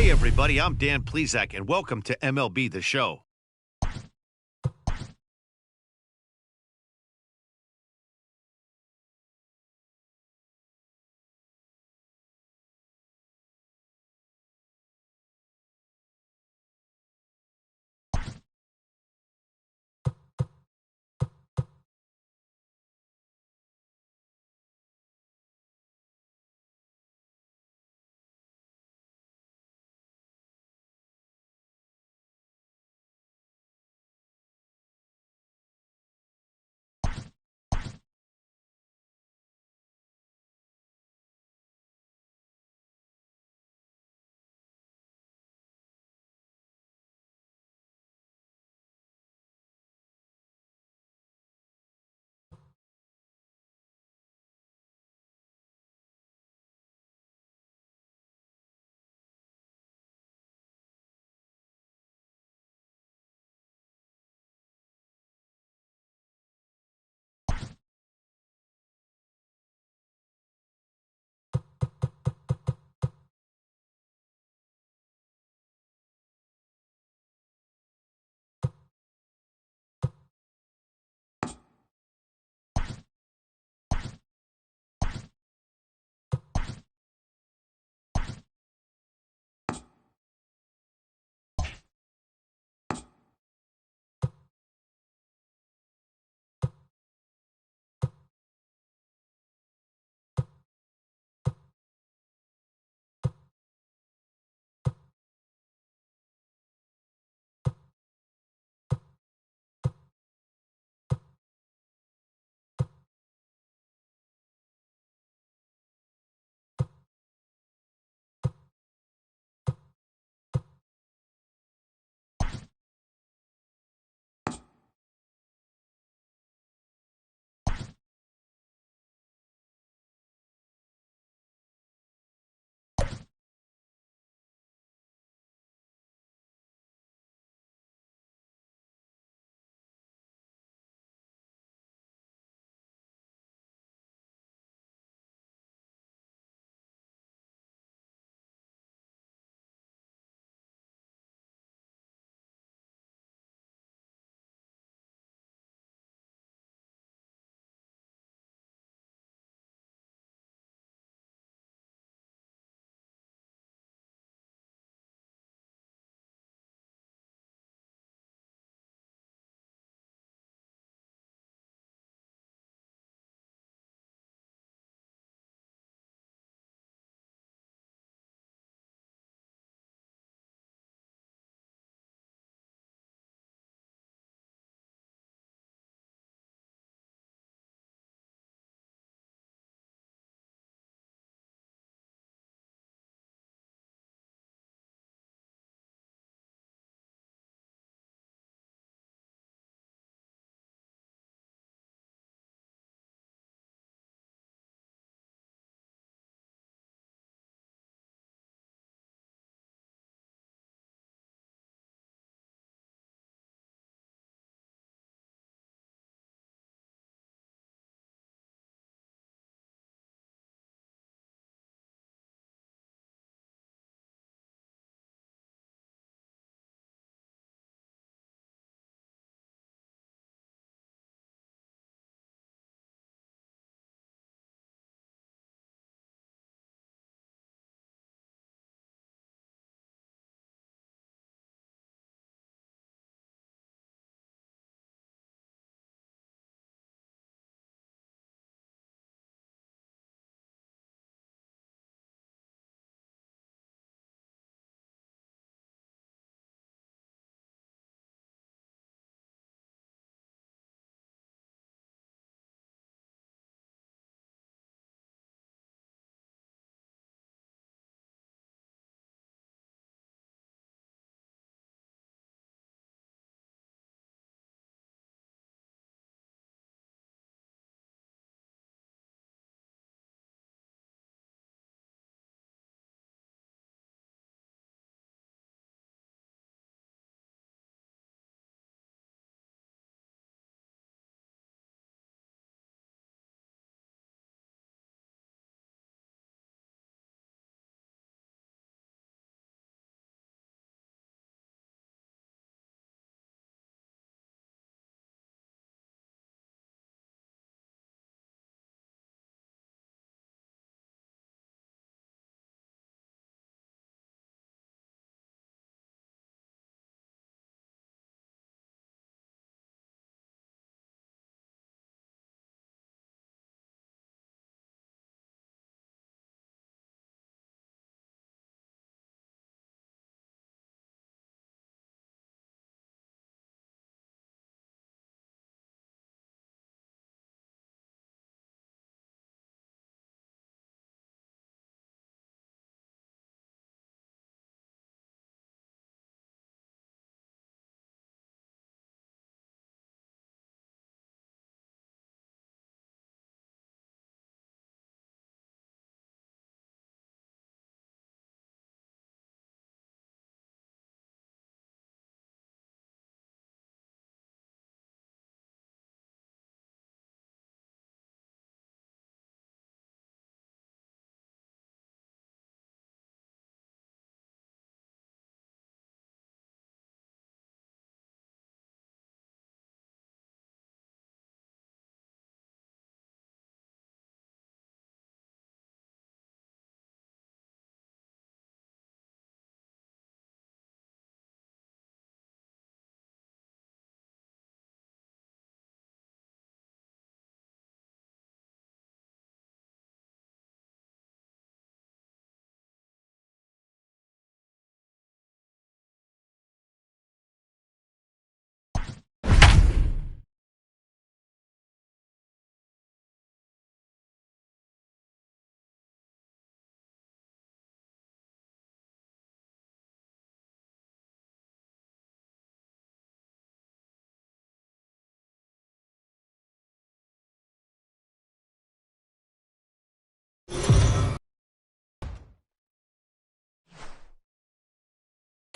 Hey, everybody, I'm Dan Plezak, and welcome to MLB The Show.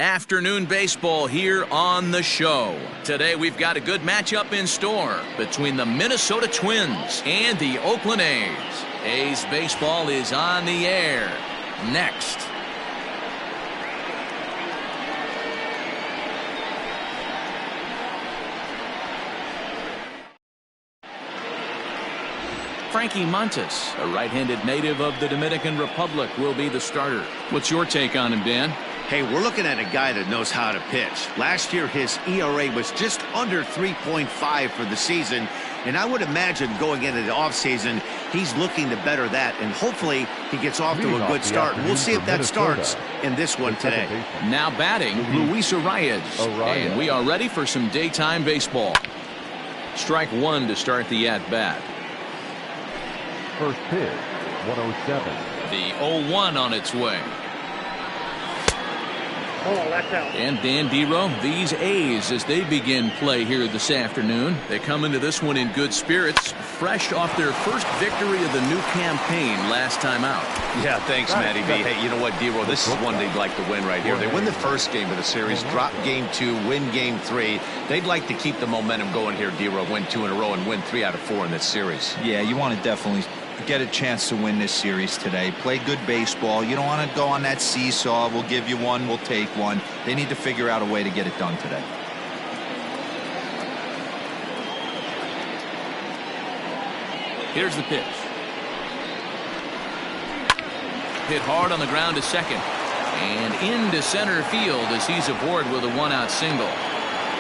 Afternoon baseball here on the show. Today we've got a good matchup in store between the Minnesota Twins and the Oakland A's. A's baseball is on the air next. Frankie Montes, a right-handed native of the Dominican Republic, will be the starter. What's your take on him, Dan? Hey, we're looking at a guy that knows how to pitch. Last year, his ERA was just under 3.5 for the season, and I would imagine going into the offseason, he's looking to better that, and hopefully he gets off to a good start. We'll see if that starts in this one today. Now batting, Luis Arias, and we are ready for some daytime baseball. Strike one to start the at-bat. First pitch, 107. The 0-1 on its way. And Dan Dero, these A's, as they begin play here this afternoon, they come into this one in good spirits, fresh off their first victory of the new campaign last time out. Yeah, thanks, Matty B. Hey, you know what, Dero, this is one they'd like to win right here. They win the first game of the series, drop game 2, win game 3. They'd like to keep the momentum going here, Dero, win 2 in a row and win 3 out of 4 in this series. Yeah, you want to definitely get a chance to win this series today. Play good baseball. You don't want to go on that seesaw. We'll give you one, we'll take one. They need to figure out a way to get it done today. Here's the pitch. Hit hard on the ground to second. And into center field as he's aboard with a one-out single.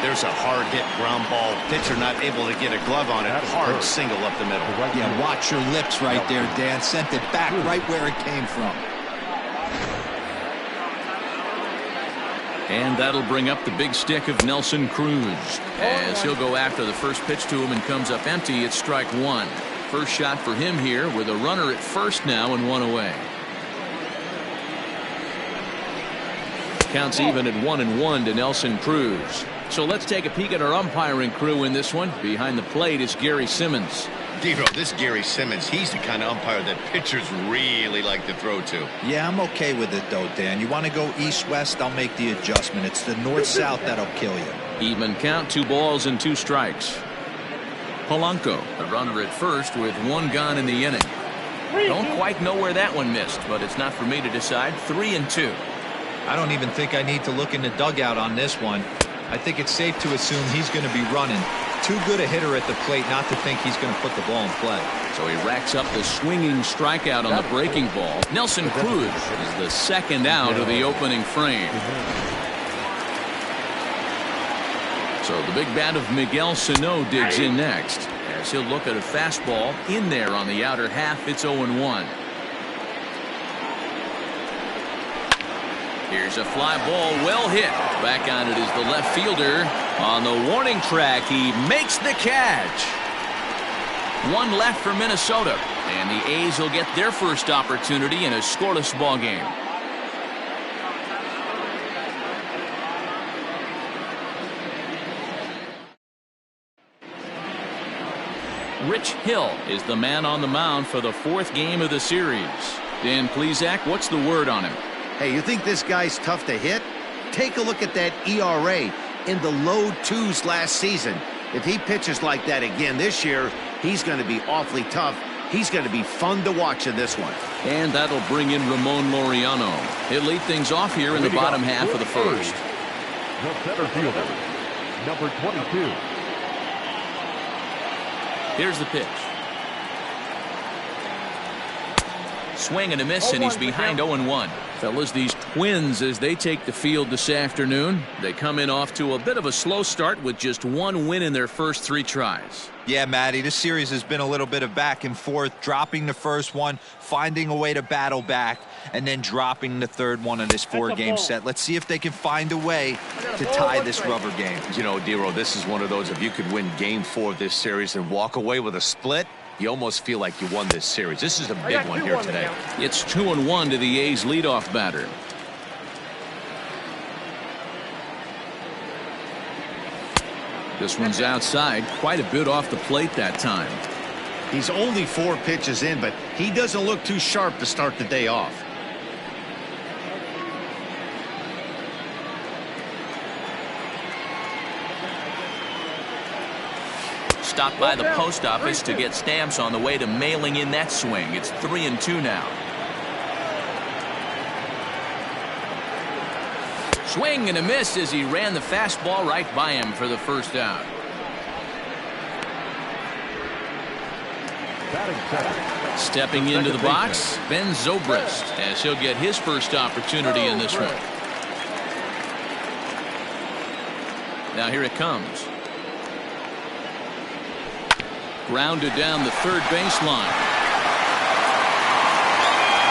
There's a hard-hit ground ball. Pitcher not able to get a glove on it. Hard single up the middle. Yeah, watch your lips right there, Dan. Sent it back right where it came from. And that'll bring up the big stick of Nelson Cruz. As he'll go after the first pitch to him and comes up empty, it's strike one. First shot for him here with a runner at first now and one away. Counts even at 1-1 to Nelson Cruz. So let's take a peek at our umpiring crew in this one. Behind the plate is Gary Simmons. Dero, this Gary Simmons, he's the kind of umpire that pitchers really like to throw to. Yeah, I'm okay with it, though, Dan. You want to go east-west, I'll make the adjustment. It's the north-south that'll kill you. Even count, 2 balls and 2 strikes. Polanco, the runner at first with 1 gone in the inning. Don't quite know where that one missed, but it's not for me to decide. 3-2. I don't even think I need to look in the dugout on this one. I think it's safe to assume he's going to be running. Too good a hitter at the plate not to think he's going to put the ball in play. So he racks up the swinging strikeout on the breaking ball. Nelson Cruz is the second out of the opening frame. So the big bat of Miguel Sano digs in next as he'll look at a fastball in there on the outer half. It's 0-1. Here's a fly ball, well hit. Back on it is the left fielder. On the warning track, he makes the catch. 1 left for Minnesota, and the A's will get their first opportunity in a scoreless ball game. Rich Hill is the man on the mound for the 4th game of the series. Dan Plesac, what's the word on him? Hey, you think this guy's tough to hit? Take a look at that ERA in the low 2s last season. If he pitches like that again this year, he's going to be awfully tough. He's going to be fun to watch in this one. And that'll bring in Ramon Laureano. He'll lead things off here in the bottom half of the first. The center fielder, number 22. Here's the pitch. Swing and a miss, and he's behind 0-1. Fellas, these Twins, as they take the field this afternoon, they come in off to a bit of a slow start with just 1 win in their first 3 tries. Yeah, Matty, this series has been a little bit of back and forth, dropping the first one, finding a way to battle back, and then dropping the third one of this 4-game set. Let's see if they can find a way to tie this rubber game. You know, Dero, this is one of those, if you could win game 4 of this series and walk away with a split, you almost feel like you won this series. This is a big one here today. It's 2-1 to the A's leadoff batter. This one's outside, quite a bit off the plate that time. He's only 4 pitches in, but he doesn't look too sharp to start the day off. stopped by the post office to get stamps on the way to mailing in that swing. It's 3-2 now. Swing and a miss as he ran the fastball right by him for the first out. Stepping into the box, Ben Zobrist, as he'll get his first opportunity in this one. Now here it comes. Grounded down the third baseline.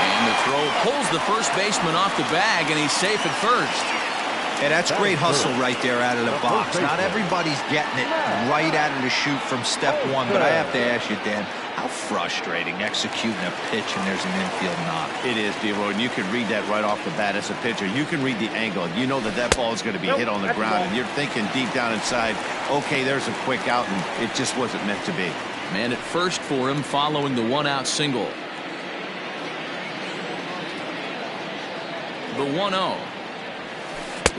And the throw pulls the first baseman off the bag, and he's safe at first. Hey, that's great hustle right there out of the box. Not everybody's getting it right out of the chute from step one, but I have to ask you, Dan, how frustrating executing a pitch and there's an infield knock. It is, D-Roy, and you can read that right off the bat as a pitcher. You can read the angle. You know that that ball is going to be hit on the ground, and you're thinking deep down inside, okay, there's a quick out, and it just wasn't meant to be. Man at first for him following the one-out single. The 1-0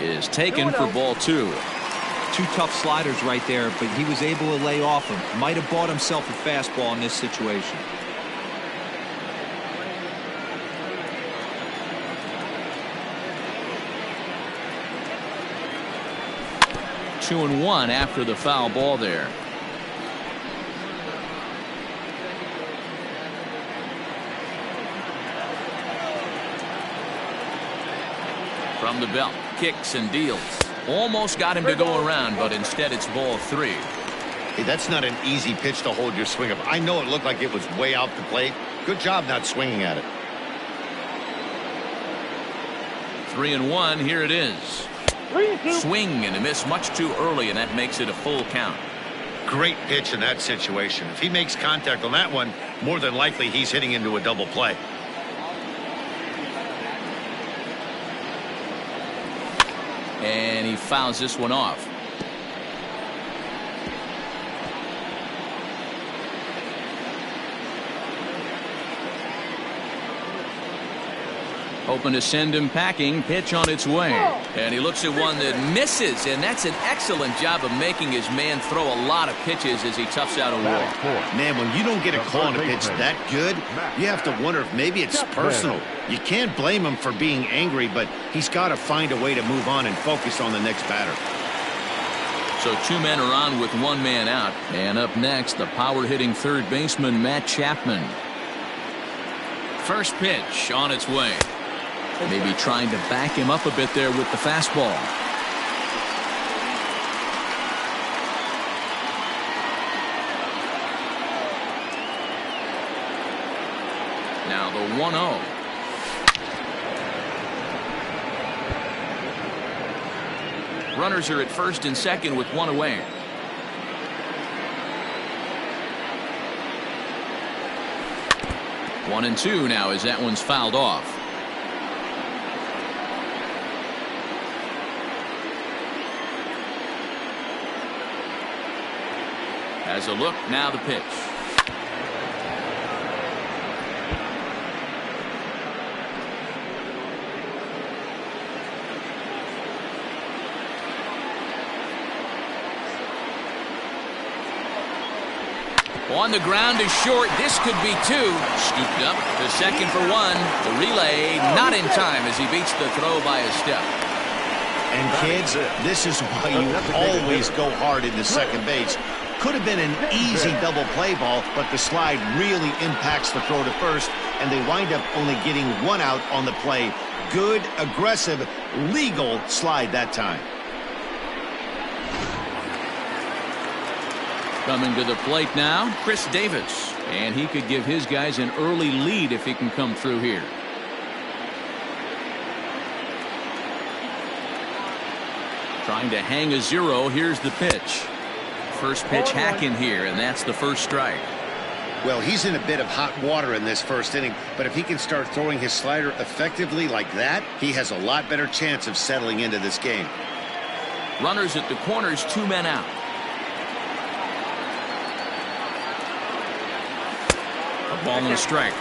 is taken for ball 2. Two tough sliders right there, but he was able to lay off him. Might have bought himself a fastball in this situation. Two and one after the foul ball there. From the belt, kicks and deals. Almost got him to go around, but instead it's ball 3. Hey, that's not an easy pitch to hold your swing up. I know it looked like it was way out the plate. Good job not swinging at it. 3-1, here it is. Swing and a miss much too early, and that makes it a full count. Great pitch in that situation. If he makes contact on that one, more than likely he's hitting into a double play. And he fouls this one off. Hoping to send him packing. Pitch on its way. And he looks at one that misses, and that's an excellent job of making his man throw a lot of pitches as he toughs out a wall. Man, when you don't get a call on a pitch that good, you have to wonder if maybe it's personal. You can't blame him for being angry, but he's got to find a way to move on and focus on the next batter. So 2 men are on with 1 man out. And up next, the power-hitting third baseman, Matt Chapman. First pitch on its way. Maybe trying to back him up a bit there with the fastball. Now the 1-0. Runners are at first and second with 1 away. One and 2 now as that one's fouled off. As a look, now the pitch. On the ground is short. This could be 2. Scooped up to second for 1. The relay not in time as he beats the throw by a step. And kids, this is why you always go hard into second base. Could have been an easy double play ball, but the slide really impacts the throw to first, and they wind up only getting 1 out on the play. Good, aggressive, legal slide that time. Coming to the plate now, Chris Davis. And he could give his guys an early lead if he can come through here. Trying to hang a 0. Here's the pitch. First pitch hack in here, and that's the first strike. Well, he's in a bit of hot water in this first inning, but if he can start throwing his slider effectively like that, he has a lot better chance of settling into this game. Runners at the corners, 2 men out. A ball and a strike.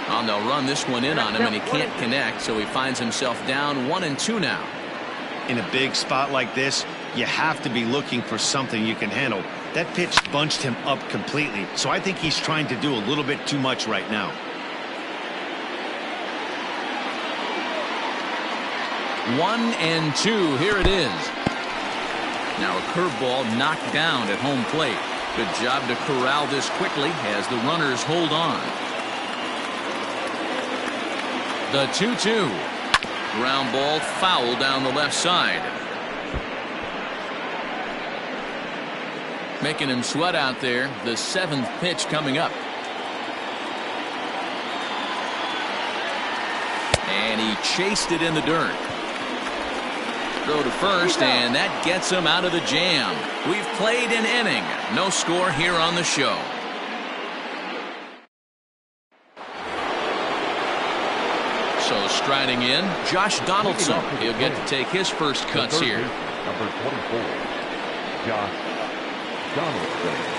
On and they'll run this one in on him, and he can't connect, so he finds himself down 1-2 now. In a big spot like this, you have to be looking for something you can handle. That pitch bunched him up completely, so I think he's trying to do a little bit too much right now. 1-2. Here it is. Now a curveball knocked down at home plate. Good job to corral this quickly as the runners hold on. The 2-2. Ground ball foul down the left side. Making him sweat out there. The 7th pitch coming up. And he chased it in the dirt. Throw to first, and that gets him out of the jam. We've played an inning. No score here on the show. So striding in, Josh Donaldson. He'll get to take his first cuts here. Number 24, Josh Donaldson.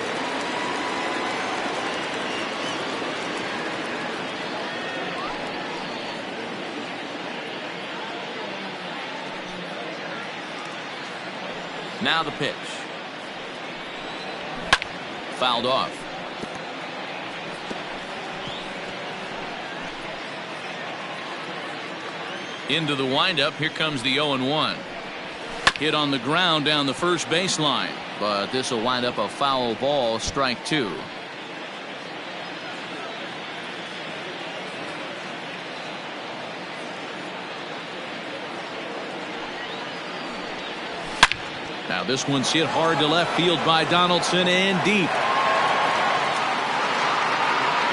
Now the pitch. Fouled off. Into the windup. Here comes the 0-1. Hit on the ground down the first baseline, but this will wind up a foul ball, strike 2. Now this one's hit hard to left field by Donaldson and deep.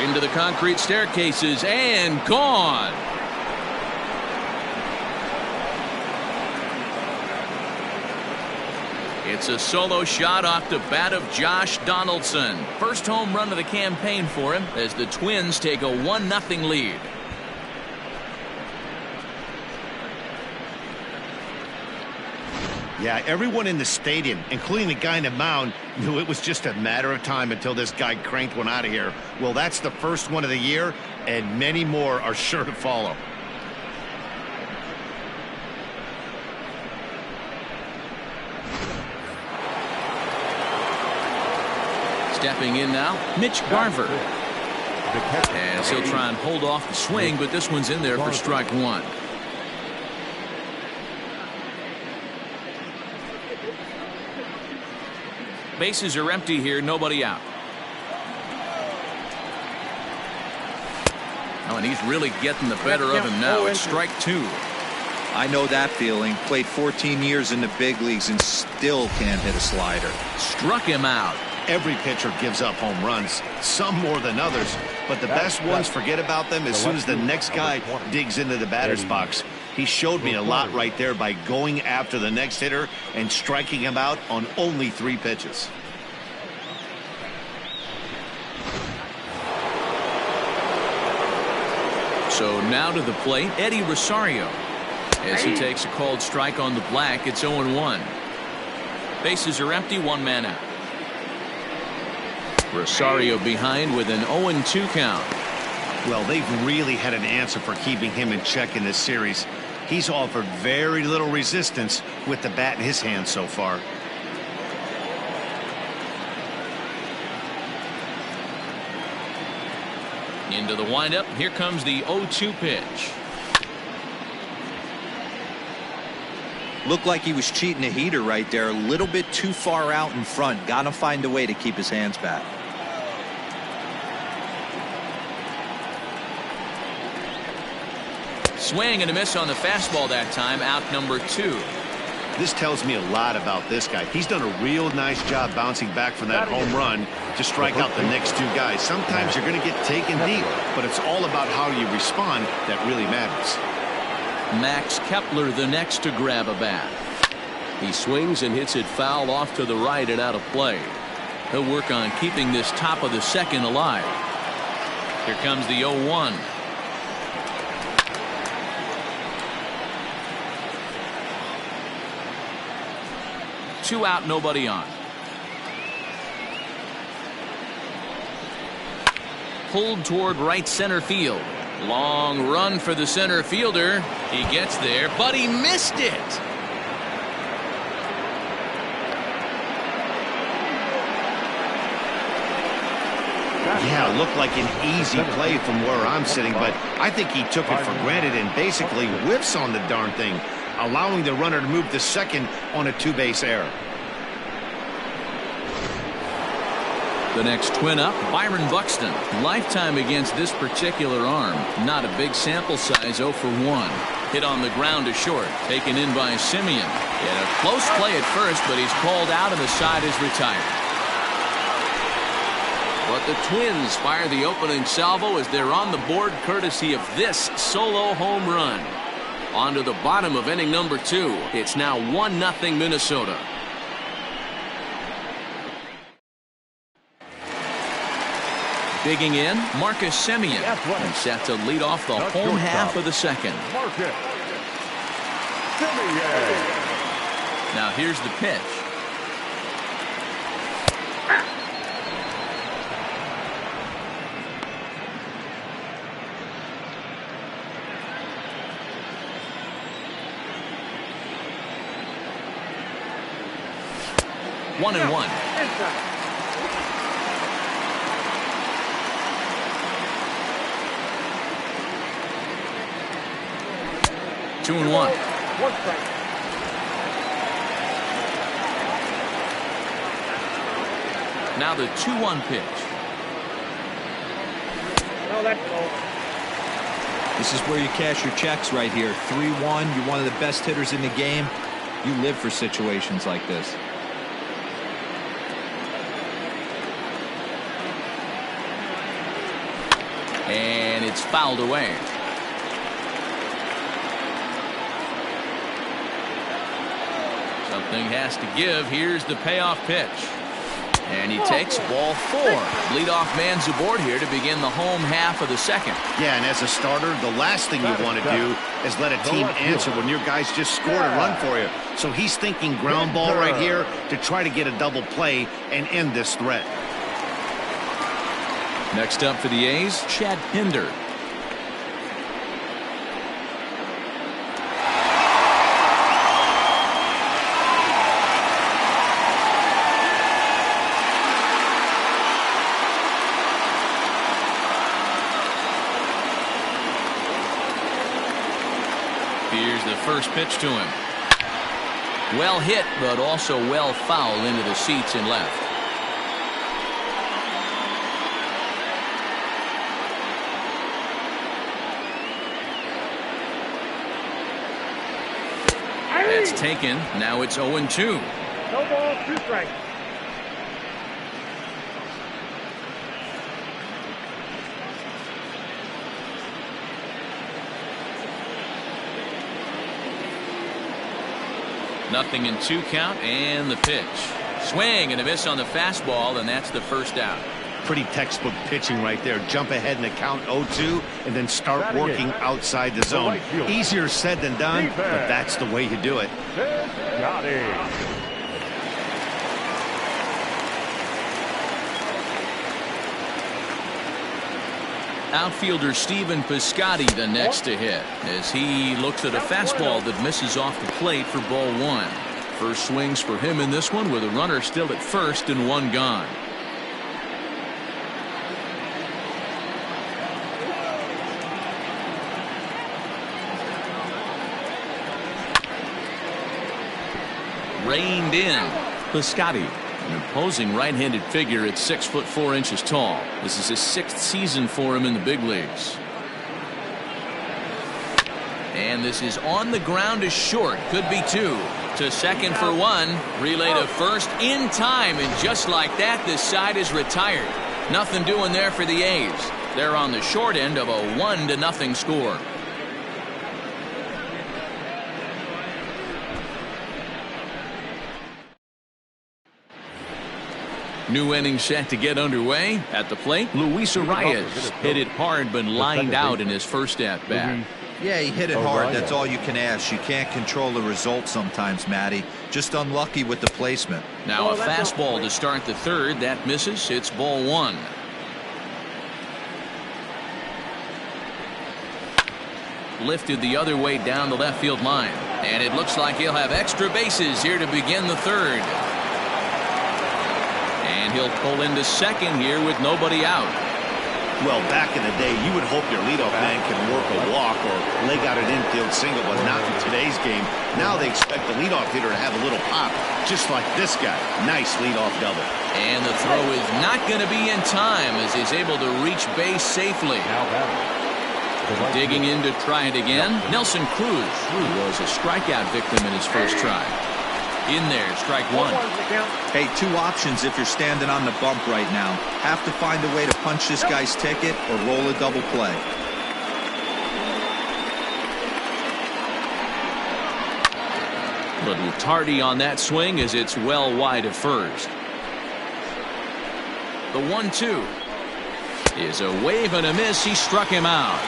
Into the concrete staircases and gone. It's a solo shot off the bat of Josh Donaldson. First home run of the campaign for him as the Twins take a 1-0 lead. Yeah, everyone in the stadium, including the guy in the mound, knew it was just a matter of time until this guy cranked one out of here. Well, that's the first one of the year, and many more are sure to follow. Stepping in now, Mitch Garver. As he'll try and hold off the swing, but this one's in there for strike 1. Bases are empty here, nobody out. Oh, and he's really getting the better of him now. It's strike 2. I know that feeling. Played 14 years in the big leagues and still can't hit a slider. Struck him out. Every pitcher gives up home runs, some more than others, but the best ones forget about them as soon as the next guy digs into the batter's box. He showed me a lot right there by going after the next hitter and striking him out on only 3 pitches. So now to the plate, Eddie Rosario. As he takes a called strike on the black, it's 0-1. Bases are empty, 1 man out. Rosario behind with an 0-2 count. Well, they've really had an answer for keeping him in check in this series. He's offered very little resistance with the bat in his hand so far. Into the windup. Here comes the 0-2 pitch. Looked like he was cheating a heater right there. A little bit too far out in front. Got to find a way to keep his hands back. Swing and a miss on the fastball that time. Out number 2. This tells me a lot about this guy. He's done a real nice job bouncing back from that home run to strike out the next 2 guys. Sometimes you're going to get taken deep, but it's all about how you respond that really matters. Max Kepler the next to grab a bat. He swings and hits it foul off to the right and out of play. He'll work on keeping this top of the second alive. Here comes the 0-1. Two out, nobody on. Pulled toward right center field. Long run for the center fielder. He gets there, but he missed it. Yeah, it looked like an easy play from where I'm sitting, but I think he took it for granted and basically whiffs on the darn thing, allowing the runner to move to second on a two-base error. The next twin up, Byron Buxton. Lifetime against this particular arm. Not a big sample size, 0 for 1. Hit on the ground to short, taken in by Simeon. He had a close play at first, but he's called out and the side is retired. But the Twins fire the opening salvo as they're on the board courtesy of this solo home run. On to the bottom of inning number 2. It's now 1-0 Minnesota. Digging in, Marcus Simeon. He's set to lead off the home half of the second. Now here's the pitch. One and one. 2-1. Now the 2-1 pitch. This is where you cash your checks right here. 3-1. You're one of the best hitters in the game. You live for situations like this. And it's fouled away. Something has to give. Here's the payoff pitch. And he takes ball 4. Leadoff man's aboard here to begin the home half of the second. Yeah, and as a starter, the last thing you want to do is let a team answer when your guys just scored a run for you. So he's thinking ground ball right here to try to get a double play and end this threat. Next up for the A's, Chad Pinder. Here's the first pitch to him. Well hit, but also well fouled into the seats and left. That's taken. Now it's 0-2. No ball, 2 strikes. Nothing in 2 count, and the pitch. Swing and a miss on the fastball, and that's the first out. Pretty textbook pitching right there. Jump ahead in the count 0-2 and then start working outside the zone. Easier said than done, but that's the way you do it. Outfielder Stephen Piscotty the next to hit as he looks at a fastball that misses off the plate for ball 1. First swings for him in this one with a runner still at first and 1 gone. Reined in. Piscotty, an imposing right-handed figure at 6'4" tall. This is his 6th season for him in the big leagues. And this is on the ground to short. Could be 2. To second for 1. Relay to first in time. And just like that, this side is retired. Nothing doing there for the A's. They're on the short end of a 1-0 score. New inning set to get underway. At the plate, Luis Arias hit it hard but lined out in his first at-bat. Yeah, he hit it hard. That's all you can ask. You can't control the result sometimes, Matty. Just unlucky with the placement. Now a fastball to start the third. That misses. It's ball 1. lifted the other way down the left field line. And it looks like he'll have extra bases here to begin the third. And he'll pull into second here with nobody out. Well, back in the day, you would hope your leadoff man can work a walk or leg out an infield single, but not in today's game. Now they expect the leadoff hitter to have a little pop, just like this guy. Nice leadoff double. And the throw is not going to be in time as he's able to reach base safely. Digging in to try it again, Nelson Cruz, who was a strikeout victim in his first try. In there, strike one. Hey, two options if you're standing on the bump right now. Have to find a way to punch this guy's ticket or roll a double play. Little tardy on that swing as it's well wide of first. The 1-2 is a wave and a miss. He struck him out.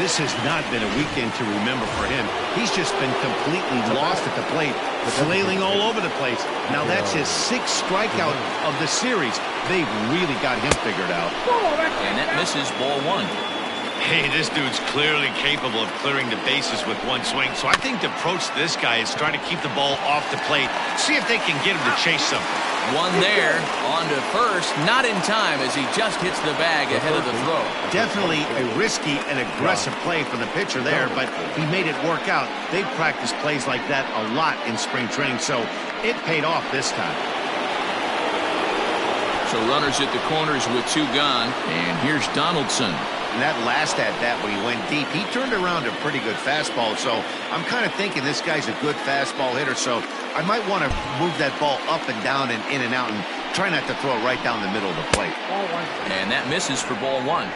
This has not been a weekend to remember for him. He's just been completely lost at the plate, flailing all over the place. Now that's his 6th strikeout of the series. They've really got him figured out. And that misses, ball one. Hey, this dude's clearly capable of clearing the bases with one swing. So I think the approach to this guy is trying to keep the ball off the plate. See if they can get him to chase something. One there, on to first, not in time as he just hits the bag ahead of the throw. Definitely a risky and aggressive play for the pitcher there, but he made it work out. They've practiced plays like that a lot in spring training, so it paid off this time. So runners at the corners with 2 gone, and here's Donaldson. And that last at-bat when he went deep, he turned around a pretty good fastball. So I'm kind of thinking this guy's a good fastball hitter. So I might want to move that ball up and down and in and out and try not to throw it right down the middle of the plate. And that misses for ball one.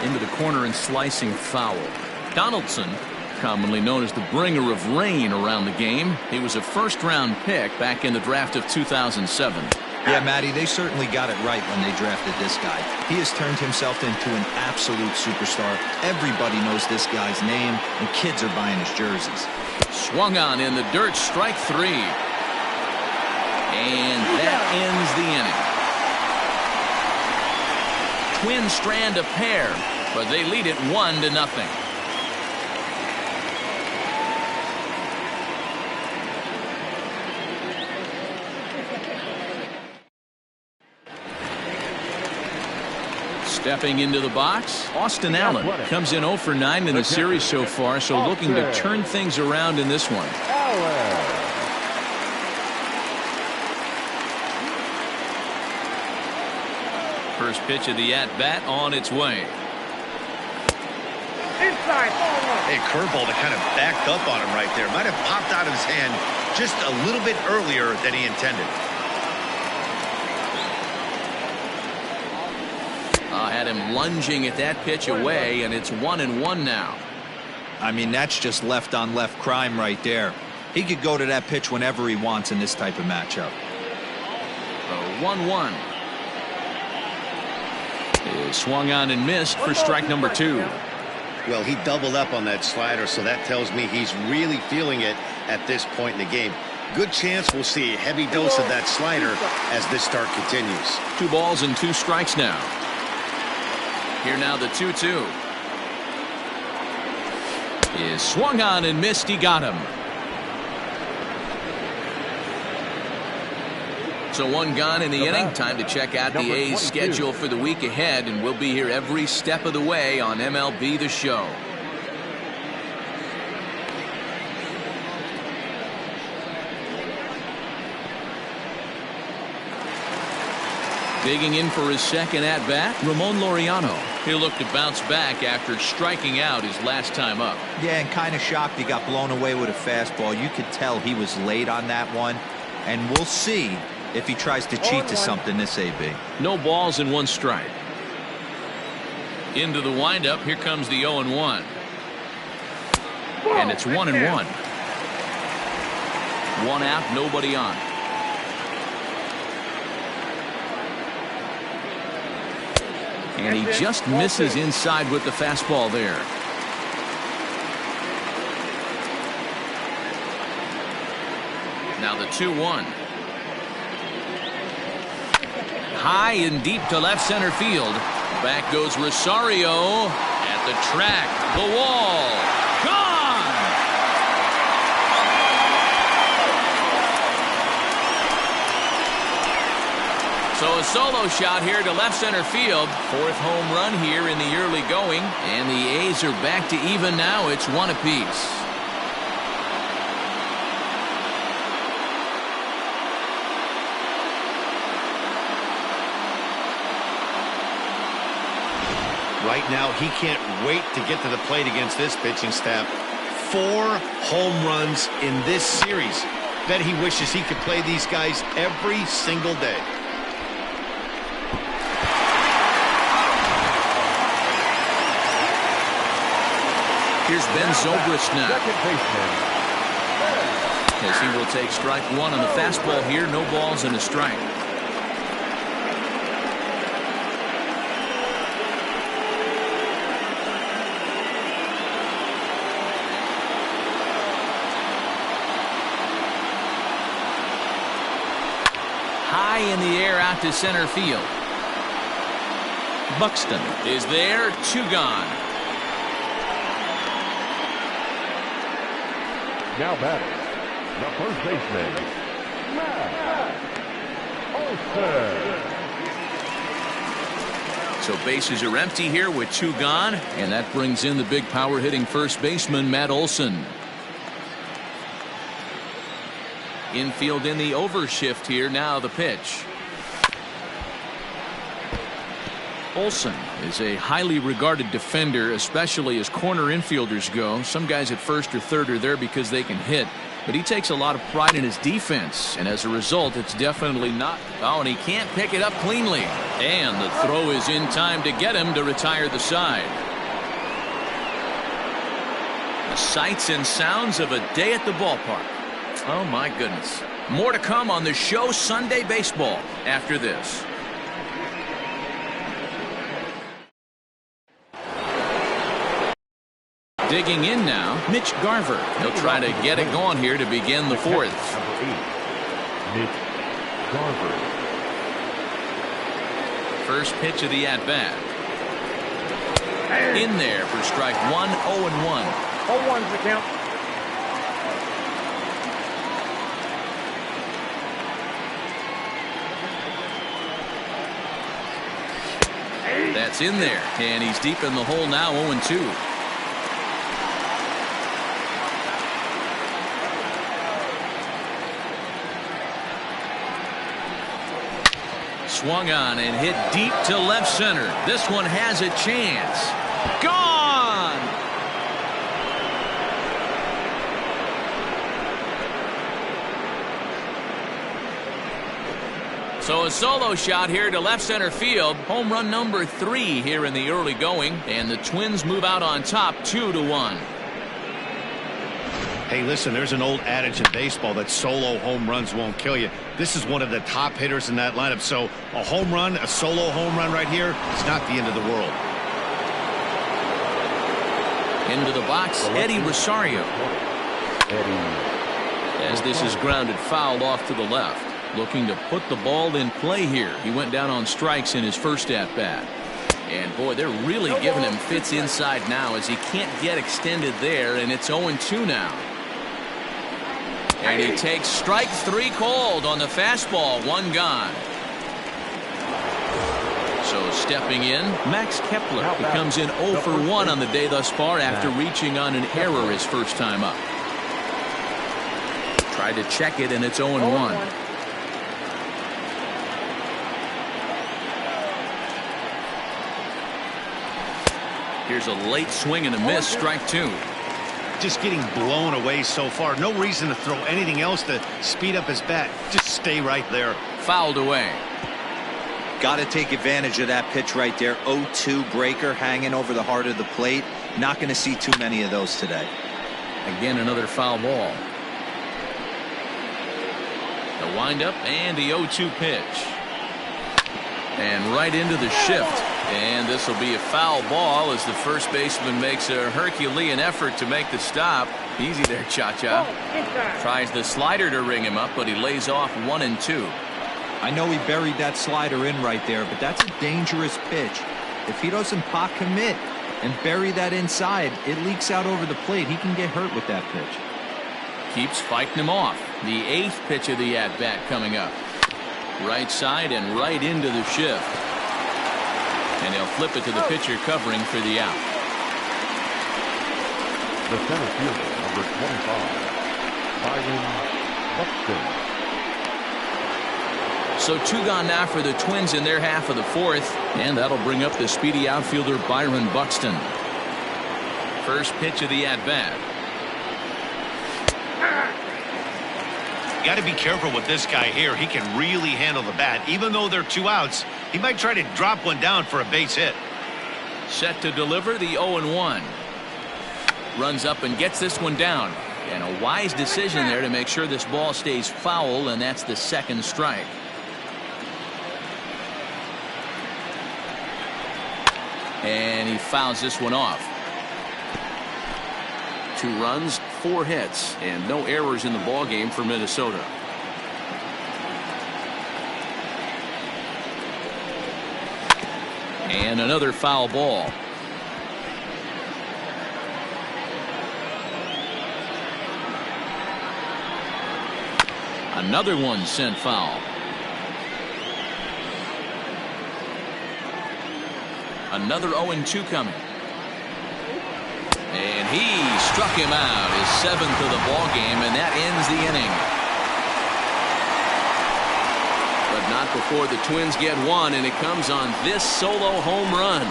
Into the corner and slicing foul. Donaldson, commonly known as the bringer of rain around the game. He was a first-round pick back in the draft of 2007. Yeah, Matty, they certainly got it right when they drafted this guy. He has turned himself into an absolute superstar. Everybody knows this guy's name, and kids are buying his jerseys. Swung on in the dirt, strike 3. And that ends the inning. Twin strand a pair, but they lead it 1-0. Stepping into the box, Austin Allen comes in 0 for 9 in the series so far, so looking to turn things around in this one. First pitch of the at-bat on its way. Inside, ball one. Hey, curveball that kind of backed up on him right there. Might have popped out of his hand just a little bit earlier than he intended. Had him lunging at that pitch away, and it's 1-1 now. I mean, that's just left-on-left crime right there. He could go to that pitch whenever he wants in this type of matchup. So 1-1. Is swung on and missed for strike number 2. Well, he doubled up on that slider, so that tells me he's really feeling it at this point in the game. Good chance we'll see a heavy dose of that slider as this start continues. 2 balls and 2 strikes now. Here now the 2-2. Is swung on and missed. He got him. So 1 gone in the inning. Time to check out the A's schedule for the week ahead, and we'll be here every step of the way on MLB The Show. Digging in for his second at-bat, Ramon Laureano. He'll look to bounce back after striking out his last time up. Yeah, and kind of shocked he got blown away with a fastball. You could tell he was late on that one, and we'll see if he tries to cheat to something this AB. No balls and 1 strike. Into the windup, here comes the 0-1. And it's 1-1. 1 out, nobody on. And he just misses inside with the fastball there. Now the 2-1. high and deep to left center field. Back goes Rosario at the track. The wall. Gone! So a solo shot here to left center field. 4th home run here in the early going. And the A's are back to even now. It's 1 apiece. Right now, he can't wait to get to the plate against this pitching staff. 4 home runs in this series. Bet he wishes he could play these guys every single day. Here's Ben Zobrist now. Second baseman. As he will take strike 1 on the fastball here. No balls and a strike. High in the air out to center field. Buxton is there. 2 gone. Now batting, the first baseman, Matt Olson. So bases are empty here with 2 gone, and that brings in the big power hitting first baseman Matt Olson. Infield in the overshift here. Now the pitch. Olson is a highly regarded defender, especially as corner infielders go. Some guys at first or third are there because they can hit, but he takes a lot of pride in his defense, and as a result, it's definitely not. Oh, and he can't pick it up cleanly. And the throw is in time to get him to retire the side. The sights and sounds of a day at the ballpark. Oh, my goodness. More to come on the show Sunday Baseball after this. Digging in now, Mitch Garver. He'll try to get it going here to begin the 4th. Number 8, Mitch Garver. First pitch of the at-bat. In there for strike 1, 0-1. 0-1's the count. That's in there, and he's deep in the hole now, 0-2. Swung on and hit deep to left center. This one has a chance. Gone! So a solo shot here to left center field. Home run number 3 here in the early going. And the Twins move out on top 2-1. Hey, listen, there's an old adage in baseball that solo home runs won't kill you. This is one of the top hitters in that lineup. So a home run, a solo home run right here, it's not the end of the world. Into the box, Eddie Rosario. As this is grounded foul off to the left. Looking to put the ball in play here. He went down on strikes in his first at-bat. And boy, they're really giving him fits inside now as he can't get extended there, and it's 0-2 now. And he takes strike 3 cold on the fastball. 1 gone. So stepping in, Max Kepler. He comes in 0 for 1 on the day thus far after reaching on an error his first time up. Tried to check it, and it's 0-1. Here's a late swing and a miss. Strike 2. Just getting blown away so far. No reason to throw anything else to speed up his bat. Just stay right there. Fouled away. Got to take advantage of that pitch right there. 0-2 breaker hanging over the heart of the plate. Not going to see too many of those today. Again, another foul ball. The windup and the 0-2 pitch. And right into the shift. And this will be a foul ball as the first baseman makes a Herculean effort to make the stop. Easy there, Cha-Cha. Tries the slider to ring him up, but he lays off 1 and 2. I know he buried that slider in right there, but that's a dangerous pitch. If he doesn't pot commit and bury that inside, it leaks out over the plate. He can get hurt with that pitch. Keeps fighting him off. The 8th pitch of the at-bat coming up. Right side and right into the shift. And he'll flip it to the pitcher covering for the out. The center fielder, number 25, Byron Buxton. So 2 gone now for the Twins in their half of the 4th, and that'll bring up the speedy outfielder Byron Buxton. First pitch of the at-bat. You got to be careful with this guy here. He can really handle the bat. Even though they're 2 outs, he might try to drop one down for a base hit. Set to deliver the 0-1. Runs up and gets this one down. And a wise decision there to make sure this ball stays foul, and that's the 2nd strike. And he fouls this one off. 2 runs, 4 hits, and no errors in the ball game for Minnesota. And another foul ball. Another one sent foul. Another 0-2 coming. And he struck him out, his 7th of the ball game, and that ends the inning. But not before the Twins get one, and it comes on this solo home run.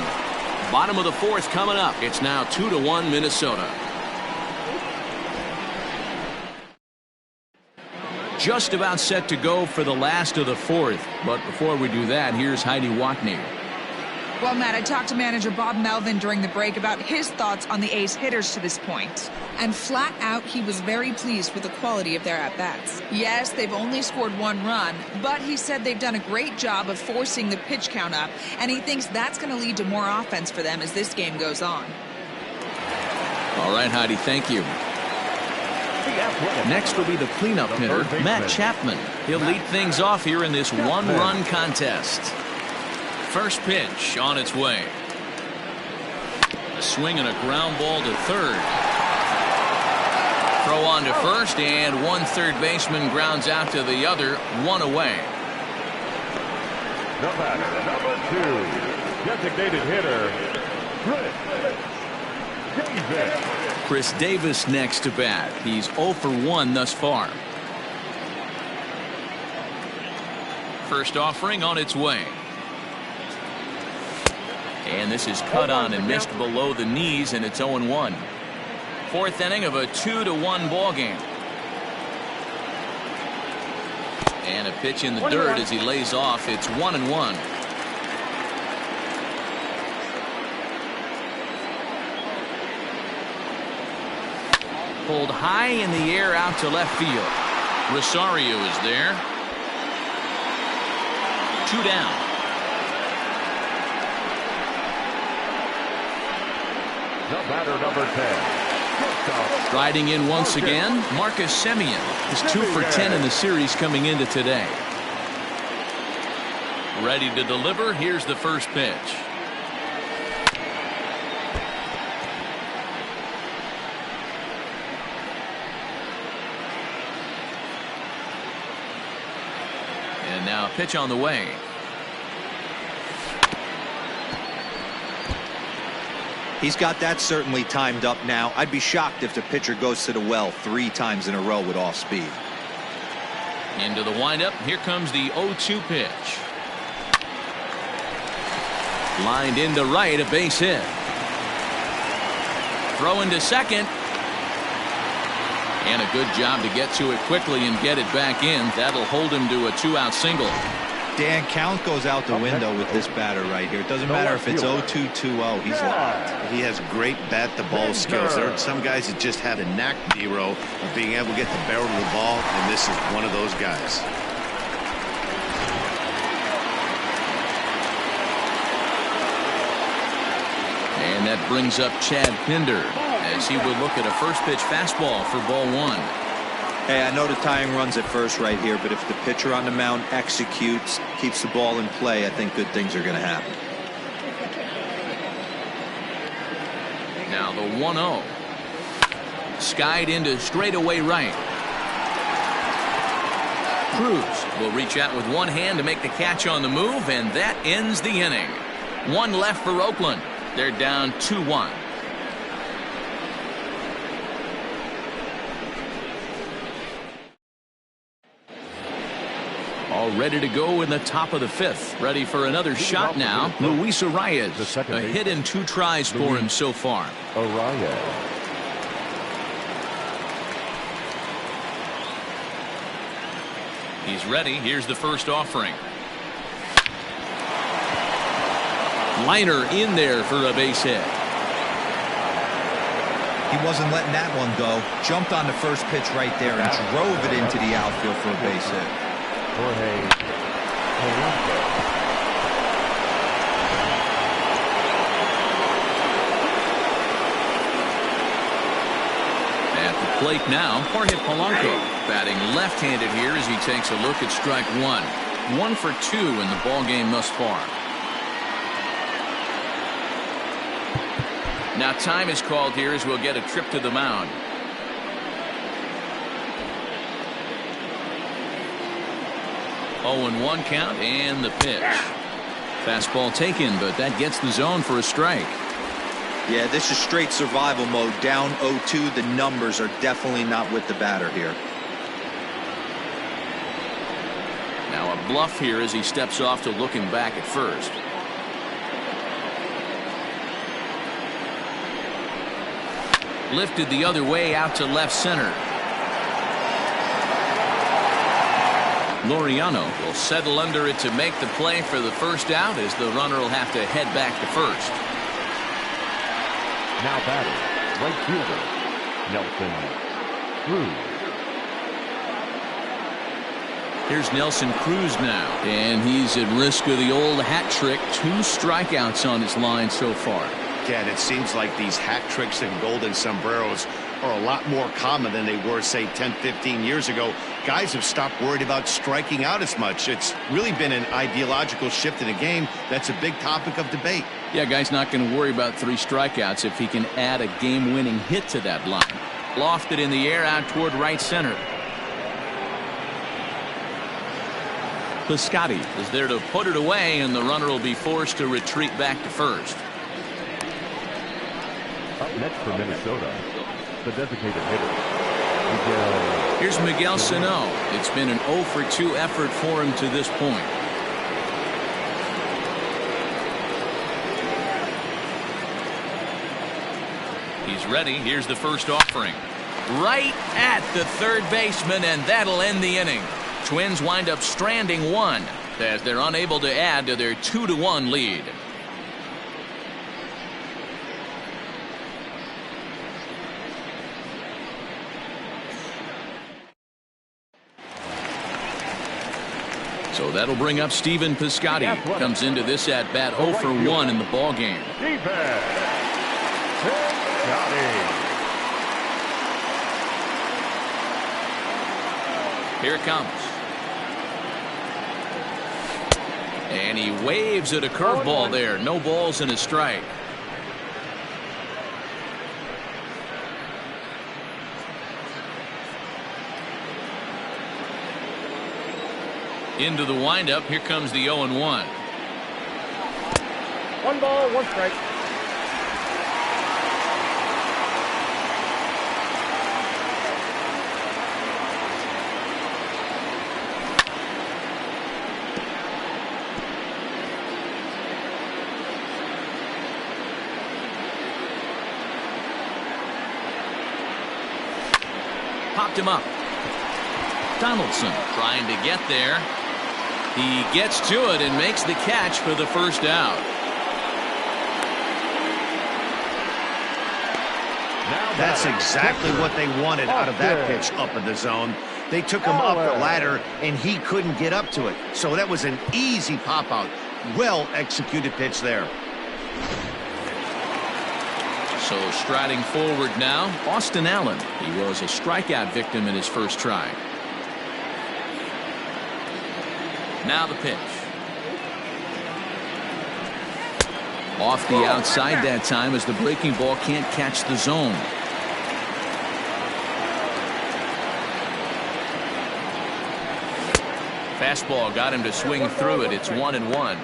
Bottom of the 4th coming up. It's now 2-1 Minnesota. Just about set to go for the last of the 4th. But before we do that, here's Heidi Watney. Well, Matt, I talked to manager Bob Melvin during the break about his thoughts on the A's hitters to this point. And flat out, he was very pleased with the quality of their at-bats. Yes, they've only scored 1 run, but he said they've done a great job of forcing the pitch count up, and he thinks that's going to lead to more offense for them as this game goes on. All right, Heidi, thank you. Next will be the cleanup hitter, Matt Chapman. He'll lead things off here in this 1-run contest. First pitch on its way. A swing and a ground ball to third. Throw on to first, and one third baseman grounds out to the other, 1 away. The batter, number 2, designated hitter, Chris Davis. Chris Davis next to bat. He's 0 for 1 thus far. First offering on its way. And this is cut on and missed below the knees, and it's 0-1. 4th inning of a 2-1 ball game. And a pitch in the dirt as he lays off. It's 1-1. Pulled high in the air out to left field. Rosario is there. 2 down. The batter, number 10. Riding in once again, Marcus Semien is 2 for 10 in the series coming into today. Ready to deliver. Here's the first pitch. And now a pitch on the way. He's got that certainly timed up now. I'd be shocked if the pitcher goes to the well 3 times in a row with off speed. Into the windup. Here comes the 0-2 pitch. Lined into right, a base hit. Throw into second. And a good job to get to it quickly and get it back in. That'll hold him to a 2-out single. Dan, count goes out the window with this batter right here. It doesn't matter if it's 0-2, 2-0. He's locked. He has great bat-to-ball skills. There are some guys that just have a knack, D-Row, of being able to get the barrel of the ball, and this is one of those guys. And that brings up Chad Pinder as he will look at a first pitch fastball for ball 1. Hey, I know the tying runs at first right here, but if the pitcher on the mound executes, keeps the ball in play, I think good things are going to happen. Now the 1-0. Skied into straightaway right. Cruz will reach out with one hand to make the catch on the move, and that ends the inning. One left for Oakland. They're down 2-1. All ready to go in the top of the fifth. Ready for another shot now. Luis Arias. A hit and 2 tries for him so far. Arias. He's ready. Here's the first offering. Liner in there for a base hit. He wasn't letting that one go. Jumped on the first pitch right there and drove it into the outfield for a base hit. At the plate now, Jorge Polanco batting left-handed here as he takes a look at strike one. 1 for 2 in the ball game thus far. Now time is called here as we'll get a trip to the mound. Oh, and 1 count and the pitch. Fastball taken, but that gets the zone for a strike. Yeah, this is straight survival mode. Down 0-2. The numbers are definitely not with the batter here. Now a bluff here as he steps off to looking back at first. Lifted the other way out to left center. Laureano will settle under it to make the play for the first out as the runner will have to head back to first. Now batting, right fielder, Nelson Cruz. Here's Nelson Cruz now, and he's at risk of the old hat trick. 2 strikeouts on his line so far. Yeah, and it seems like these hat tricks and golden sombreros are a lot more common than they were, say, 10, 15 years ago. Guys have stopped worried about striking out as much. It's really been an ideological shift in the game. That's a big topic of debate. Yeah, guy's not going to worry about 3 strikeouts if he can add a game-winning hit to that line. Lofted in the air out toward right center. Piscotty is there to put it away, and the runner will be forced to retreat back to first. Up next for Minnesota, the designated hitter, Here's Miguel Sano. It's been an 0 for 2 effort for him to this point. He's ready. Here's the first offering. Right at the third baseman, and that'll end the inning. Twins wind up stranding 1 as they're unable to add to their 2-1 lead. So that'll bring up Stephen Piscotty. Comes into this at bat 0 for 1 in the ball game. Here it comes. And he waves at a curveball there. No balls and a strike. Into the windup. Here comes the 0-1. 1 ball, 1 strike. Popped him up. Donaldson trying to get there. He gets to it and makes the catch for the first out. That's exactly what they wanted out of that pitch up in the zone. They took him up the ladder, and he couldn't get up to it. So that was an easy pop-out. Well-executed pitch there. So striding forward now, Austin Allen. He was a strikeout victim in his first try. Now the pitch. Off the outside that time as the breaking ball can't catch the zone. Fastball got him to swing through it. It's 1-1.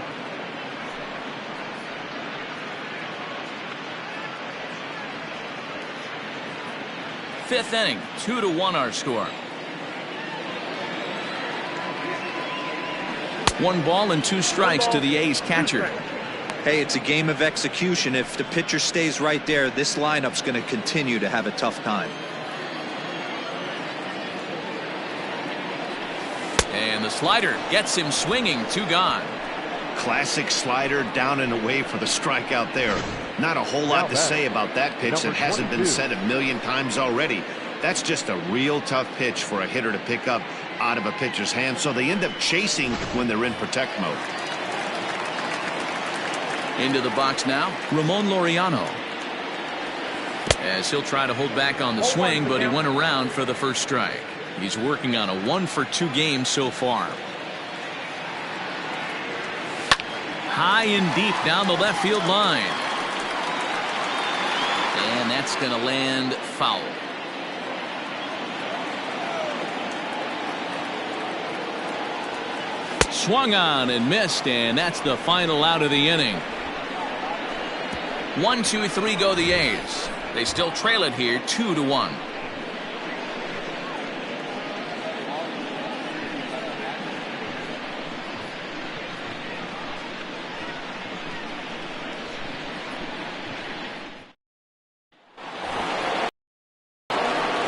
Fifth inning, 2-1 our score. 1 ball and 2 strikes to the A's catcher. Hey, it's a game of execution. If the pitcher stays right there, this lineup's going to continue to have a tough time. And the slider gets him swinging. 2 gone. Classic slider down and away for the strikeout there. Not a whole lot to say about that pitch that hasn't been said a million times already. That's just a real tough pitch for a hitter to pick up out of a pitcher's hand, so they end up chasing when they're in protect mode. Into the box now, Ramon Laureano. As he'll try to hold back on the swing, but he went around for the first strike. He's working on a 1-for-2 game so far. High and deep down the left field line. And that's going to land foul. Swung on and missed, and that's the final out of the inning. 1, 2, 3 go the A's. They still trail it here 2-1.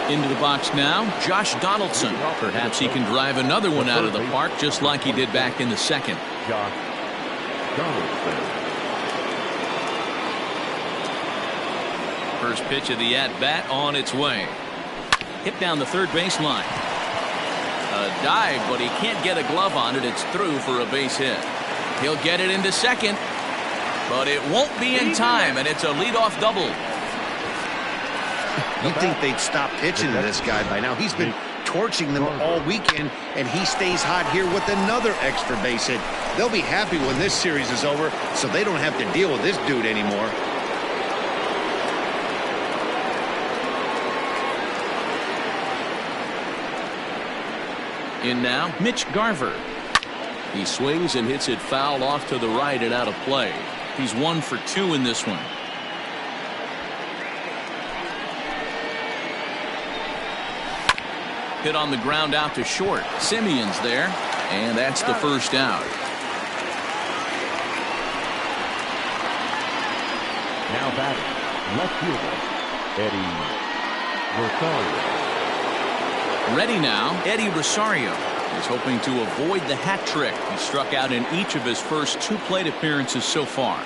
Into the box now, Josh Donaldson. Perhaps he can drive another one out of the park just like he did back in the second. Josh Donaldson. First pitch of the at-bat on its way. Hit down the third baseline. A dive, but he can't get a glove on it. It's through for a base hit. He'll get it into second, but it won't be in time, and it's a leadoff double. You'd think they'd stop pitching to this guy by now. He's been torching them all weekend, and he stays hot here with another extra base hit. They'll be happy when this series is over, so they don't have to deal with this dude anymore. In now, Mitch Garver. He swings and hits it foul off to the right and out of play. He's 1 for 2 in this one. Hit on the ground out to short. Simeon's there, and that's the first out. Now batting, left fielder, Eddie Rosario. Ready now, Eddie Rosario. He's hoping to avoid the hat trick. He struck out in each of his first 2 plate appearances so far.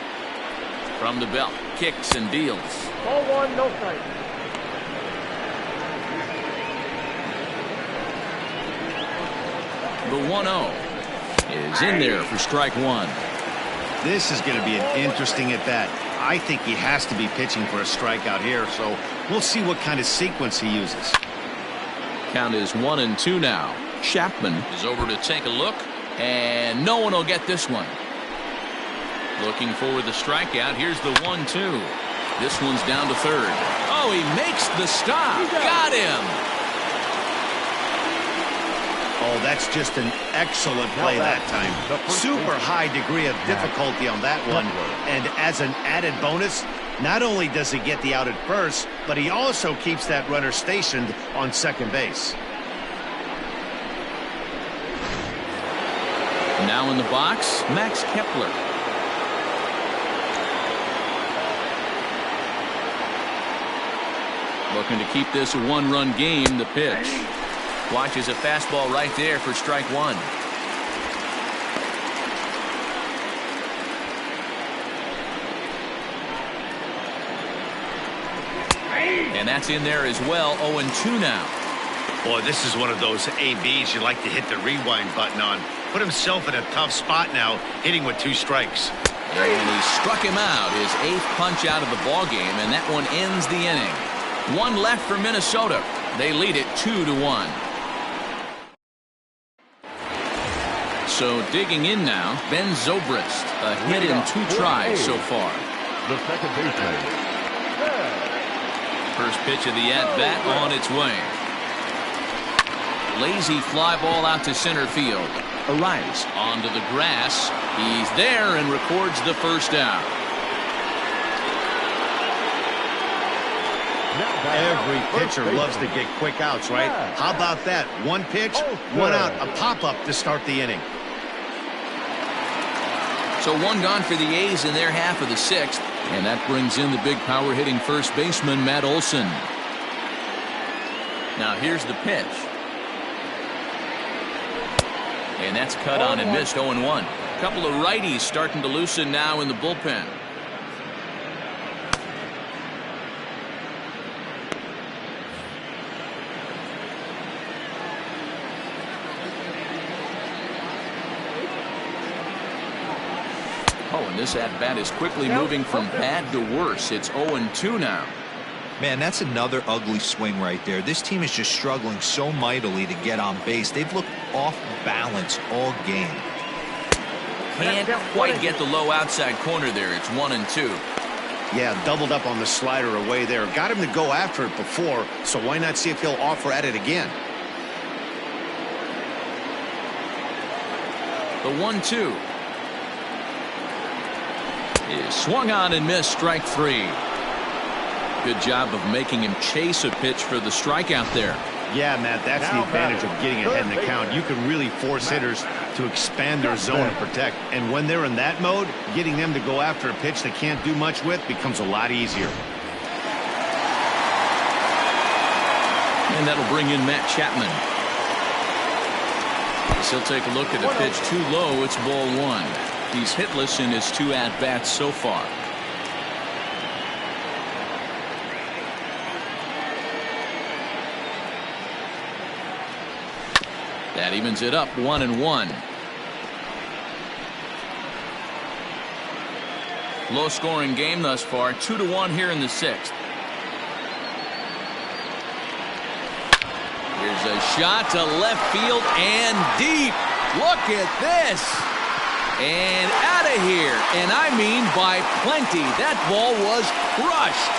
From the belt, kicks and deals. Ball 1, no strike. The 1-0 is in there for strike 1. This is going to be an interesting at-bat. I think he has to be pitching for a strikeout here, so we'll see what kind of sequence he uses. Count is 1-2 now. Chapman is over to take a look, and no one will get this one. Looking for the strikeout. Here's the 1-2. This one's down to third. Oh, he makes the stop. Got him. Oh, that's just an excellent play that time. Super high degree of difficulty on that one. And as an added bonus, not only does he get the out at first, but he also keeps that runner stationed on second base. Now in the box, Max Kepler. Looking to keep this a 1-run game. The pitch. Watches a fastball right there for strike 1. And that's in there as well. 0-2 now. Boy, this is one of those ABs you like to hit the rewind button on. Put himself in a tough spot now, hitting with 2 strikes. And he struck him out, his 8th punch out of the ball game, and that one ends the inning. 1 left for Minnesota. They lead it 2-1. So digging in now, Ben Zobrist, a hit in 2 tries so far. The second baseman. First pitch of the at-bat on its way. Lazy fly ball out to center field. Arise onto the grass. He's there and records the first out. Every pitcher loves to get quick outs, right? How about that? 1 pitch, 1 out, a pop-up to start the inning. So 1 gone for the A's in their half of the 6th. And that brings in the big power hitting first baseman, Matt Olson. Now here's the pitch. And that's cut on and missed. 0-1. A couple of righties starting to loosen now in the bullpen. Oh, and this at-bat is quickly moving from bad to worse. It's 0-2 now. Man, that's another ugly swing right there. This team is just struggling so mightily to get on base. They've looked off balance all game. Can't quite get the low outside corner there. It's 1-2. Yeah, doubled up on the slider away there. Got him to go after it before, so why not see if he'll offer at it again? The 1-2 is swung on and missed. Strike 3. Good job of making him chase a pitch for the strikeout there. Yeah, Matt, that's the advantage of getting ahead in the count. You can really force hitters to expand their zone and protect. And when they're in that mode, getting them to go after a pitch they can't do much with becomes a lot easier. And that'll bring in Matt Chapman. As he'll take a look at a pitch too low. It's ball 1. He's hitless in his 2 at-bats so far. That evens it up 1-1. Low scoring game thus far. 2-1 here in the 6th. Here's a shot to left field and deep. Look at this. And out of here. And I mean by plenty. That ball was crushed.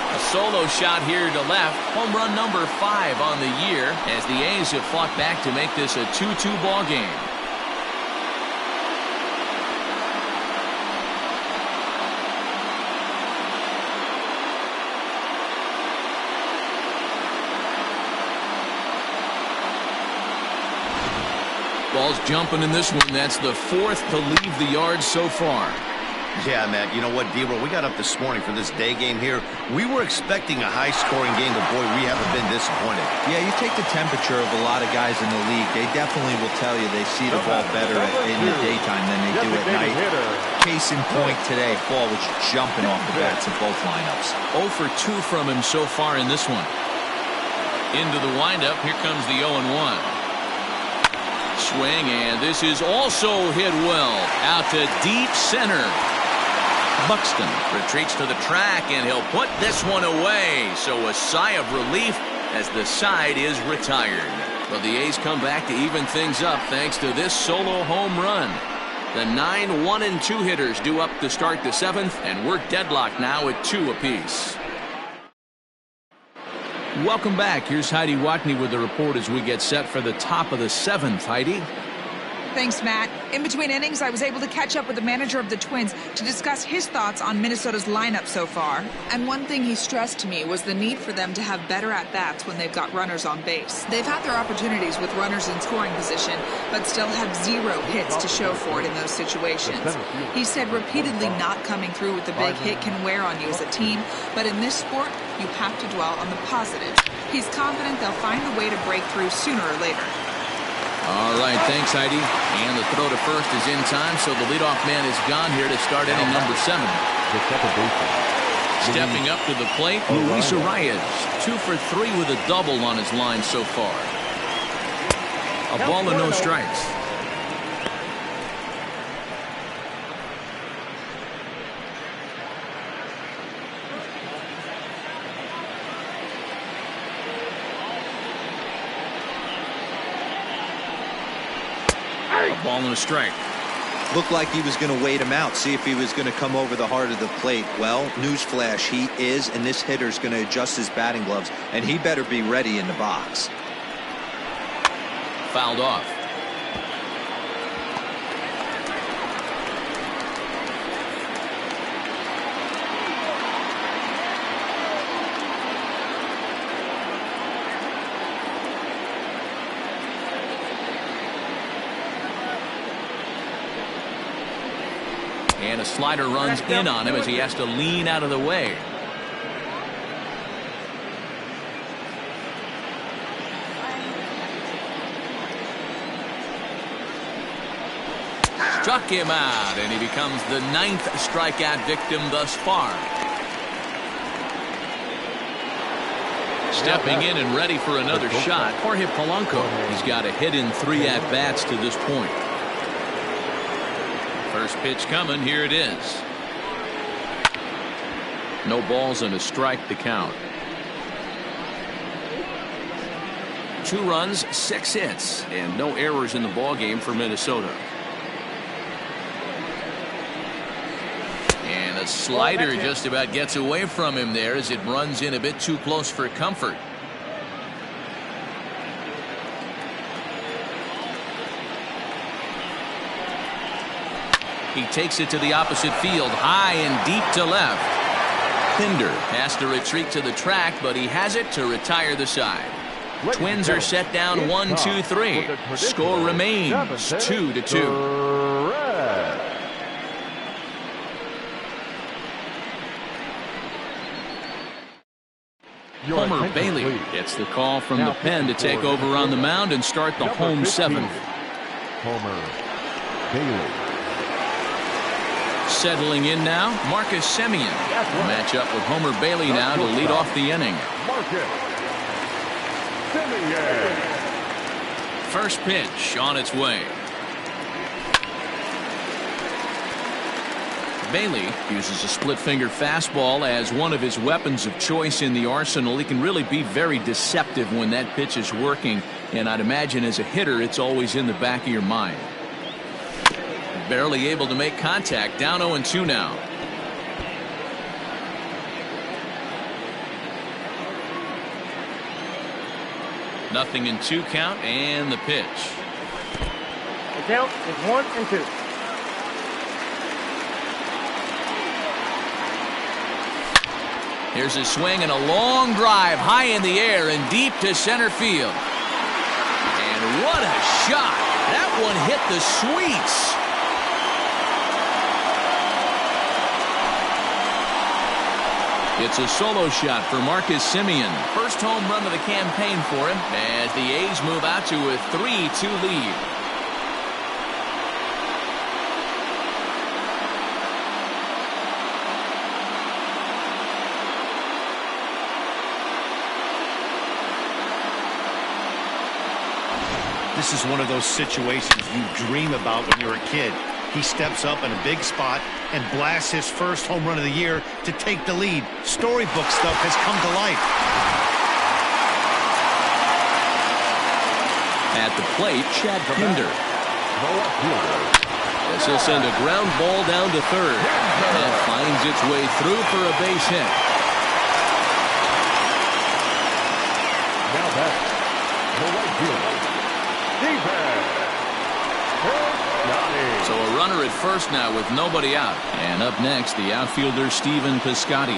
A solo shot here to left. Home run number 5 on the year as the A's have fought back to make this a 2-2 ball game. Ball's jumping in this one. That's the 4th to leave the yard so far. Yeah, Matt, you know what, D-Roll, we got up this morning for this day game here. We were expecting a high-scoring game, but, boy, we haven't been disappointed. Yeah, you take the temperature of a lot of guys in the league. They definitely will tell you they see the ball better in the daytime than they do at night. Case in point today, ball was jumping off the bats of both lineups. 0 for 2 from him so far in this one. Into the windup. Here comes the 0-1. Swing, and this is also hit well. Out to deep center. Buxton retreats to the track, and he'll put this one away. So a sigh of relief as the side is retired. Well, the A's come back to even things up thanks to this solo home run. The 9 1-2 hitters due up to start the 7th, and we're deadlocked now at 2 apiece. Welcome back. Here's Heidi Watney with the report as we get set for the top of the 7th. Heidi? Thanks, Matt. In between innings, I was able to catch up with the manager of the Twins to discuss his thoughts on Minnesota's lineup so far. And one thing he stressed to me was the need for them to have better at-bats when they've got runners on base. They've had their opportunities with runners in scoring position, but still have 0 hits to show for it in those situations. He said repeatedly not coming through with the big hit can wear on you as a team, but in this sport, you have to dwell on the positives. He's confident they'll find a way to break through sooner or later. All right, thanks, Heidi. And the throw to first is in time, so the leadoff man is gone here to start inning number 7. The second baseman. Stepping up to the plate, Luis Arias, 2 for 3 with a double on his line so far. A ball and no strikes. A ball and a strike. Looked like he was going to wait him out, see if he was going to come over the heart of the plate. Well, newsflash, he is, and this hitter's going to adjust his batting gloves, and he better be ready in the box. Fouled off. And a slider runs in on him as he has to lean out of the way. Struck him out, and he becomes the 9th strikeout victim thus far. Stepping in and ready for another shot, Jorge Polanco. He's got a hit in 3 at-bats to this point. First pitch coming, here it is. No balls and a strike to count. 2 runs, 6 hits, and no errors in the ballgame for Minnesota. And a slider just about gets away from him there as it runs in a bit too close for comfort. He takes it to the opposite field, high and deep to left. Pinder has to retreat to the track, but he has it to retire the side. Twins are set down 1-2-3. Score remains 2-2. Homer Bailey gets the call from the pen to take over on the mound and start the home 7th. Homer Bailey. Settling in now, Marcus Semien will match up with Homer Bailey now to lead off the inning. First pitch on its way. Bailey uses a split finger fastball as one of his weapons of choice in the arsenal. He can really be very deceptive when that pitch is working, and I'd imagine as a hitter it's always in the back of your mind. Barely able to make contact. Down 0-2 now. Nothing in 2 count, and the pitch. The count is 1-2. Here's a swing and a long drive high in the air and deep to center field. And what a shot. That one hit the sweets. It's a solo shot for Marcus Semien. First home run of the campaign for him as the A's move out to a 3-2 lead. This is one of those situations you dream about when you're a kid. He steps up in a big spot and blasts his first home run of the year to take the lead. Storybook stuff has come to life. At the plate, Chad Pinder. This will send a ground ball down to third. And finds its way through for a base hit. Now back, the right fielder, So a runner at first now with nobody out. And up next, the outfielder Stephen Piscotty.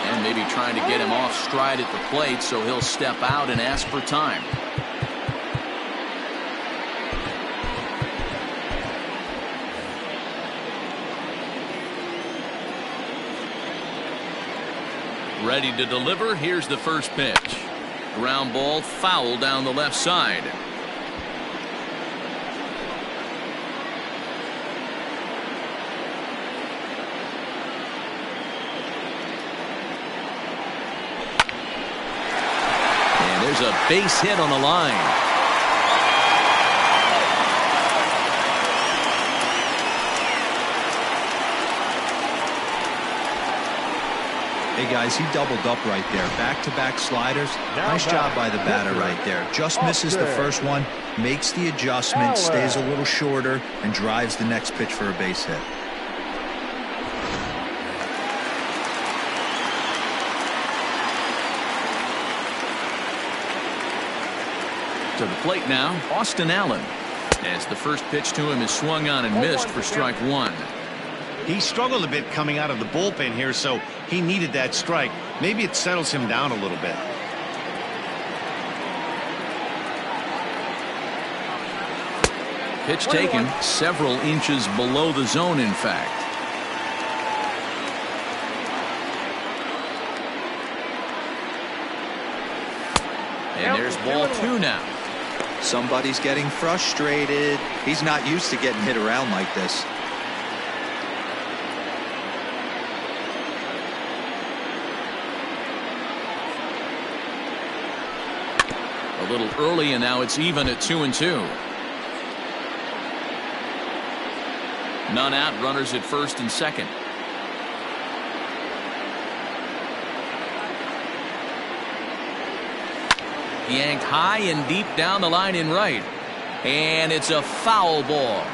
And maybe trying to get him off stride at the plate, so he'll step out and ask for time. Ready to deliver. Here's the first pitch. Ground ball foul down the left side. And there's a base hit on the line. Hey, guys, he doubled up right there. Back-to-back sliders. Nice job by the batter right there. Just misses the first one, makes the adjustment, stays a little shorter, and drives the next pitch for a base hit. To the plate now, Austin Allen. As the first pitch to him is swung on and missed for strike one. He struggled a bit coming out of the bullpen here, so he needed that strike. Maybe it settles him down a little bit. Pitch taken several inches below the zone, in fact. And there's ball two now. Somebody's getting frustrated. He's not used to getting hit around like this. A little early, and now it's even at 2-2. None out, runners at first and second. Yanked high and deep down the line in right. And it's a foul ball.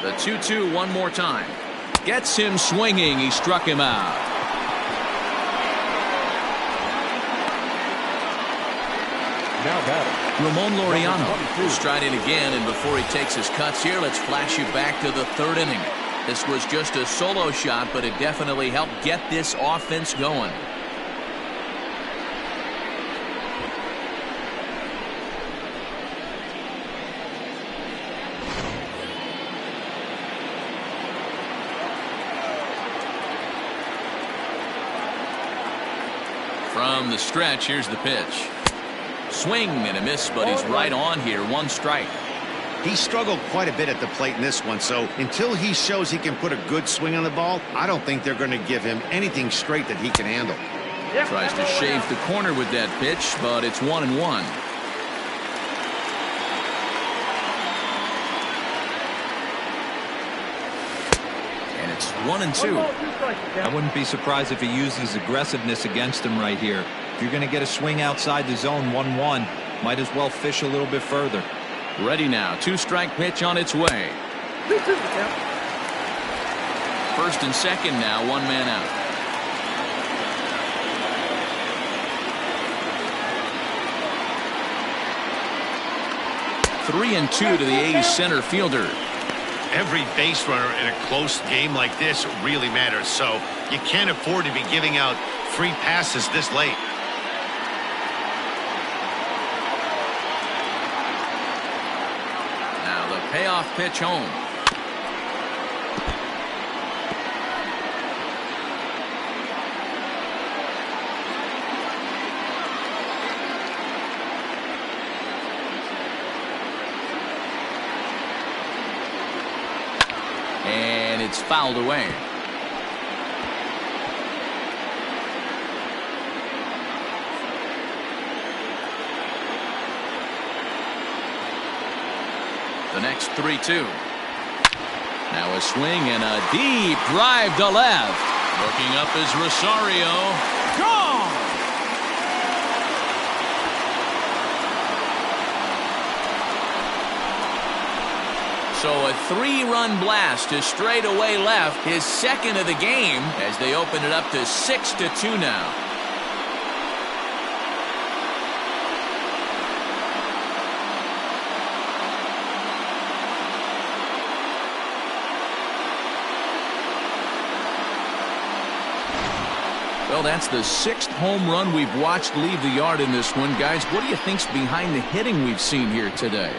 The 2-2 one more time. Gets him swinging. He struck him out. Now batting. Ramon Laureano will stride in again, and before he takes his cuts here, let's flash you back to the third inning. This was just a solo shot, but it definitely helped get this offense going. From the stretch, here's the pitch. Swing and a miss, but he's right on here. One strike. He struggled quite a bit at the plate in this one, so until he shows he can put a good swing on the ball, I don't think they're going to give him anything straight that he can handle. Tries to shave the corner with that pitch, but it's 1-1. And it's 1-2. I wouldn't be surprised if he uses aggressiveness against him right here. If you're going to get a swing outside the zone, 1-1, might as well fish a little bit further. Ready now. Two-strike pitch on its way. First and second now. One man out. 3-2 to the A's center fielder. Every base runner in a close game like this really matters, so you can't afford to be giving out free passes this late. Now the payoff pitch home. And it's fouled away. The next 3-2. Now a swing and a deep drive to left. Looking up is Rosario. Gone! So a 3-run blast to straightaway left, his second of the game, as they open it up to 6-2 now. Well, that's the 6th home run we've watched leave the yard in this one. Guys, what do you think's behind the hitting we've seen here today?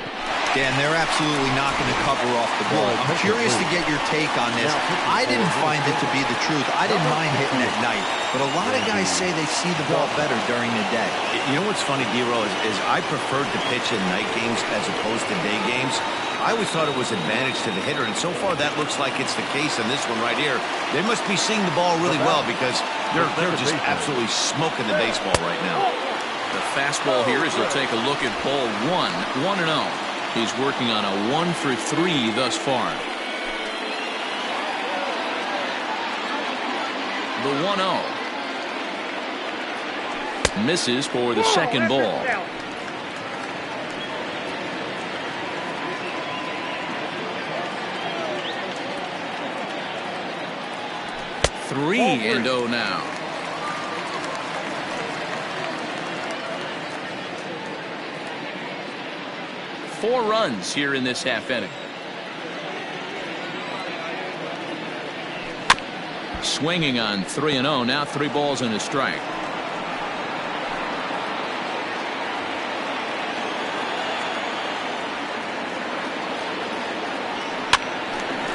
Dan, they're absolutely not going to cover off the ball. I'm curious to get your take on this. I didn't find it to be the truth. I didn't mind hitting at night, but a lot of guys say they see the ball better during the day. You know what's funny, D-Row, is I preferred to pitch in night games as opposed to day games. I always thought it was advantage to the hitter, and so far that looks like it's the case in this one right here. They must be seeing the ball really well because they're just absolutely smoking the baseball right now. The fastball here as we'll take a look at ball 1, 1-0. He's working on a 1 for 3 thus far. The 1-0. Misses for the second ball. Three and 0 now. Four runs here in this half inning. Swinging on 3-0. Now 3 balls and a strike.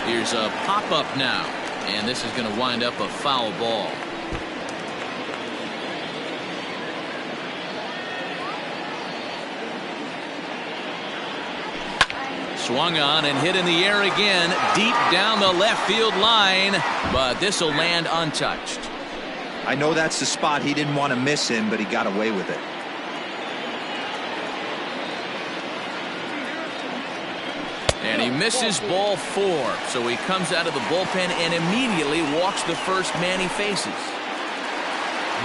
Here's a pop-up now. And this is going to wind up a foul ball. Swung on and hit in the air again, deep down the left field line, but this will land untouched. I know that's the spot he didn't want to miss in, but he got away with it. And he misses ball 4, so he comes out of the bullpen and immediately walks the first man he faces.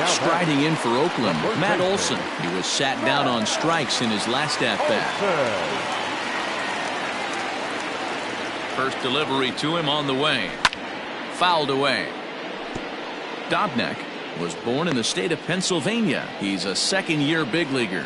Striding in for Oakland, Matt Olson. He was sat down on strikes in his last at-bat. First delivery to him on the way. Fouled away. Dobnak was born in the state of Pennsylvania. He's a second-year big leaguer.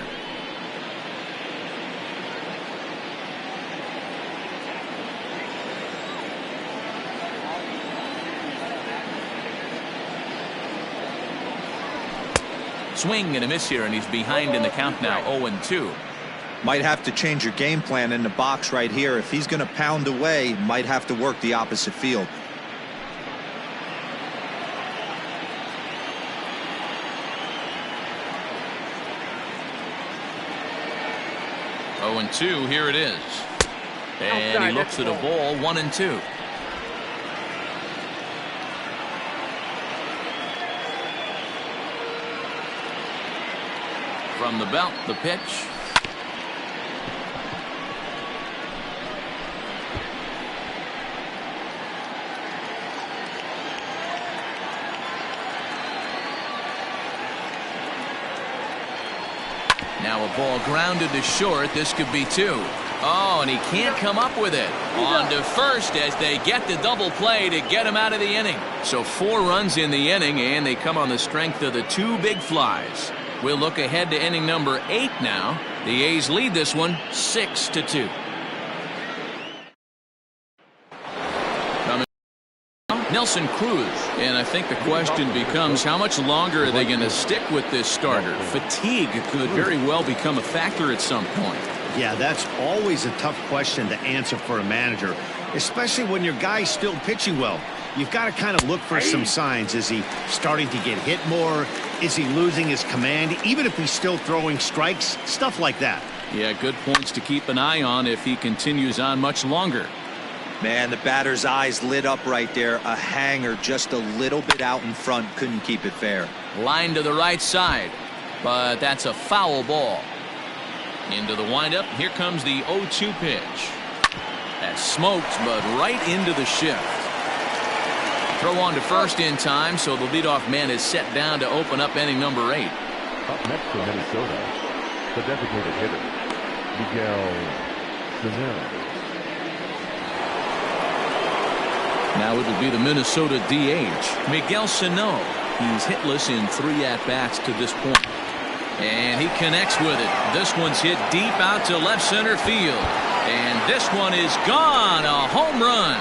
Swing and a miss here, and he's behind in the count now, 0-2. Might have to change your game plan in the box right here. If he's going to pound away, might have to work the opposite field. Oh, and 2, here it is. And he looks at a ball, 1-2. From the belt, the pitch. Now a ball grounded to short. This could be 2. Oh, and he can't come up with it. On to first as they get the double play to get him out of the inning. So 4 runs in the inning, and they come on the strength of the 2 big flies. We'll look ahead to inning number 8 now. The A's lead this one 6-2. Nelson Cruz. And I think the question becomes, how much longer are they going to stick with this starter? Fatigue could very well become a factor at some point. Yeah, that's always a tough question to answer for a manager, especially when your guy's still pitching well. You've got to kind of look for some signs. Is he starting to get hit more? Is he losing his command? Even if he's still throwing strikes, stuff like that. Yeah, good points to keep an eye on if he continues on much longer. Man, the batter's eyes lit up right there. A hanger just a little bit out in front. Couldn't keep it fair. Line to the right side, but that's a foul ball. Into the windup. Here comes the 0-2 pitch. That smoked, but right into the shift. Throw on to first in time, so the leadoff man is set down to open up inning number 8. Up next for Minnesota, the designated hitter, Miguel Sano. Now it will be the Minnesota DH, Miguel Sano. He's hitless in 3 at-bats to this point. And he connects with it. This one's hit deep out to left center field. And this one is gone. A home run.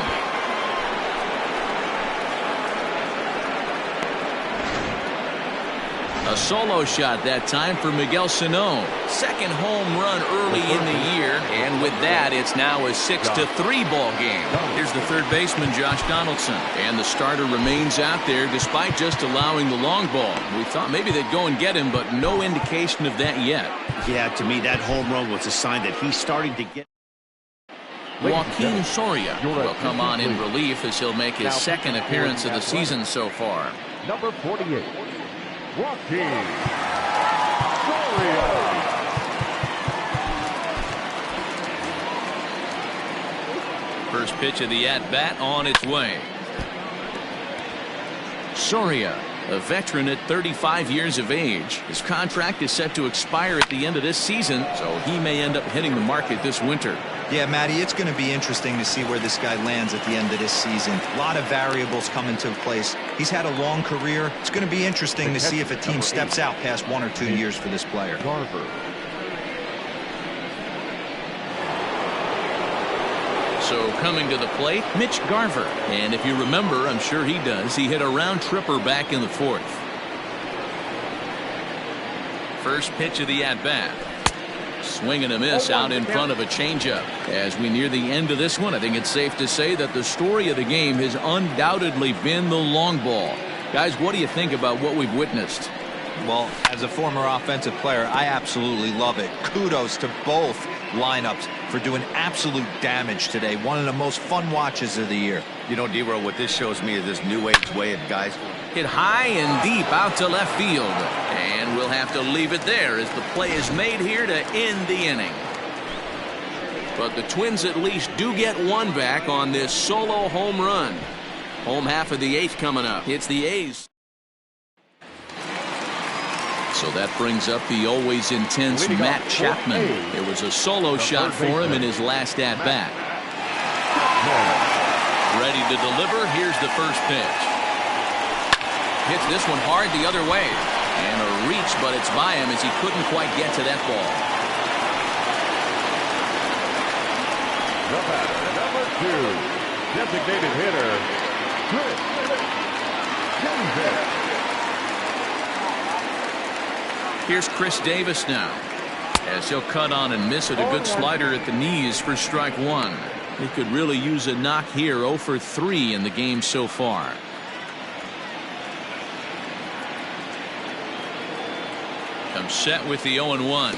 A solo shot that time for Miguel Sano. Second home run early in the year, and with that, it's now a 6-3 ball game. Here's the third baseman, Josh Donaldson, and the starter remains out there despite just allowing the long ball. We thought maybe they'd go and get him, but no indication of that yet. Yeah, to me, that home run was a sign that he's starting to get. Joaquin Soria will come on in relief as he'll make his second appearance of the season so far. Number 48. Joaquin Soria. First pitch of the at-bat on its way. Soria, a veteran at 35 years of age. His contract is set to expire at the end of this season, so he may end up hitting the market this winter. Yeah, Matty, it's going to be interesting to see where this guy lands at the end of this season. A lot of variables come into place. He's had a long career. It's going to be interesting to see if a team steps out past 1 or 2 years for this player. So coming to the plate, Mitch Garver. And if you remember, I'm sure he does, he hit a round tripper back in the 4th. First pitch of the at-bat. Swing and a miss out in front of a changeup. As we near the end of this one, I think it's safe to say that the story of the game has undoubtedly been the long ball. Guys, what do you think about what we've witnessed? Well, as a former offensive player, I absolutely love it. Kudos to both lineups for doing absolute damage today. One of the most fun watches of the year. You know, D-Row, what this shows me is this new age way of guys. Hit high and deep out to left field. And we'll have to leave it there as the play is made here to end the inning. But the Twins at least do get one back on this solo home run. Home half of the 8th coming up. It's the A's. So that brings up the always intense Matt Chapman. It was a solo shot for him in his last at-bat. Ready to deliver. Here's the first pitch. Hits this one hard the other way. And a reach, but it's by him as he couldn't quite get to that ball. The batter, number 2, designated hitter, Chris Davis. Here's Chris Davis now, as he'll cut on and miss it. A good slider at the knees for strike 1. He could really use a knock here. 0 for 3 in the game so far. Comes set with the 0-1.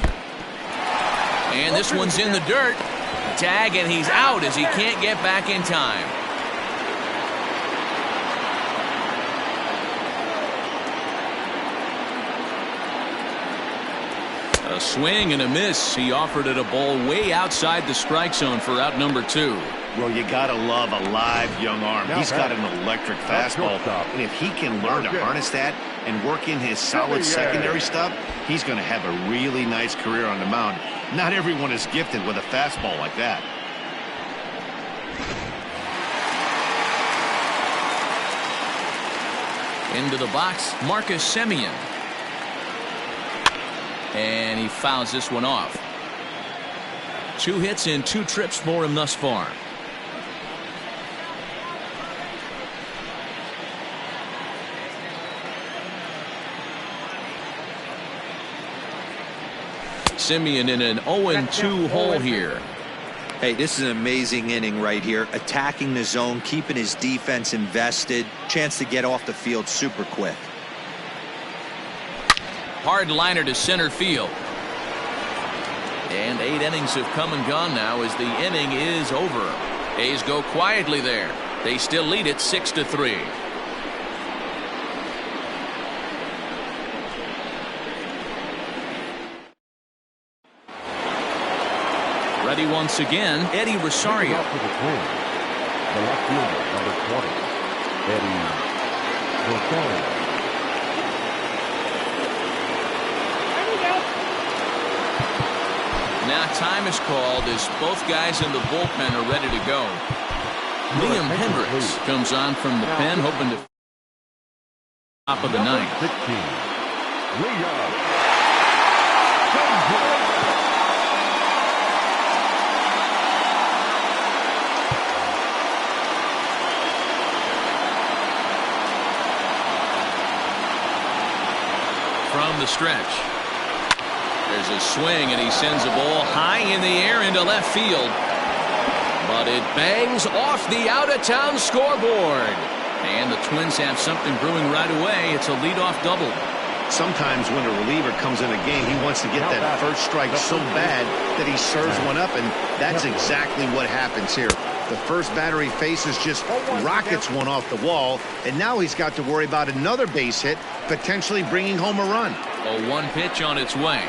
And this one's in the dirt. Tag, and he's out as he can't get back in time. A swing and a miss. He offered it a ball way outside the strike zone for out number 2. Well, you got to love a live young arm. He's got an electric fastball. And if he can learn to harness that and work in his solid secondary stuff, he's going to have a really nice career on the mound. Not everyone is gifted with a fastball like that. Into the box, Marcus Semien. And he fouls this one off. 2 hits in 2 trips for him thus far. Semien in an 0-2 hole here. Hey, this is an amazing inning right here. Attacking the zone, keeping his defense invested. Chance to get off the field super quick. Hard liner to center field. And 8 innings have come and gone now as the inning is over. A's go quietly there. They still lead it 6-3. Ready once again, Eddie Rosario. The left fielder, number 20, Eddie Rosario. Now time is called as both guys in the bullpen are ready to go. Liam Hendricks comes on from the pen, hoping to top of the 9th. 16, Liam. From the stretch. There's a swing, and he sends a ball high in the air into left field. But it bangs off the out-of-town scoreboard. And the Twins have something brewing right away. It's a leadoff double. Sometimes when a reliever comes in a game, he wants to get that first strike so bad that he serves one up, and that's exactly what happens here. The first batter he faces just rockets one off the wall, and now he's got to worry about another base hit, potentially bringing home a run. A 1 pitch on its way.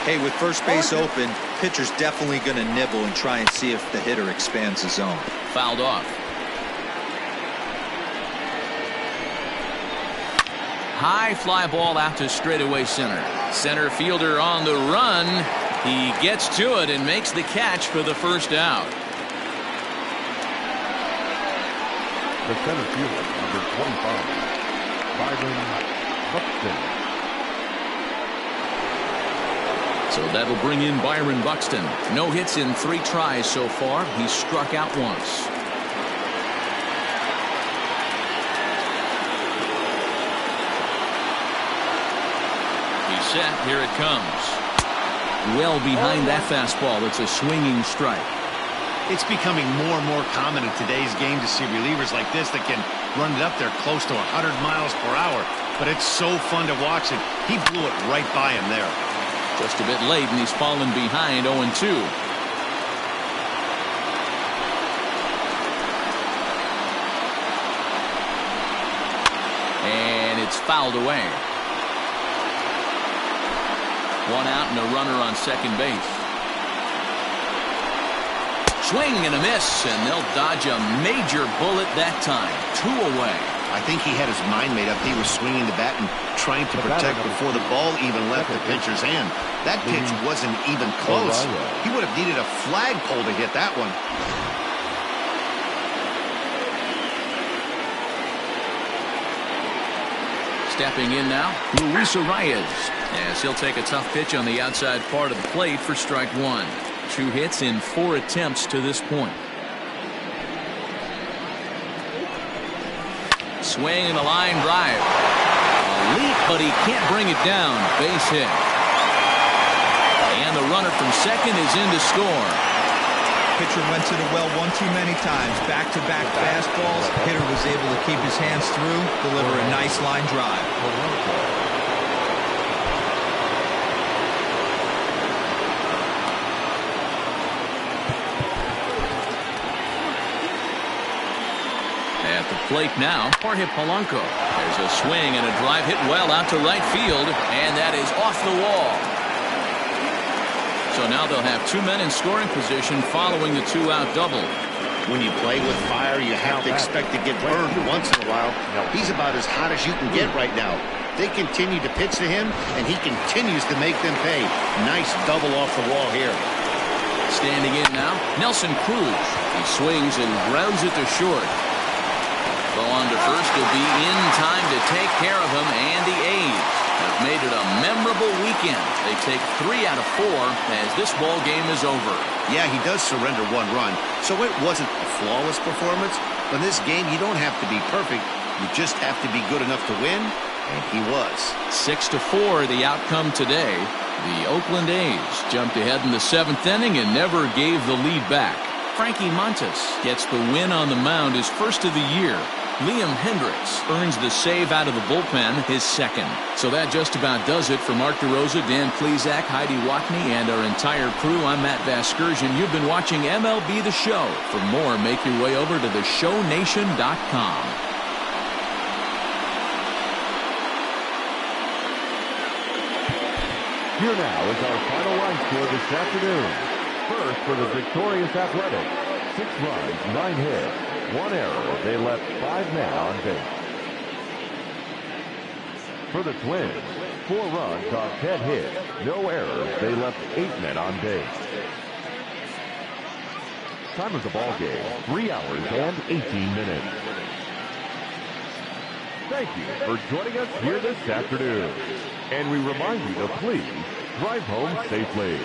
Hey, with first base open, pitcher's definitely going to nibble and try and see if the hitter expands the zone. Fouled off. High fly ball out to straightaway center. Center fielder on the run. He gets to it and makes the catch for the first out. The center fielder, number 25, Byron Buxton. So that'll bring in Byron Buxton. No hits in 3 tries so far. He's struck out once. He's set. Here it comes. Well behind that fastball. It's a swinging strike. It's becoming more and more common in today's game to see relievers like this that can run it up there close to 100 miles per hour. But it's so fun to watch it. He blew it right by him there. Just a bit late, and he's fallen behind 0-2. And it's fouled away. 1 out and a runner on second base. Swing and a miss, and they'll dodge a major bullet that time. 2 away. I think he had his mind made up. He was swinging the bat and trying to protect before the ball even left the pitcher's hand. That pitch wasn't even close. He would have needed a flagpole to hit that one. Stepping in now, Luis Arias, as he'll take a tough pitch on the outside part of the plate for strike 1. 2 hits in 4 attempts to this point. Swing and a line drive. A leap, but he can't bring it down. Base hit. And the runner from second is in to score. Pitcher went to the well one too many times. Back-to-back fastballs. Hitter was able to keep his hands through, deliver a nice line drive. At the plate now, Jorge Polanco. There's a swing and a drive hit well out to right field, and that is off the wall. So now they'll have 2 men in scoring position following the 2-out double. When you play with fire, you have to expect to get burned once in a while. He's about as hot as you can get right now. They continue to pitch to him, and he continues to make them pay. Nice double off the wall here. Standing in now, Nelson Cruz. He swings and grounds it to short. Throw on to first will be in time to take care of him, and the A's have made it a memorable weekend. They take 3 out of 4 as this ball game is over. Yeah, he does surrender 1 run, so it wasn't a flawless performance. But in this game, you don't have to be perfect. You just have to be good enough to win, and he was. 6-4 the outcome today. The Oakland A's jumped ahead in the 7th inning and never gave the lead back. Frankie Montas gets the win on the mound, his first of the year. Liam Hendricks earns the save out of the bullpen, his second. So that just about does it for Mark DeRosa, Dan Plesac, Heidi Watney, and our entire crew. I'm Matt Vasgersian. You've been watching MLB The Show. For more, make your way over to theshownation.com. Here now is our final line score this afternoon. First for the victorious Athletics. 6 runs, 9 hits, 1 error. They left 5 men on base. For the Twins, 4 runs on 10 hits, no errors. They left 8 men on base. Time of the ball game, 3 hours and 18 minutes. Thank you for joining us here this afternoon. And we remind you to please drive home safely.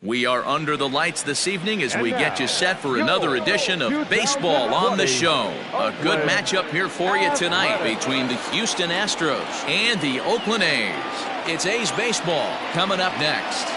We are under the lights this evening as we get you set for another edition of Baseball on the Show. A good matchup here for you tonight between the Houston Astros and the Oakland A's. It's A's baseball coming up next.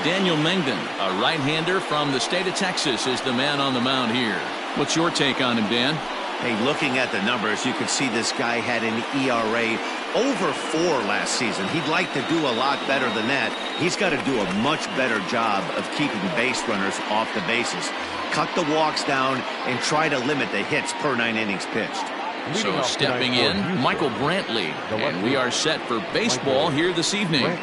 Daniel Mengden, a right-hander from the state of Texas, is the man on the mound here. What's your take on him, Dan? Hey, looking at the numbers, you can see this guy had an ERA over 4 last season. He'd like to do a lot better than that. He's got to do a much better job of keeping base runners off the bases. Cut the walks down and try to limit the hits per 9 innings pitched. So stepping in, Michael Brantley, and we are set for baseball here this evening.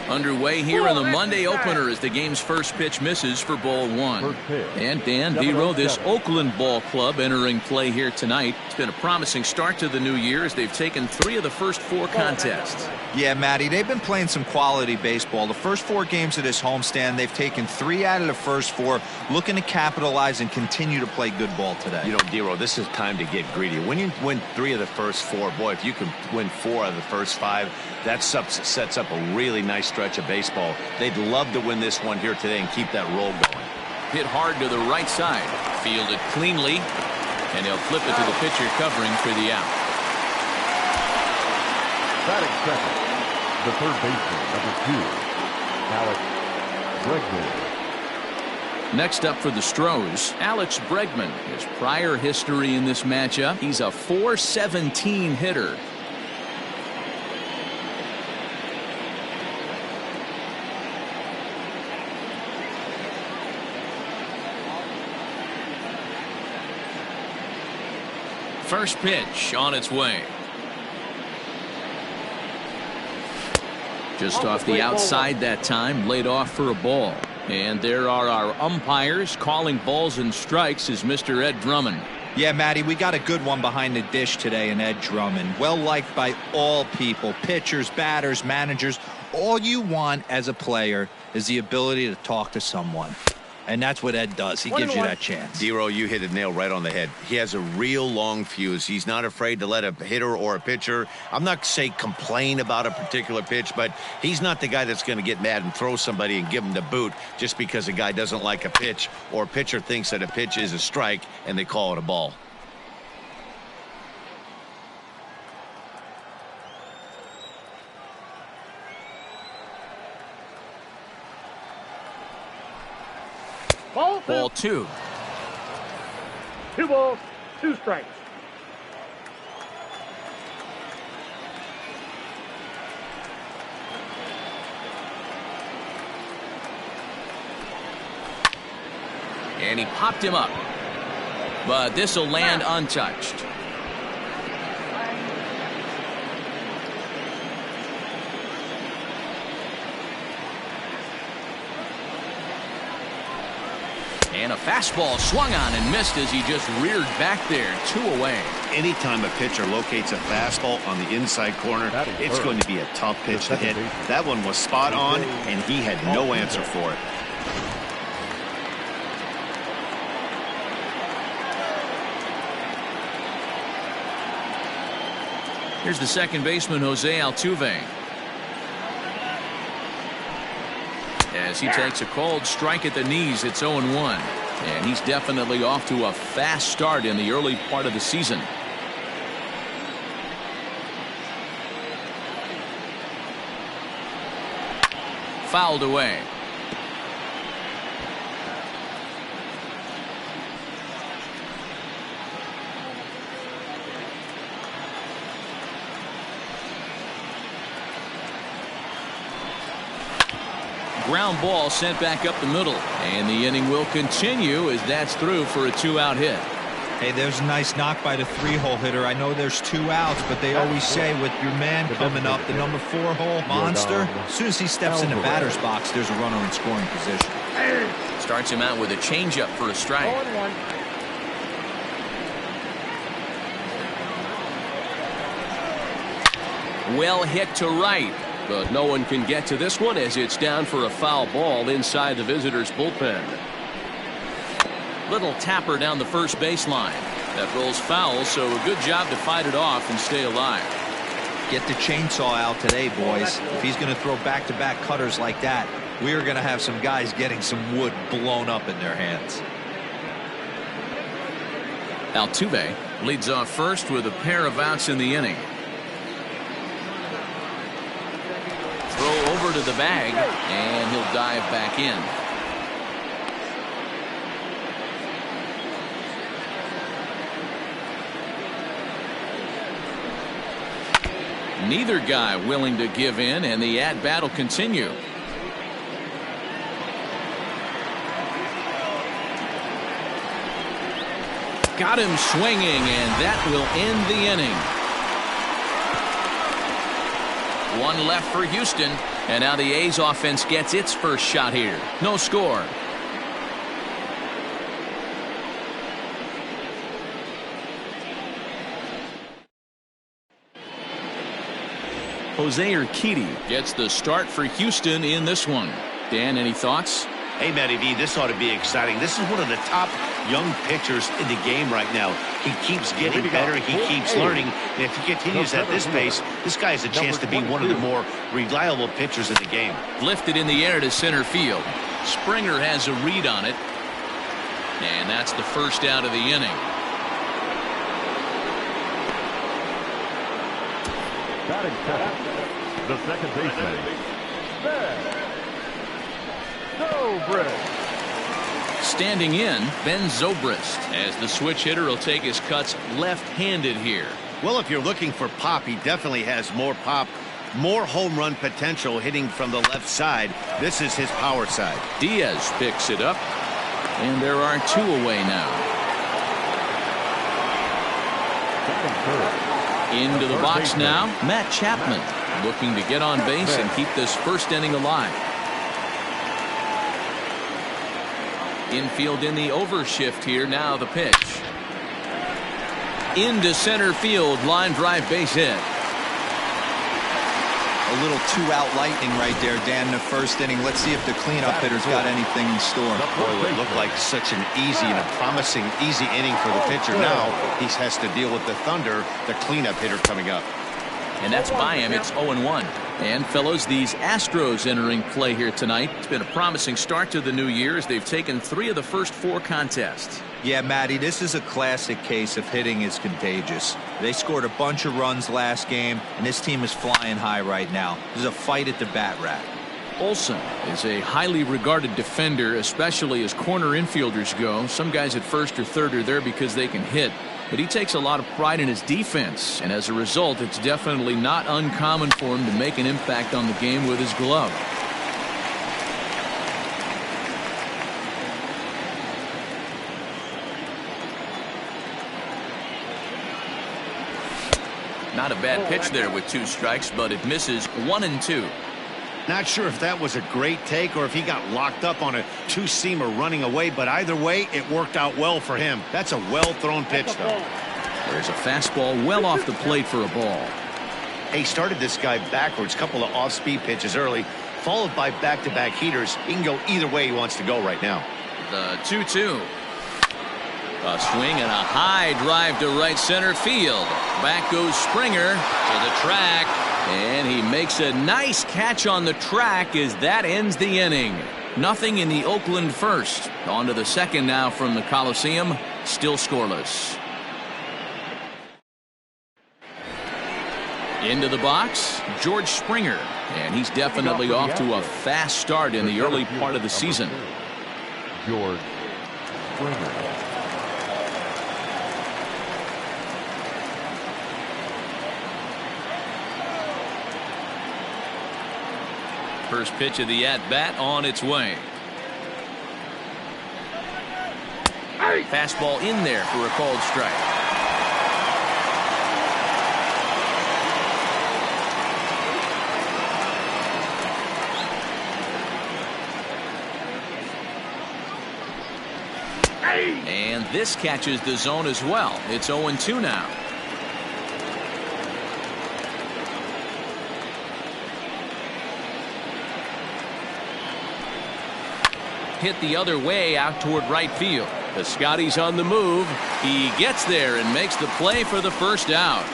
Underway here in the Monday opener as the game's first pitch misses for ball 1. And Dan Vero, this Oakland ball club entering play here tonight. It's been a promising start to the new year as they've taken 3 of the first 4 contests. Yeah, Matty, they've been playing some quality baseball. The first 4 games of this homestand, they've taken 3 out of the first 4, looking to capitalize and continue to play good ball today. You know, Dero, this is time to get greedy. When you win 3 of the first 4, boy, if you can win 4 out of the first 5, that sets up a really nice stretch of baseball. They'd love to win this one here today and keep that roll going. Hit hard to the right side. Fielded cleanly. And he'll flip it to the pitcher covering for the out. Batting second, the third baseman, number 2, Alex Bregman. Next up for the Stros, Alex Bregman. His prior history in this matchup, he's a .417 hitter. First pitch on its way. Just off the outside that time, laid off for a ball. And there are our umpires calling balls and strikes is Mr. Ed Drummond. Yeah, Matty, we got a good one behind the dish today in Ed Drummond. Well liked by all people, pitchers, batters, managers. All you want as a player is the ability to talk to someone. And that's what Ed does. He gives you that chance. Dero, you hit a nail right on the head. He has a real long fuse. He's not afraid to let a hitter or a pitcher, I'm not saying complain about a particular pitch, but he's not the guy that's going to get mad and throw somebody and give him the boot just because a guy doesn't like a pitch or a pitcher thinks that a pitch is a strike and they call it a ball. Ball 2. 2 balls, 2 strikes. And he popped him up. But this will land untouched. And a fastball swung on and missed as he just reared back there. 2 away. Anytime a pitcher locates a fastball on the inside corner, it's going to be a tough pitch to hit. That one was spot on, and he had no answer for it. Here's the second baseman, Jose Altuve. As he takes a cold strike at the knees, it's 0-1. And he's definitely off to a fast start in the early part of the season. Fouled away. Ground ball sent back up the middle. And the inning will continue as that's through for a 2-out hit. Hey, there's a nice knock by the 3-hole hitter. I know there's 2 outs, but they always say with your man coming up, the number 4-hole monster, as soon as he steps in the batter's box, there's a runner in scoring position. Starts him out with a changeup for a strike. 0-1. Well hit to right. But no one can get to this one as it's down for a foul ball inside the visitors' bullpen. Little tapper down the first baseline. That rolls foul, so a good job to fight it off and stay alive. Get the chainsaw out today, boys. If he's going to throw back-to-back cutters like that, we are going to have some guys getting some wood blown up in their hands. Altuve leads off first with a pair of outs in the inning. Throw over to the bag, and he'll dive back in. Neither guy willing to give in, and the at-bat will continue. Got him swinging, and that will end the inning. One left for Houston, and now the A's offense gets its first shot here. No score. Jose Urquidy gets the start for Houston in this one. Dan, any thoughts? Hey, Matty V, this ought to be exciting. This is one of the top young pitchers in the game right now. He keeps getting better. He keeps learning. And if he continues at this pace, this guy has a chance to be one of the more reliable pitchers in the game. Lifted in the air to center field. Springer has a read on it. And that's the first out of the inning. Batting second, the second baseman, Zobrist. Standing in, Ben Zobrist, as the switch hitter will take his cuts left-handed here. Well, if you're looking for pop, he definitely has more pop, more home run potential hitting from the left side. This is his power side. Diaz picks it up, and there are two away now. Into the box now, Matt Chapman, looking to get on base and keep this first inning alive. Infield in the overshift here. Now the pitch. Into center field. Line drive base hit. A little two-out lightning right there, Dan, in the first inning. Let's see if the cleanup hitter's got anything in store. Boy, it looked like such an easy and a promising easy inning for the pitcher. Now he has to deal with the Thunder, the cleanup hitter coming up. And that's by him. It's 0-1. And, fellows, these Astros entering play here tonight. It's been a promising start to the new year as they've taken 3 of the first 4 contests. Yeah, Matty, this is a classic case of hitting is contagious. They scored a bunch of runs last game, and this team is flying high right now. There's a fight at the bat rack. Olsen is a highly regarded defender, especially as corner infielders go. Some guys at first or third are there because they can hit. But he takes a lot of pride in his defense, and as a result, it's definitely not uncommon for him to make an impact on the game with his glove. Not a bad pitch there with 2 strikes, but it misses 1-2. Not sure if that was a great take or if he got locked up on a 2-seamer running away, but either way, it worked out well for him. That's a well-thrown pitch, though. There's a fastball well off the plate for a ball. He started this guy backwards, couple of off-speed pitches early, followed by back-to-back heaters. He can go either way he wants to go right now. The 2-2. A swing and a high drive to right center field. Back goes Springer to the track. And he makes a nice catch on the track as that ends the inning. Nothing in the Oakland first. On to the second now from the Coliseum. Still scoreless. Into the box, George Springer. And he's definitely off to a fast start in the early part of the season. George Springer. First pitch of the at-bat on its way. Fastball in there for a called strike. And this catches the zone as well. It's 0-2 now. Hit the other way out toward right field. Piscotty's on the move. He gets there and makes the play for the first out.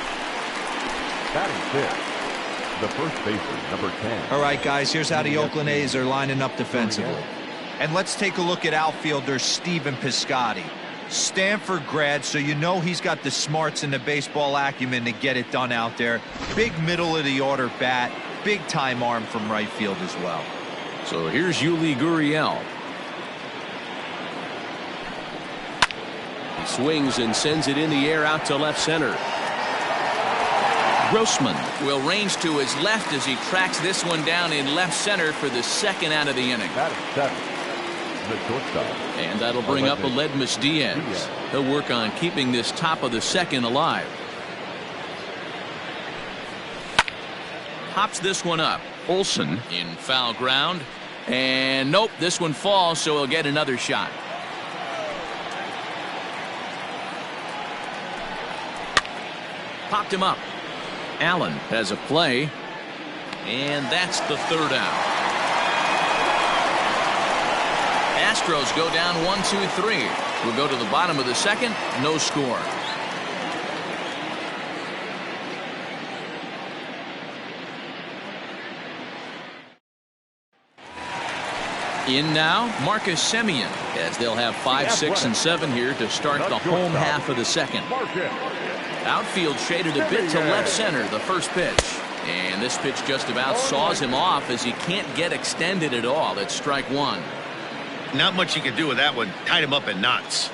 Batting fifth, the first baseman, number 10. All right, guys, here's how the Oakland A's are lining up defensively. And let's take a look at outfielder Stephen Piscotty. Stanford grad, so you know he's got the smarts and the baseball acumen to get it done out there. Big middle of the order bat, big time arm from right field as well. So here's Yuli Gurriel. He swings and sends it in the air out to left center. Grossman will range to his left as he tracks this one down in left center for the second out of the inning. Batting seventh, the shortstop. And that'll bring up Aledmus Diaz. He'll work on keeping this top of the second alive. Pops this one up. Olson in foul ground. And nope, this one falls, so he'll get another shot. Popped him up. Allen has a play. And that's the third out. Astros go down 1-2-3. We'll go to the bottom of the second. No score. In now, Marcus Semien, as they'll have 5, 6, and 7 here to start the home half of the second. Outfield shaded a bit to left center, the first pitch. And this pitch just about saws him off as he can't get extended at all. It's strike one. Not much you can do with that one. Tied him up in knots.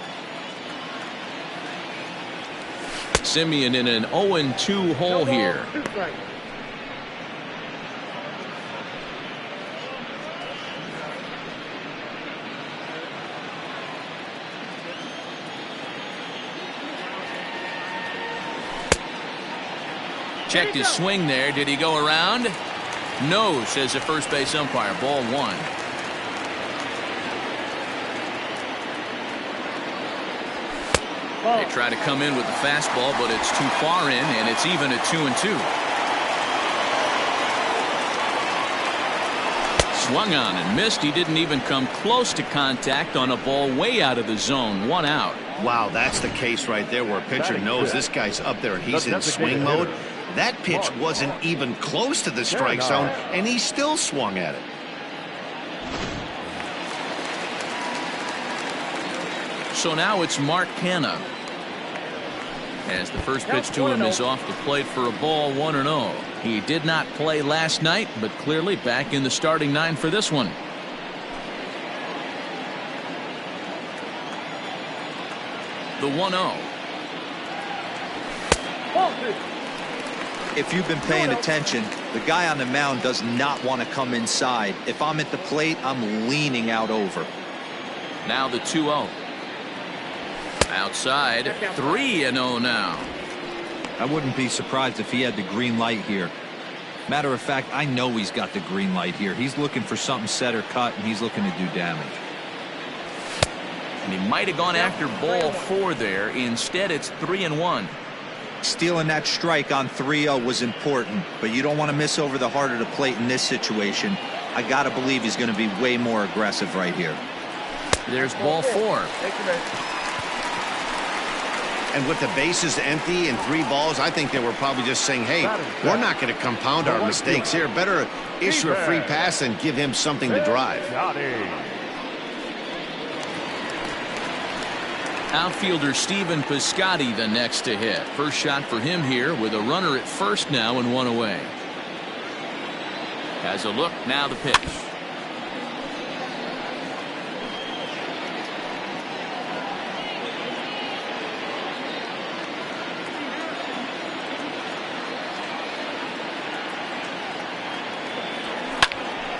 Semien in an 0-2 hole here. Checked his swing there. Did he go around? No, says the first base umpire. Ball one. They try to come in with the fastball, but it's too far in, and it's even at 2-2. Swung on and missed. He didn't even come close to contact on a ball way out of the zone. One out. Wow, that's the case right there where a pitcher knows this guy's up there and he's in swing mode. That pitch wasn't even close to the strike zone, and he still swung at it. So now it's Mark Canha, as the first pitch to him is off the plate for a ball, 1-0. He did not play last night, but clearly back in the starting nine for this one. The 1-0. If you've been paying attention, the guy on the mound does not want to come inside. If I'm at the plate, I'm leaning out over. Now the 2-0. Outside, 3-0 now. I wouldn't be surprised if he had the green light here. Matter of fact, I know he's got the green light here. He's looking for something set or cut, and he's looking to do damage. And he might have gone after ball 4 there. Instead, it's 3-1. Stealing that strike on 3-0 was important, but you don't want to miss over the heart of the plate in this situation. I got to believe he's going to be way more aggressive right here. There's ball 4. And with the bases empty and 3 balls, I think they were probably just saying, hey, we're not going to compound our mistakes here. Better issue a free pass and give him something to drive. Outfielder Stephen Piscotty the next to hit. First shot for him here with a runner at first now and 1 away. Has a look, now the pitch.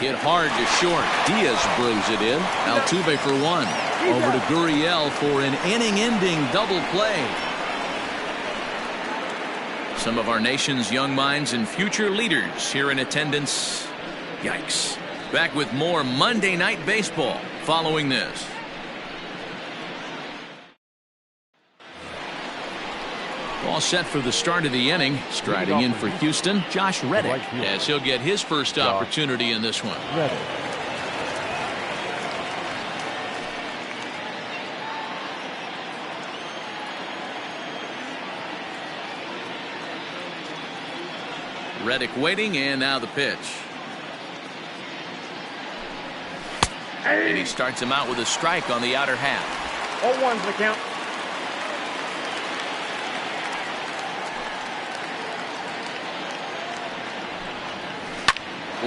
Hit hard to short. Diaz brings it in. Altuve for 1. Over to Gurriel for an inning-ending double play. Some of our nation's young minds and future leaders here in attendance. Yikes. Back with more Monday Night Baseball following this. All set for the start of the inning. Striding in for Houston, Josh Reddick, as he'll get his first opportunity in this one. Reddick waiting, and now the pitch. And he starts him out with a strike on the outer half. 0-1's the count.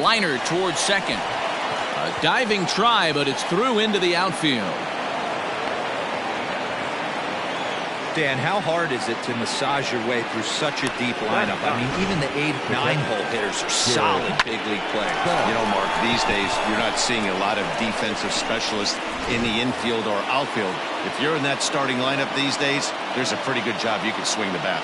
Liner towards second. A diving try, but it's through into the outfield. Dan, how hard is it to massage your way through such a deep lineup? I mean, even the 8, 9-hole hitters are solid big league players. You know, Mark, these days you're not seeing a lot of defensive specialists in the infield or outfield. If you're in that starting lineup these days, there's a pretty good job you can swing the bat.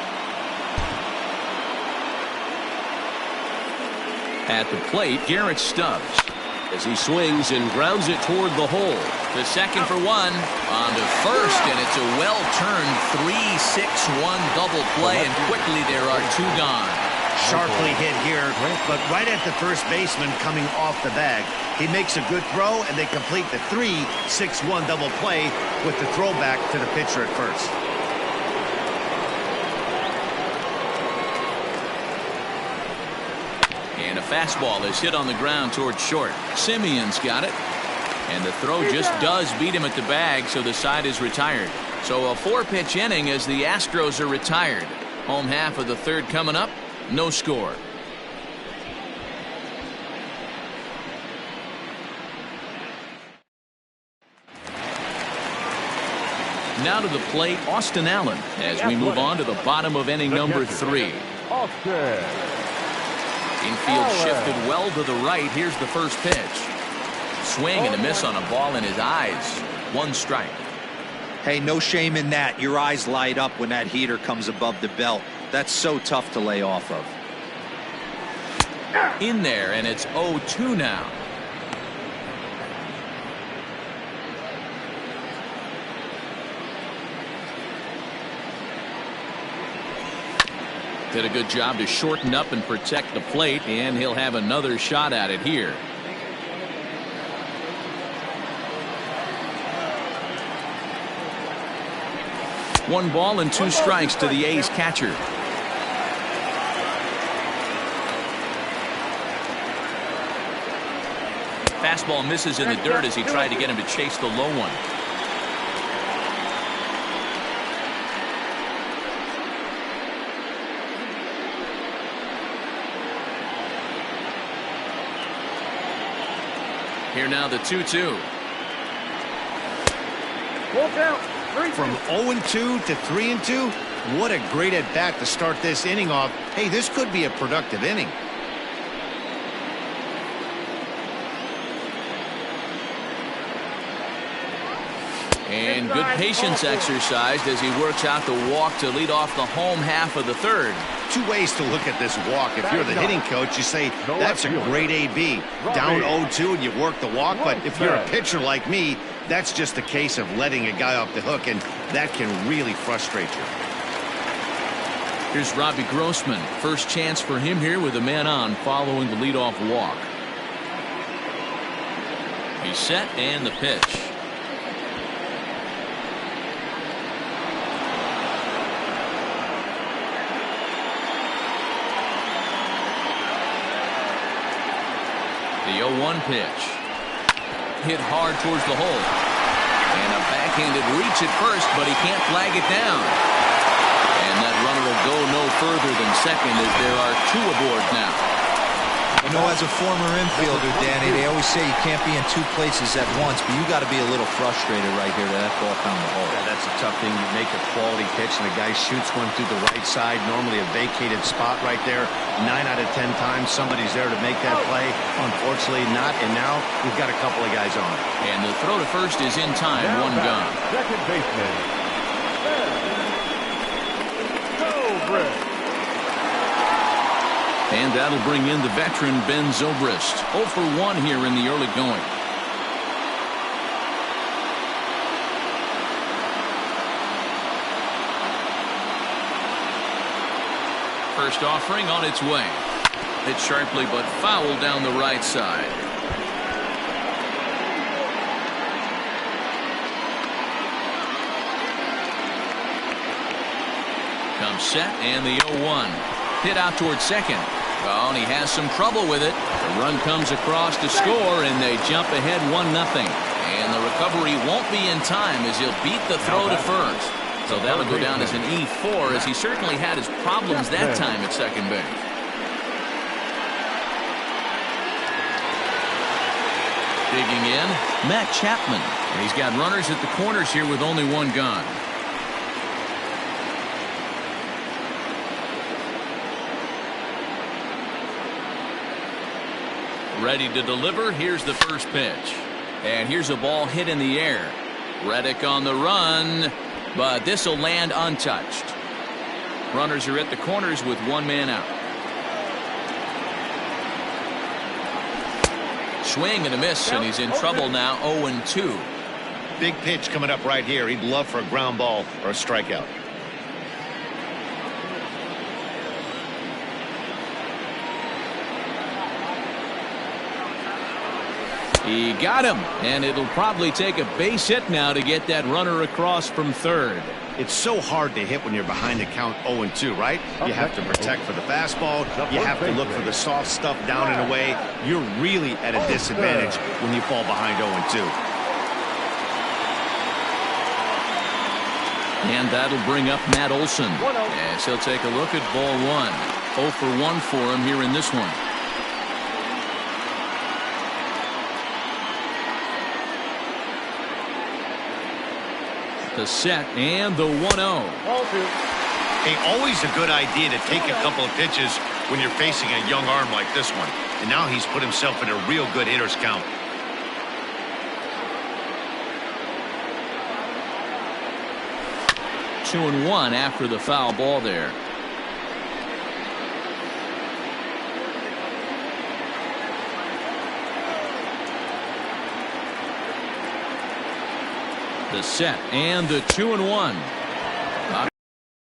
At the plate, Garrett Stubbs. As he swings and grounds it toward the hole. To second for one. On to first, and it's a well-turned 3-6-1 double play, and quickly there are 2 gone. Sharply hit here, but right at the first baseman coming off the bag. He makes a good throw, and they complete the 3-6-1 double play with the throwback to the pitcher at first. And a fastball is hit on the ground towards short. Simeon's got it. And the throw just does beat him at the bag, so the side is retired. So a 4-pitch inning as the Astros are retired. Home half of the third coming up. No score. Now to the plate, Austin Allen, as we move on to the bottom of inning number 3. Infield shifted well to the right. Here's the first pitch. Swing and a miss on a ball in his eyes. 1 strike. Hey, no shame in that. Your eyes light up when that heater comes above the belt. That's so tough to lay off of. In there, and it's 0-2 now. Did a good job to shorten up and protect the plate, and he'll have another shot at it here. One ball and 2 strikes to the A's catcher. Fastball misses in the dirt as he tried to get him to chase the low one. Here now the 2-2. From 0-2 to 3-2, what a great at bat to start this inning off. Hey, this could be a productive inning. And good patience exercised as he works out the walk to lead off the home half of the third. 2 ways to look at this walk. If you're the hitting coach, you say, that's a great AB. Down 0-2 and you work the walk. But if you're a pitcher like me, that's just a case of letting a guy off the hook, and that can really frustrate you. Here's Robbie Grossman. First chance for him here with a man on following the leadoff walk. He's set, and the pitch. The 0-1 pitch. Hit hard towards the hole. And a backhanded reach at first, but he can't flag it down. And that runner will go no further than second as there are 2 aboard now. You know, as a former infielder, Danny, they always say you can't be in 2 places at once, but you got to be a little frustrated right here that ball found the hole. Yeah, that's a tough thing. You make a quality pitch and the guy shoots one through the right side, normally a vacated spot right there. 9 out of 10 times somebody's there to make that play. Unfortunately not, and now we've got a couple of guys on. And the throw to first is in time. 1 gone. Second baseman. Go, Britt. And that'll bring in the veteran Ben Zobrist. 0 for 1 here in the early going. First offering on its way. Hit sharply but foul down the right side. Comes set, and the 0-1. Hit out towards second. Oh, and he has some trouble with it. The run comes across to score, and they jump ahead 1-0. And the recovery won't be in time as he'll beat the throw to first. So that'll go down as an E4, as he certainly had his problems that time at second base. Digging in, Matt Chapman. And he's got runners at the corners here with only one gone. Ready to deliver. Here's the first pitch. And here's a ball hit in the air. Reddick on the run, but this will land untouched. Runners are at the corners with one man out. Swing and a miss, and he's in trouble now. 0-2. Big pitch coming up right here. He'd love for a ground ball or a strikeout. He got him, and it'll probably take a base hit now to get that runner across from third. It's so hard to hit when you're behind the count 0-2, right? You have to protect for the fastball. You have to look for the soft stuff down and away. You're really at a disadvantage when you fall behind 0-2. And that'll bring up Matt Olson. As he'll take a look at ball one. 0 for 1 for him here in this one. The set and the 1-0. Hey, always a good idea to take a couple of pitches when you're facing a young arm like this one. And now he's put himself in a real good hitter's count. Two and one after the foul ball there. The set and the 2-1.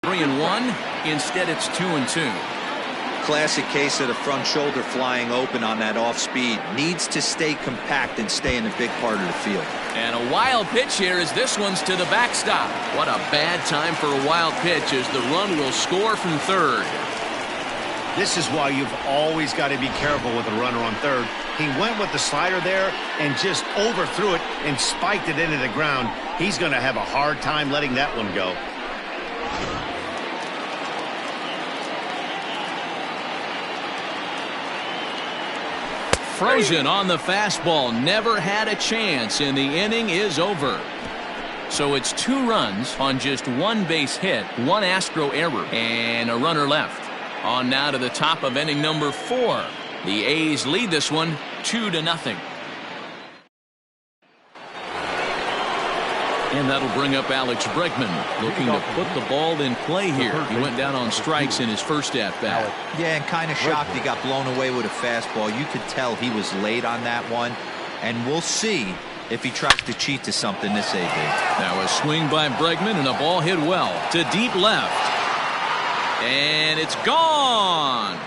3-1. Instead, it's 2-2. Classic case of the front shoulder flying open on that off speed. Needs to stay compact and stay in the big part of the field. And a wild pitch here as this one's to the backstop. What a bad time for a wild pitch as the run will score from third. This is why you've always got to be careful with a runner on third. He went with the slider there and just overthrew it and spiked it into the ground. He's going to have a hard time letting that one go. Frozen on the fastball. Never had a chance, and the inning is over. So it's 2 runs on just 1 base hit, 1 Astro error, and a runner left. On now to the top of inning number 4. The A's lead this one 2-0. And that'll bring up Alex Bregman, looking to put the ball in play here. He went down on strikes in his first at-bat. Yeah, and kind of shocked he got blown away with a fastball. You could tell he was late on that one. And we'll see if he tries to cheat to something this AB. Now a swing by Bregman and a ball hit well to deep left. And it's gone.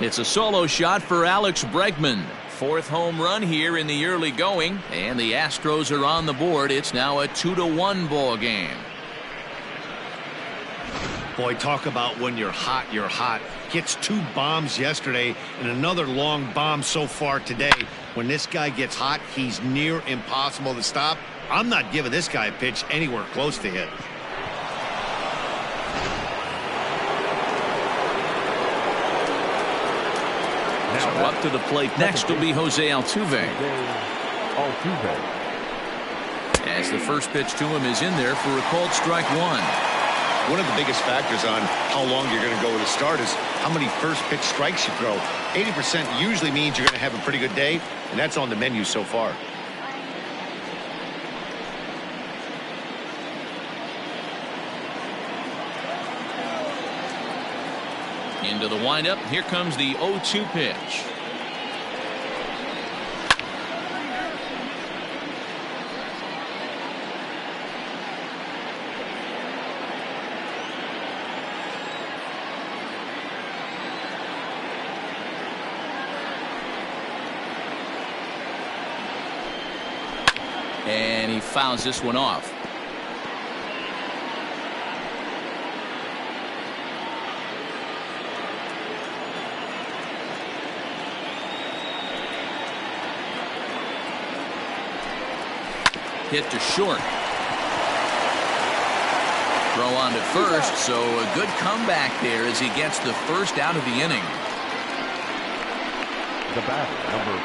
It's a solo shot for Alex Bregman. 4th home run here in the early going, and the Astros are on the board. It's now a 2-1 ball game. Boy, talk about when you're hot, you're hot. Hits 2 bombs yesterday and another long bomb so far today. When this guy gets hot, he's near impossible to stop. I'm not giving this guy a pitch anywhere close to hit. So up to the plate next will be Jose Altuve. As the first pitch to him is in there for a called strike 1. One of the biggest factors on how long you're going to go with a start is how many first pitch strikes you throw. 80% usually means you're going to have a pretty good day, and that's on the menu so far. Into the windup. Here comes the 0-2 pitch. And he fouls this one off. Hit to short. Throw on to first, so a good comeback there as he gets the first out of the inning. The batter, number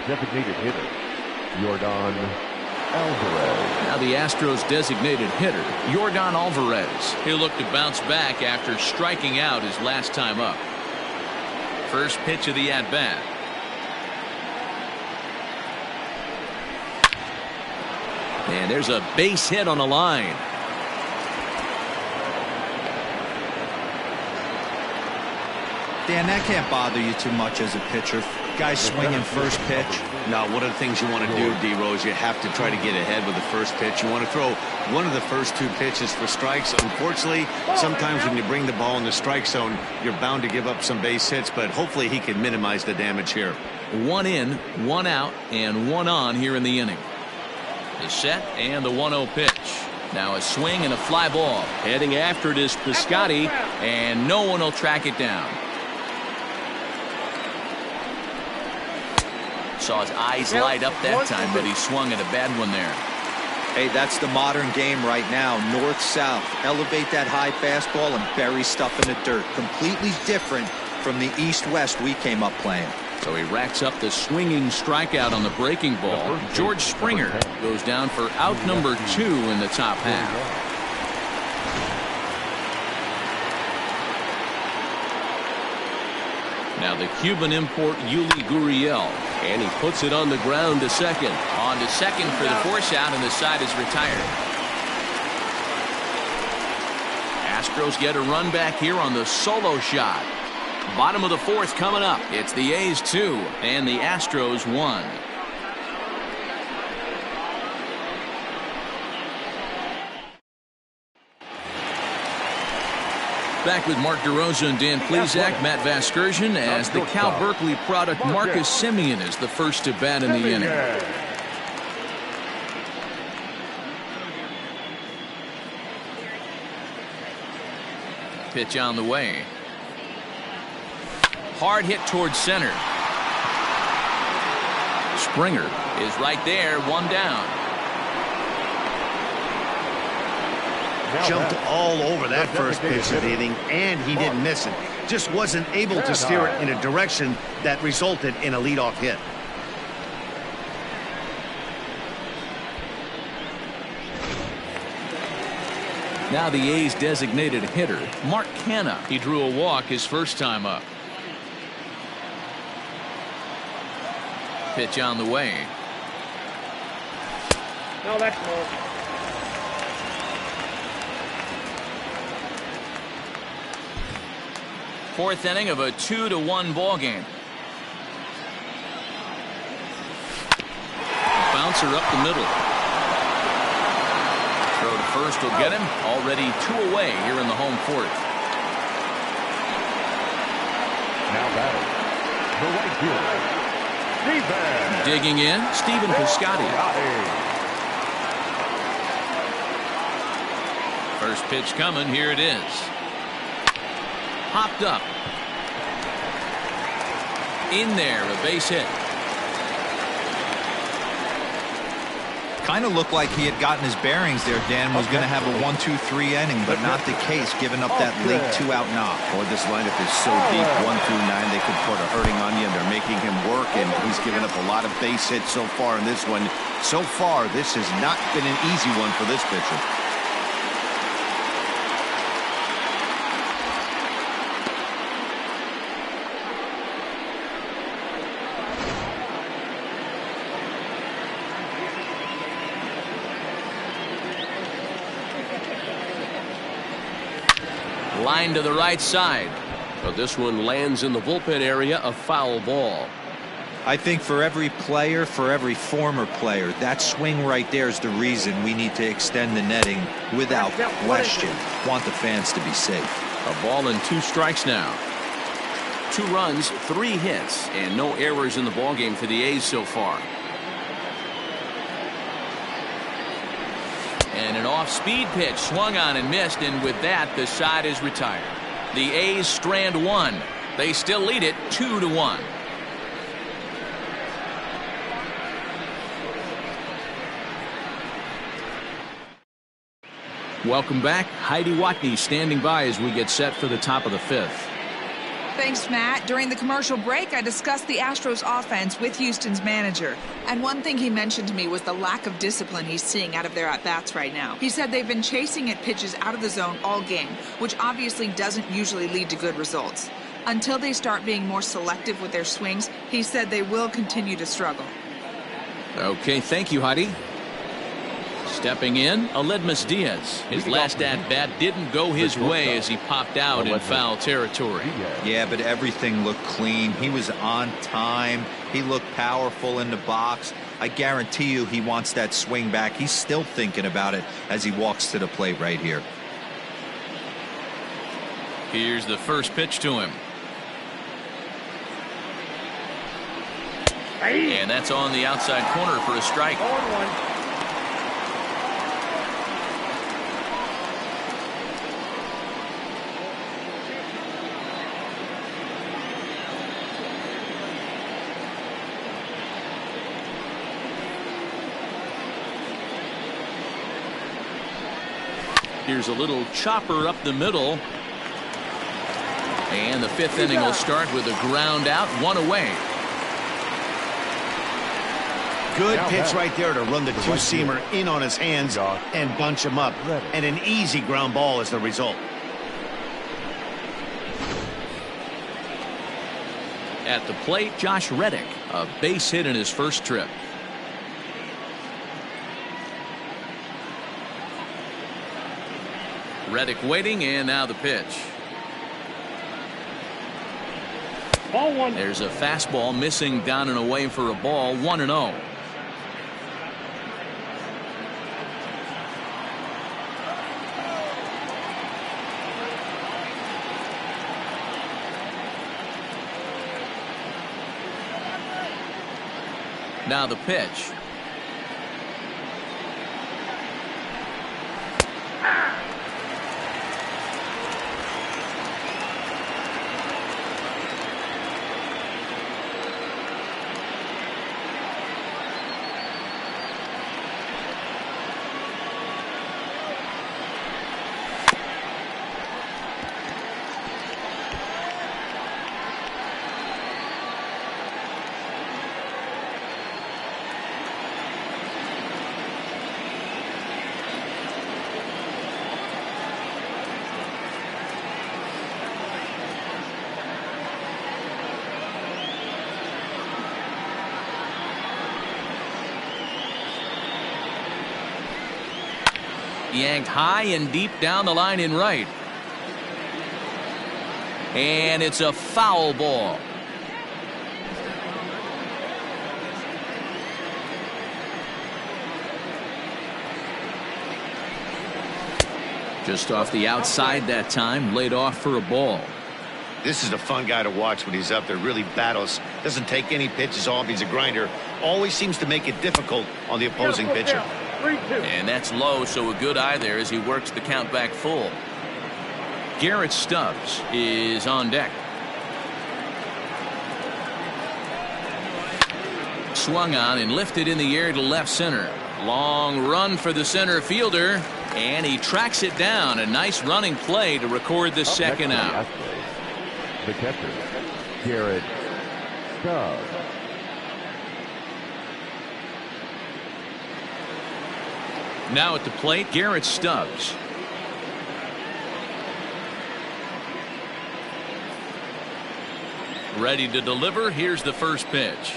44, designated hitter, Yordan Alvarez. Now the Astros' designated hitter, Yordan Alvarez. He'll look to bounce back after striking out his last time up. First pitch of the at-bat. And there's a base hit on the line. Dan, that can't bother you too much as a pitcher. Guys swinging first pitch. Now, one of the things you want to do, D-Rose, you have to try to get ahead with the first pitch. You want to throw one of the first two pitches for strikes. Unfortunately, sometimes when you bring the ball in the strike zone, you're bound to give up some base hits, but hopefully he can minimize the damage here. 1 in, 1 out, and 1 on here in the inning. The set and the 1-0 pitch. Now a swing and a fly ball. Heading after it is Piscotty, and no one will track it down. Saw his eyes light up that time, but he swung at a bad one there. Hey, that's the modern game right now. North-south. Elevate that high fastball and bury stuff in the dirt. Completely different from the east-west we came up playing. So he racks up the swinging strikeout on the breaking ball. George Springer goes down for out number 2 in the top half. Now the Cuban import Yuli Gurriel, and he puts it on the ground to second. On to second for the force out, and the side is retired. Astros get a run back here on the solo shot. Bottom of the 4th coming up. It's the A's 2 and the Astros 1. Back with Mark DeRosa and Dan Plesac, Matt Vasgersian, as the Cal Berkeley product Marcus Semien is the first to bat in the inning. Pitch on the way. Hard hit towards center. Springer is right there, 1 down. Jumped all over that first pitch of the inning, and he didn't miss it. Just wasn't able to steer it in a direction that resulted in a leadoff hit. Now the A's designated hitter, Mark Canha. He drew a walk his first time up. Pitch on the way. No, that's more. 4th inning of a 2-1 ball game. Bouncer up the middle. Throw to first will get him. Already 2 away here in the home 4th. Now batting, the right fielder, Digging in, Stephen Piscotty. First pitch coming. Here it is. Popped up. In there, a base hit. Kind of looked like he had gotten his bearings there. Dan was going to have a 1-2-3 inning, but not the case, giving up that late 2-out knock. Boy, this lineup is so deep, 1 through 9, they could put a hurting on you, and they're making him work, and he's given up a lot of base hits so far in this one. So far, this has not been an easy one for this pitcher. Line to the right side. But this one lands in the bullpen area, a foul ball. I think for every player, for every former player, that swing right there is the reason we need to extend the netting without question. Want the fans to be safe. A ball and 2 strikes now. 2 runs, 3 hits, and no errors in the ballgame for the A's so far. And an off-speed pitch swung on and missed, and with that, the side is retired. The A's strand 1. They still lead it 2-1. Welcome back. Heidi Watney standing by as we get set for the top of the 5th. Thanks, Matt. During the commercial break, I discussed the Astros offense with Houston's manager. And one thing he mentioned to me was the lack of discipline he's seeing out of their at-bats right now. He said they've been chasing at pitches out of the zone all game, which obviously doesn't usually lead to good results. Until they start being more selective with their swings, he said they will continue to struggle. Okay, thank you, Heidi. Stepping in, Aledmus Diaz. His last at-bat didn't go his way as he popped out in foul territory. Yeah, but everything looked clean. He was on time. He looked powerful in the box. I guarantee you he wants that swing back. He's still thinking about it as he walks to the plate right here. Here's the first pitch to him. And that's on the outside corner for a strike. Here's a little chopper up the middle. And the 5th inning will start with a ground out, 1 away. Good pitch right there to run the two-seamer in on his hands and bunch him up. And an easy ground ball is the result. At the plate, Josh Reddick, a base hit in his first trip. Reddick waiting, and now the pitch. Ball 1. There's a fastball missing down and away for a ball, 1-0. Now the pitch. Yanked high and deep down the line in right. And it's a foul ball. Just off the outside that time, laid off for a ball. This is a fun guy to watch when he's up there. Really battles. Doesn't take any pitches off. He's a grinder. Always seems to make it difficult on the opposing pitcher. 3-2. And that's low, so a good eye there as he works the count back full. Garrett Stubbs is on deck. Swung on and lifted in the air to left center. Long run for the center fielder, and he tracks it down. A nice running play to record the second out. The catcher, Garrett Stubbs. Now at the plate, Garrett Stubbs. Ready to deliver. Here's the first pitch.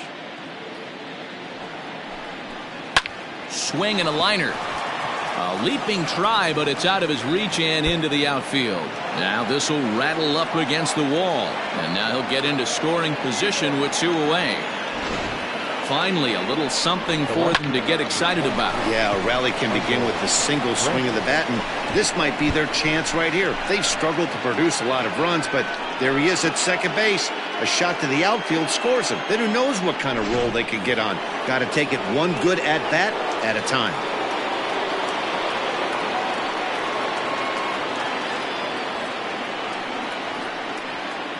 Swing and a liner. A leaping try, but it's out of his reach and into the outfield. Now this will rattle up against the wall. And now he'll get into scoring position with 2 away. Finally, a little something for them to get excited about. Yeah, a rally can begin with the single swing of the bat, and this might be their chance right here. They've struggled to produce a lot of runs, but there he is at second base. A shot to the outfield scores him. Then who knows what kind of roll they could get on. Got to take it one good at-bat at a time.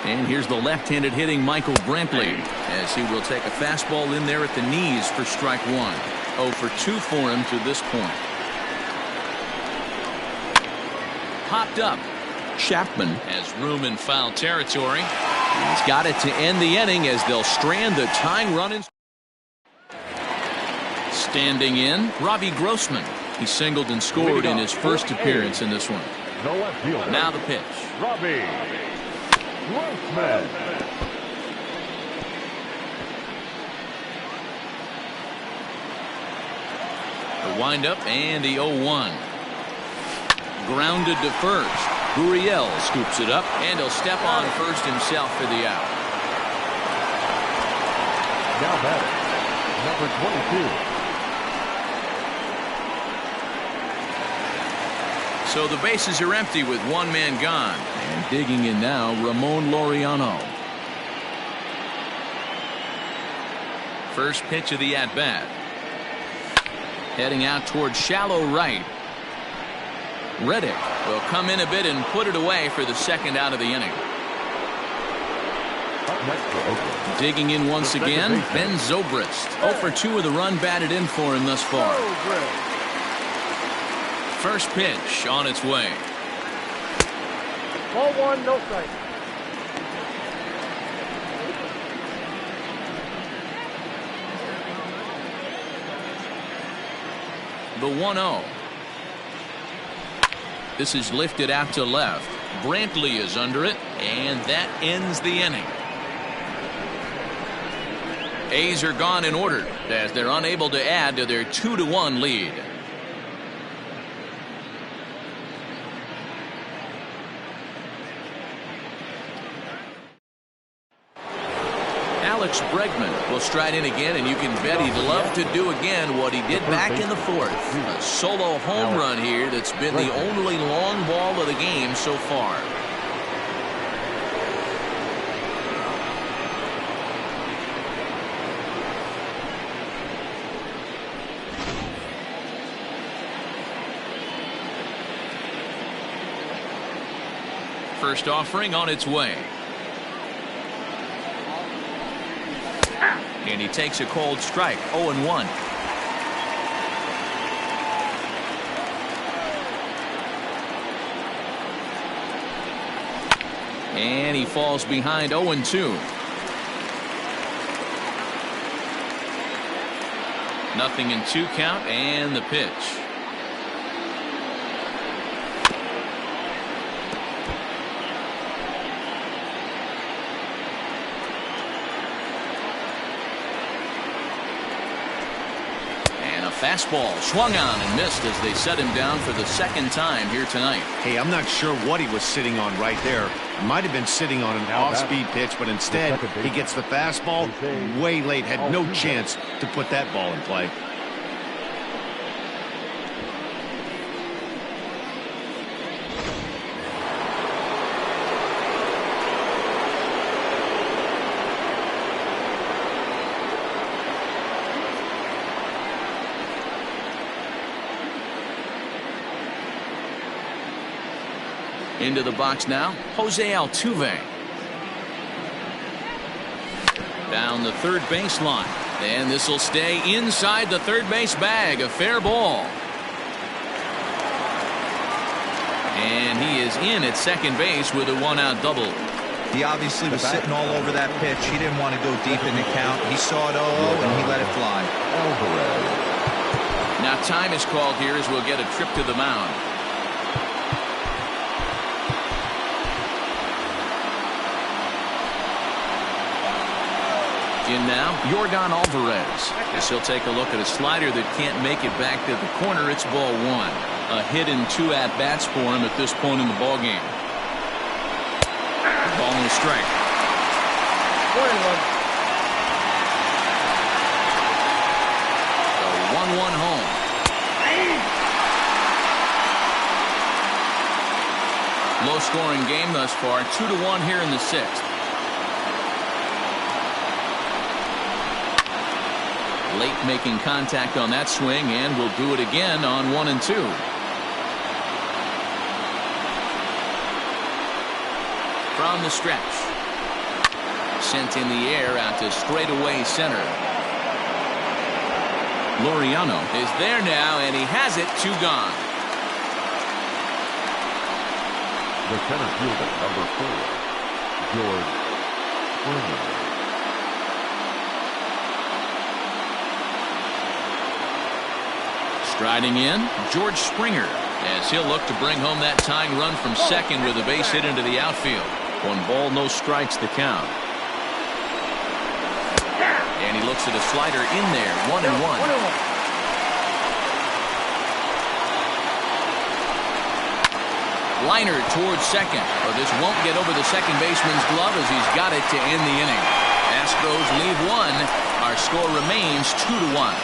And here's the left-handed hitting Michael Brantley as he will take a fastball in there at the knees for strike 1. 0 for 2 for him to this point. popped up. Chapman has room in foul territory. He's got it to end the inning as they'll strand the tying run. Standing in, Robbie Grossman. He singled and scored in his first appearance in this one. Now the pitch. Robbie Grossman. The windup and the 0-1. Grounded to first. Gurriel scoops it up, and he'll step on first himself for the out. Now batting, number 22. So the bases are empty with one man gone. And digging in now, Ramon Laureano. First pitch of the at-bat. Heading out towards shallow right. Reddick will come in a bit and put it away for the second out of the inning. Digging in once again, Ben Zobrist. 0 for 2 with a run batted in for him thus far. First pitch on its way. Ball 1, no strike. The 1-0. This is lifted out to left. Brantley is under it, and that ends the inning. A's are gone in order as they're unable to add to their 2-1 lead. Alex Bregman will stride in again, and you can bet he'd love to do again what he did back in the fourth. A solo home run here that's been the only long ball of the game so far. First offering on its way. And he takes a cold strike. 0-1. And he falls behind. 0-2. Nothing in 2 count, and the pitch. Fastball swung on and missed as they set him down for the second time here tonight. Hey, I'm not sure what he was sitting on right there. Might have been sitting on an off-speed pitch, but instead he gets the fastball way late. Had no chance to put that ball in play. Into the box now, Jose Altuve. Down the third baseline. And this will stay inside the third base bag. A fair ball. And he is in at second base with a 1-out double. He obviously was sitting all over that pitch. He didn't want to go deep in the count. He saw it 0 and he let it fly. Now time is called here as we'll get a trip to the mound. In now, Yordan Alvarez. As he'll take a look at a slider that can't make it back to the corner. It's ball 1. A hit in 2 at-bats for him at this point in the ballgame. Ball and a strike. 1-1. The 1-1 home. Low-scoring game thus far. 2-1 here in the 6th. Late making contact on that swing, and will do it again on 1 and 2. From the stretch. Sent in the air out to straightaway center. Laureano is there now, and he has it. 2 gone. The center fielder, number 4, George Springer. Striding in, George Springer, as he'll look to bring home that tying run from second with a base hit into the outfield. 1 ball, no strikes the count. And he looks at a slider in there, 1-1. Liner towards second, but this won't get over the second baseman's glove as he's got it to end the inning. Astros leave 1. Our score remains 2-1.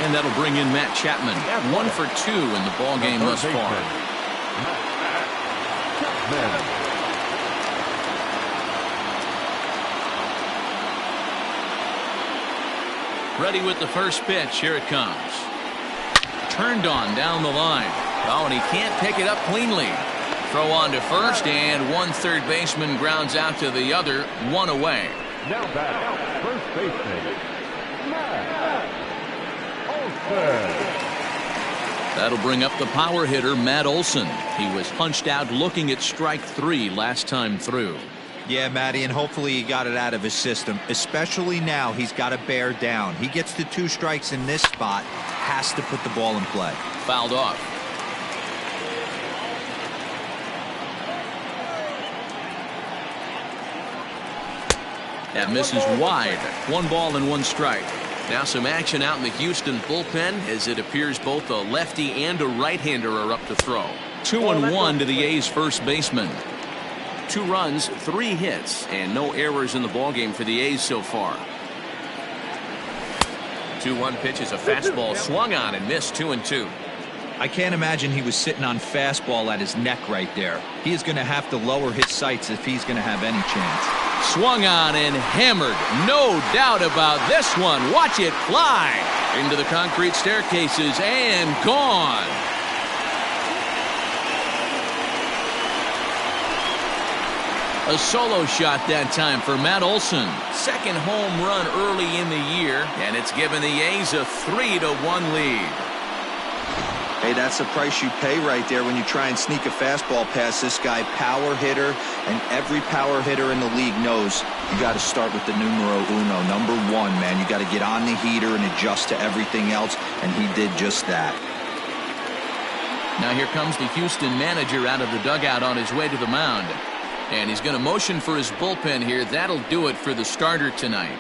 And that'll bring in Matt Chapman. 1 for 2 in the ball game thus far. Ready with the first pitch. Here it comes. Turned on down the line. Oh, and he can't pick it up cleanly. Throw on to first, and 1 third baseman grounds out to the other. 1 away. Now back, first baseman, Matt Olson. That'll bring up the power hitter, Matt Olson. He was punched out looking at strike 3 last time through. Yeah, Matty, and hopefully he got it out of his system, especially now he's got to bear down. He gets the 2 strikes in this spot, has to put the ball in play. Fouled off. That misses wide. 1 ball and 1 strike. Now some action out in the Houston bullpen as it appears both a lefty and a right-hander are up to throw. 2-1 to the A's first baseman. 2 runs, 3 hits, and no errors in the ballgame for the A's so far. 2-1 pitch is a fastball swung on and missed. 2-2. I can't imagine he was sitting on fastball at his neck right there. He is going to have to lower his sights if he's going to have any chance. Swung on and hammered. No doubt about this one. Watch it fly into the concrete staircases and gone. A solo shot that time for Matt Olson. Second home run early in the year, and it's given the A's a 3-1 lead. Hey, that's the price you pay right there when you try and sneak a fastball past this guy. Power hitter, and every power hitter in the league knows you got to start with the numero uno, number 1, man. You got to get on the heater and adjust to everything else, and he did just that. Now here comes the Houston manager out of the dugout on his way to the mound. And he's going to motion for his bullpen here. That'll do it for the starter tonight.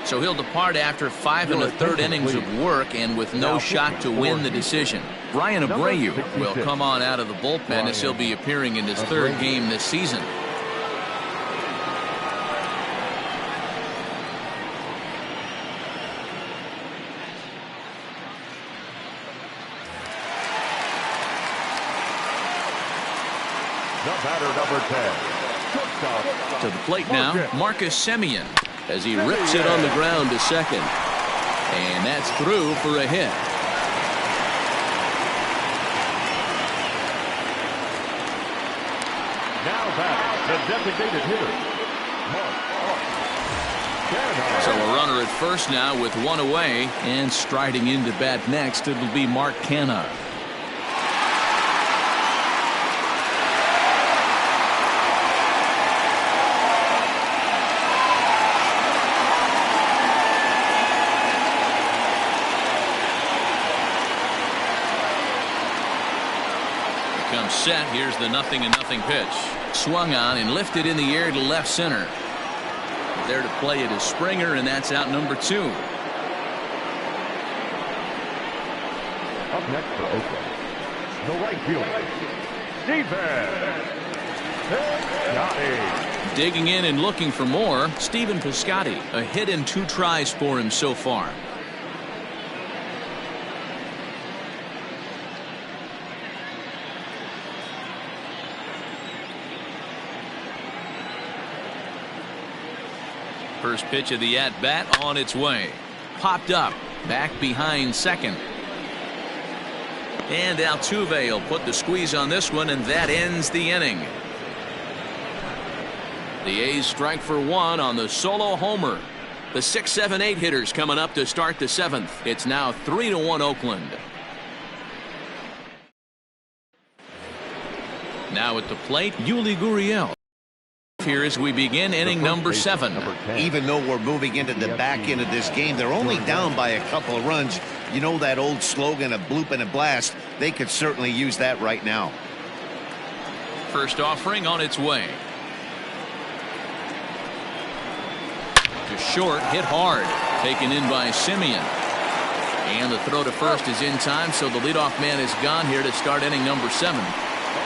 So he'll depart after 5 1/3 innings of work and with no shot to win the decision. Brian Abreu will come on out of the bullpen as he'll be appearing in his 3rd game this season. The batter, number 10. Shortstop. To the plate now, Marcus Semien, as he rips it on the ground to second. And that's through for a hit. Now back, the designated hitter, Mark Canha. So a runner at first now with 1 away, and striding into bat next, it'll be Mark Canha. Set. Here's the 0-0 pitch. Swung on and lifted in the air to left center. There to play it is Springer, and that's out number 2. Up next for Oakland, the right fielder, Stephen Piscotty. Digging in and looking for more, Stephen Piscotty. A hit and 2 tries for him so far. First pitch of the at-bat on its way. Popped up. Back behind second. And Altuve will put the squeeze on this one, and that ends the inning. The A's strike for one on the solo homer. The 6, 7, 8 hitters coming up to start the 7th. It's now 3-1 Oakland. Now at the plate, Yuli Gurriel. Here as we begin inning number 7. Even though we're moving into the back end of this game, they're only down by a couple of runs. You know that old slogan, a bloop and a blast. They could certainly use that right now. First offering on its way. To short, hit hard. Taken in by Simeon. And the throw to first is in time, so the leadoff man is gone here to start inning number 7.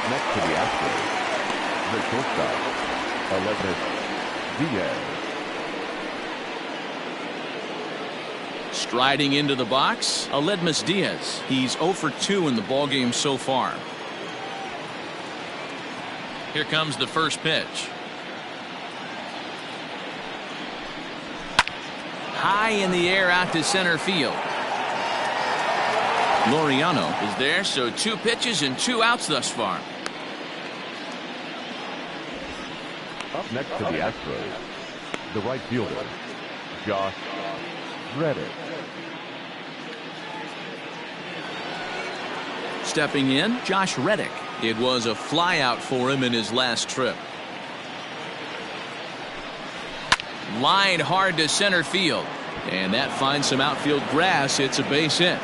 Next to the Astros, the shortstop, Aledmys Diaz. Striding into the box, Aledmys Diaz. He's 0 for 2 in the ballgame so far. Here comes the first pitch. High in the air out to center field. Laureano is there, so 2 pitches and 2 outs thus far. Up next to the Astros, the right fielder, Josh Reddick. Stepping in, Josh Reddick. It was a flyout for him in his last trip. Line hard to center field. And that finds some outfield grass. It's a base hit.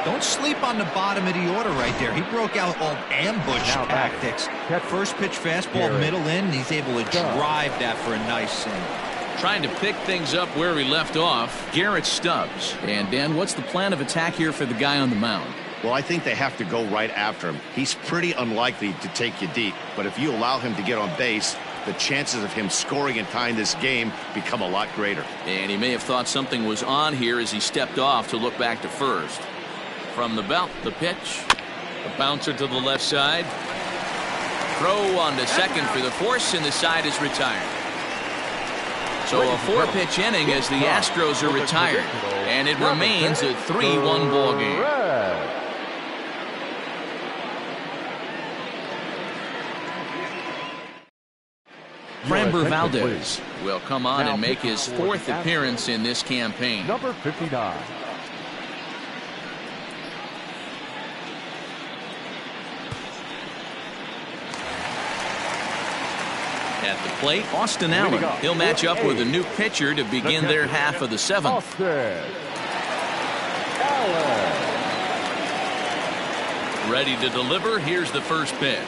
Don't sleep on the bottom of the order right there. He broke out all ambush tactics. First pitch fastball, middle in. He's able to drive that for a nice sing. Trying to pick things up where we left off, Garrett Stubbs. And Dan, what's the plan of attack here for the guy on the mound? Well, I think they have to go right after him. He's pretty unlikely to take you deep, but if you allow him to get on base, the chances of him scoring and tying this game become a lot greater. And he may have thought something was on here as he stepped off to look back to first. From the belt, the pitch. A bouncer to the left side. Throw on to second for the force, and the side is retired. So a 4-pitch inning as the Astros are retired. And it remains a 3-1 ball game. Framber Valdez will come on and make his 4th appearance in this campaign. Number 59. At the plate, Austin Allen. He'll match up with a new pitcher to begin their half of the 7th. Austin Allen. Ready to deliver. Here's the first pitch.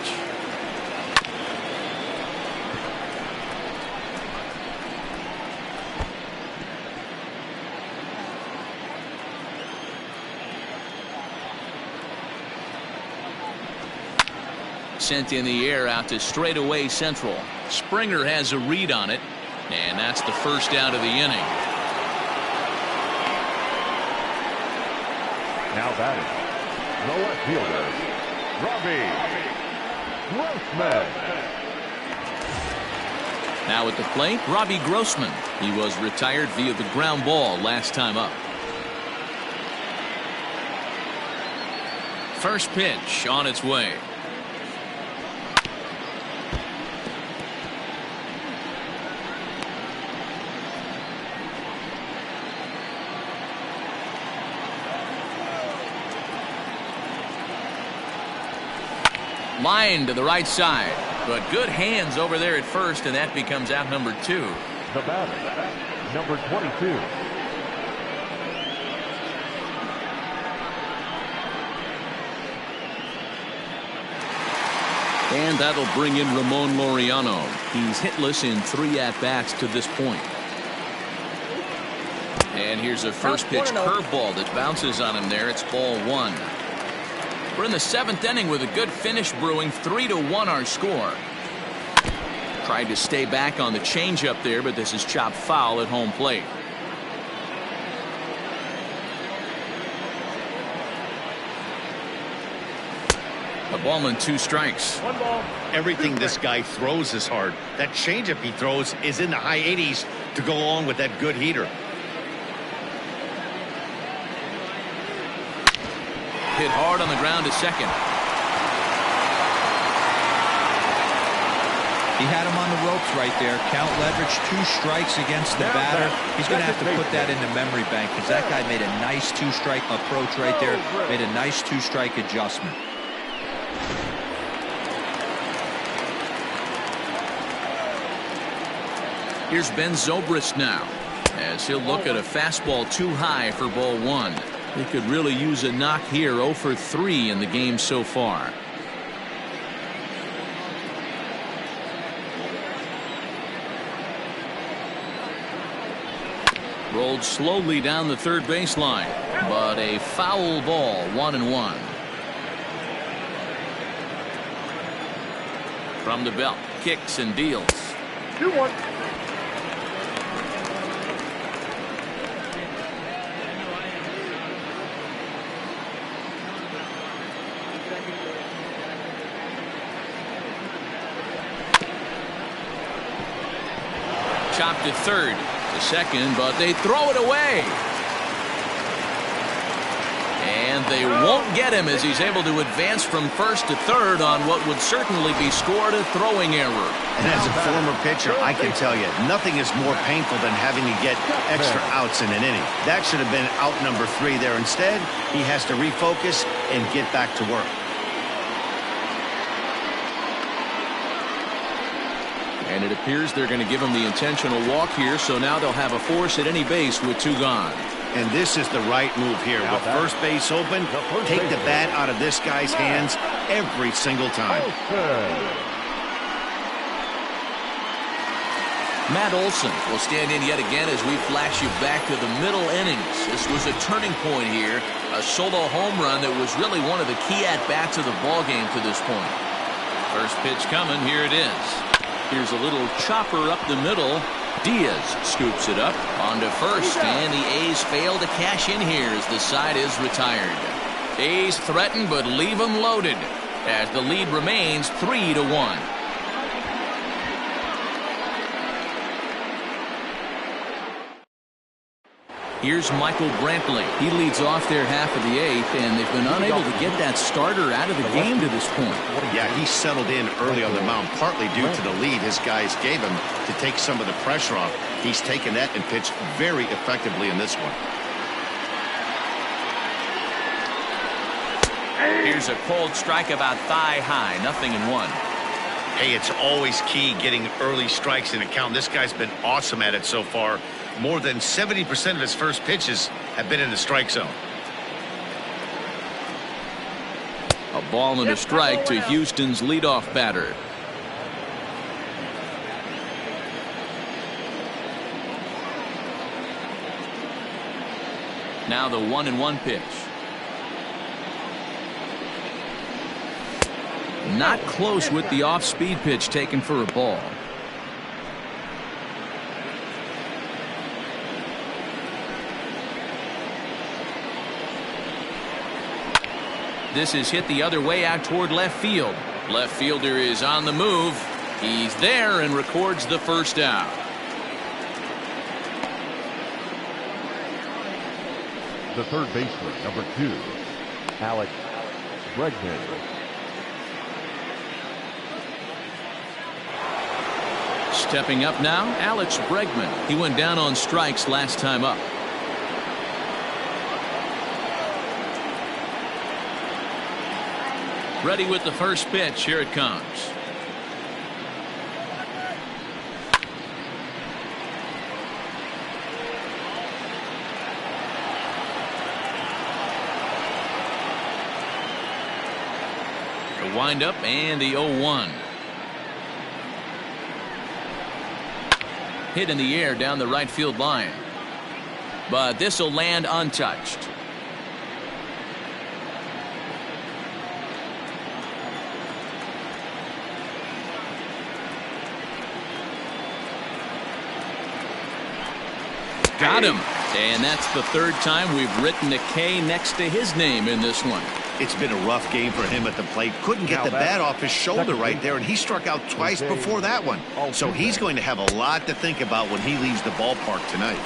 Sent in the air out to straightaway central. Springer has a read on it, and that's the first out of the inning. Now batting, the left fielder, Robbie Grossman. Now at the plate, Robbie Grossman. He was retired via the ground ball last time up. First pitch on its way. Line to the right side, but good hands over there at first, and that becomes out number 2. The batter, number 22. And that'll bring in Ramon Laureano. He's hitless in 3 at-bats to this point. And here's a first pitch curveball that bounces on him there. It's ball 1. We're in the 7th inning with a good finish brewing. 3-1 our score. Tried to stay back on the changeup there, but this is chopped foul at home plate. A ball and 2 strikes. 1 ball. Everything this guy throws is hard. That changeup he throws is in the high 80s to go along with that good heater. Hit hard on the ground to second. He had him on the ropes right there. Count leverage, 2 strikes against the batter. He's going to have to put that in the memory bank because that guy made a nice 2-strike approach right there. Made a nice 2-strike adjustment. Here's Ben Zobrist now, as he'll look at a fastball too high for ball 1. He could really use a knock here. 0 for 3 in the game so far. Rolled slowly down the third baseline, but a foul ball. 1-1. From the belt, kicks and deals. 2-1. Chopped to third, to second, but they throw it away. And they won't get him as he's able to advance from first to third on what would certainly be scored a throwing error. And as a former pitcher, I can tell you, nothing is more painful than having to get extra outs in an inning. That should have been out number 3 there. Instead, he has to refocus and get back to work. And it appears they're going to give him the intentional walk here, so now they'll have a force at any base with 2 gone. And this is the right move here. With first base open, take the bat out of this guy's hands every single time. Matt Olson will stand in yet again as we flash you back to the middle innings. This was a turning point here, a solo home run that was really one of the key at-bats of the ballgame to this point. First pitch coming, here it is. Here's a little chopper up the middle. Diaz scoops it up onto first, and the A's fail to cash in here as the side is retired. A's threaten but leave them loaded as the lead remains 3-1. Here's Michael Brantley. He leads off their half of the 8th, and they've been unable to get that starter out of the game to this point. Yeah, he settled in early on the mound, partly due to the lead his guys gave him to take some of the pressure off. He's taken that and pitched very effectively in this one. Here's a cold strike about thigh high, 0-1. Hey, it's always key getting early strikes in a count. This guy's been awesome at it so far. More than 70% of his first pitches have been in the strike zone. A ball and a strike to Houston's leadoff batter. Now the 1-1 pitch. Not close with the off-speed pitch taken for a ball. This is hit the other way out toward left field. Left fielder is on the move. He's there and records the first out. The third baseman, number 2, Alex Bregman. Stepping up now, Alex Bregman. He went down on strikes last time up. Ready with the first pitch. Here it comes. The windup and the 0-1. Hit in the air down the right field line. But this will land untouched. Got him. And that's the third time we've written a K next to his name in this one. It's been a rough game for him at the plate. Couldn't get the bat off his shoulder right there, and he struck out twice before that one. So he's going to have a lot to think about when he leaves the ballpark tonight.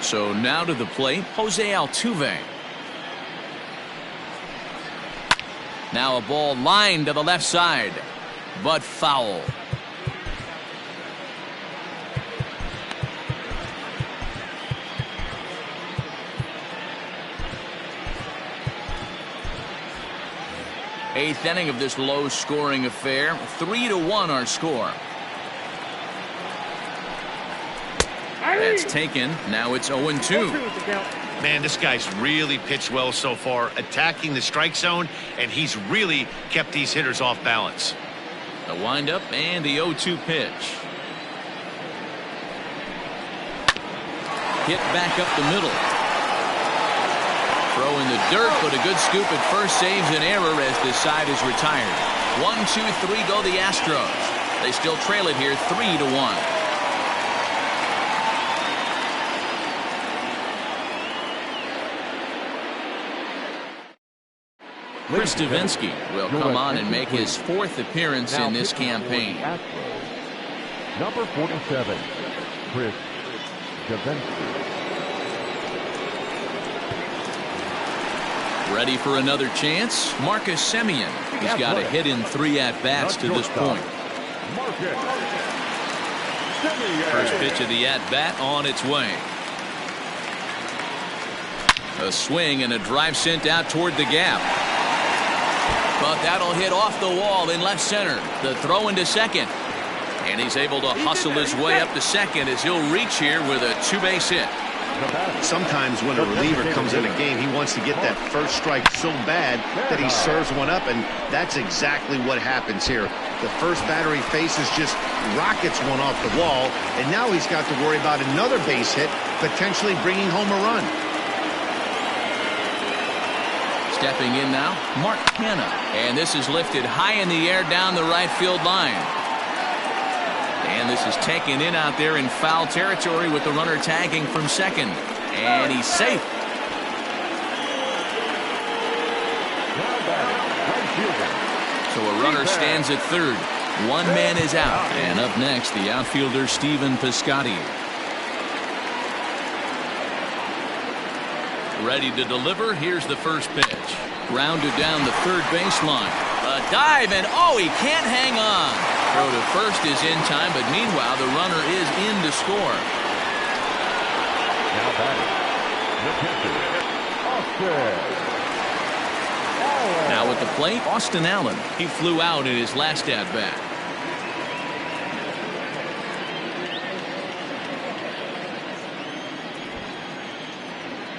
So now to the plate, Jose Altuve. Now a ball lined to the left side, but foul. Eighth inning of this low-scoring affair. 3-1 our score. That's taken. Now it's 0-2. Man, this guy's really pitched well so far, attacking the strike zone, and he's really kept these hitters off balance. The windup and the 0-2 pitch. Hit back up the middle. Throw in the dirt, but a good scoop at first saves an error as this side is retired. 1-2-3 go the Astros. They still trail it here 3-1. Chris Davinsky will come on and make his 4th appearance in this campaign. Number 47, Chris Davinsky. Ready for another chance? Marcus Semien. He's got a hit in 3 at-bats to this point. First pitch of the at-bat on its way. A swing and a drive sent out toward the gap. But that'll hit off the wall in left center. The throw into second. And he's able to hustle his way up to second as he'll reach here with a 2-base hit. Sometimes when a reliever comes in a game, he wants to get that first strike so bad that he serves one up, and that's exactly what happens here. The first batter he faces just rockets one off the wall, and now he's got to worry about another base hit, potentially bringing home a run. Stepping in now, Mark Canha. And this is lifted high in the air down the right field line. And this is taken in out there in foul territory with the runner tagging from second. And he's safe. So a runner stands at third. One man is out. And up next, the outfielder Stephen Piscotty. Ready to deliver. Here's the first pitch. Grounded down the third baseline. A dive, and oh, he can't hang on. Throw to first is in time, but meanwhile, the runner is in to score. Now batting, the pitcher, Austin Allen. Now at the plate, Austin Allen. He flew out in his last at-bat.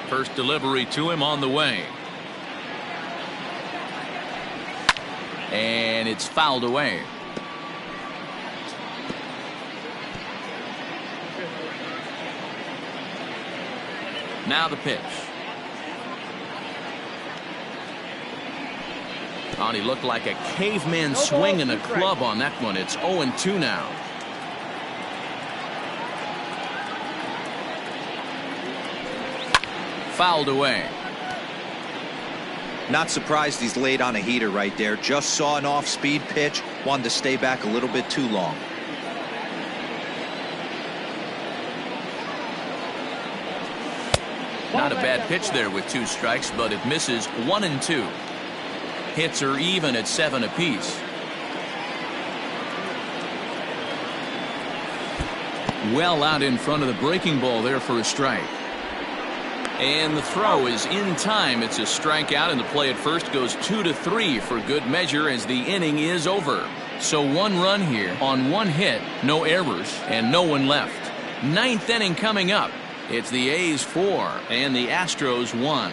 First delivery to him on the way. And it's fouled away. Now the pitch. Oh, he looked like a caveman swinging a club on that one. It's 0-2 now. Fouled away. Not surprised he's laid on a heater right there. Just saw an off-speed pitch. Wanted to stay back a little bit too long. Not a bad pitch there with 2 strikes, but it misses 1-2. Hits are even at 7 apiece. Well out in front of the breaking ball there for a strike. And the throw is in time. It's a strikeout, and the play at first goes 2-3 for good measure as the inning is over. So 1 run here on 1 hit, no errors, and no one left. 9th inning coming up. It's the A's 4 and the Astros 1.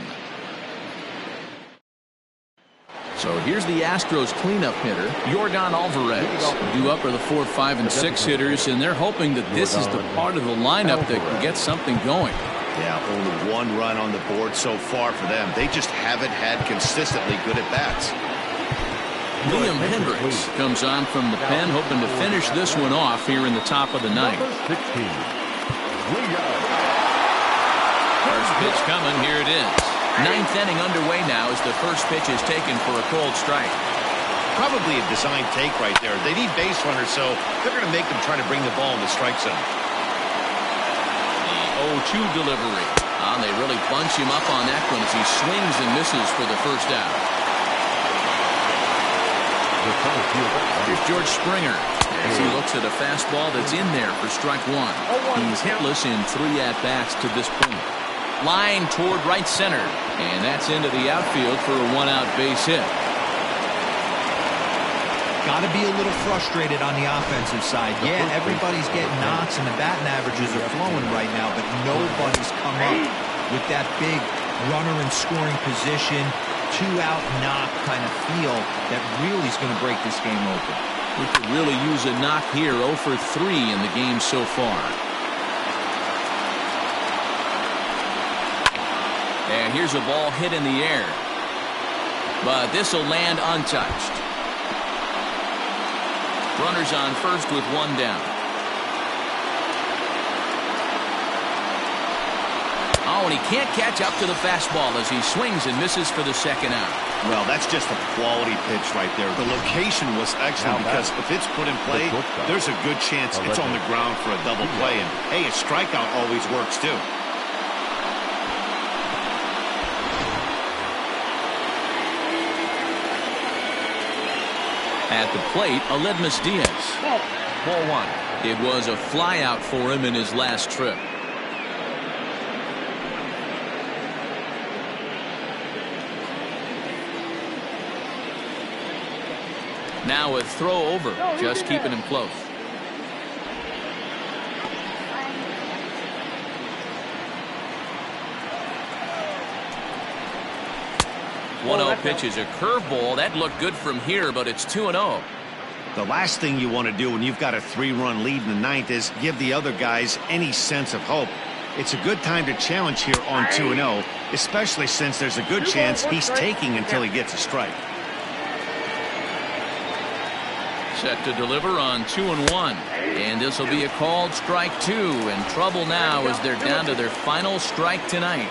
So here's the Astros cleanup hitter, Yordan Alvarez. Due up are the 4, 5, and 6 hitters, and they're hoping that this is the part of the lineup that can get something going. Yeah, only 1 run on the board so far for them. They just haven't had consistently good at-bats. Liam Hendricks comes on from the pen, hoping to finish this one off here in the top of the 9th. First pitch coming, here it is. 9th inning underway now as the first pitch is taken for a cold strike. Probably a design take right there. They need base runners, so they're going to make them try to bring the ball in the strike zone. The 1-2 delivery. They really bunch him up on that one as he swings and misses for the first out. Here's George Springer as he looks at a fastball that's in there for strike one. He's hitless in 3 at-bats to this point. Line toward right center, and that's into the outfield for a 1-out base hit. Got to be a little frustrated on the offensive side. Yeah, everybody's getting knocks and the batting averages are flowing right now, but nobody's come up with that big runner in scoring position, 2-out knock kind of feel that really is going to break this game open. We could really use a knock here. 0 for 3 in the game so far. And here's a ball hit in the air, but this will land untouched. Runners on first with 1 down. Oh, and he can't catch up to the fastball as he swings and misses for the second out. Well, that's just a quality pitch right there. The location was excellent because if it's put in play, there's a good chance it's on the ground for a double play. And, hey, a strikeout always works, too. At the plate, Aledmus Diaz. Ball 1. It was a flyout for him in his last trip. Now a throw over, just keeping him close. Oh, pitch is a curveball. That looked good from here, but it's 2-0. The last thing you want to do when you've got a 3-run lead in the 9th is give the other guys any sense of hope. It's a good time to challenge here on 2-0, especially since there's a good chance he's taking until he gets a strike. Set to deliver on 2-1, and this will be a called strike 2. In trouble now as they're down to their final strike tonight.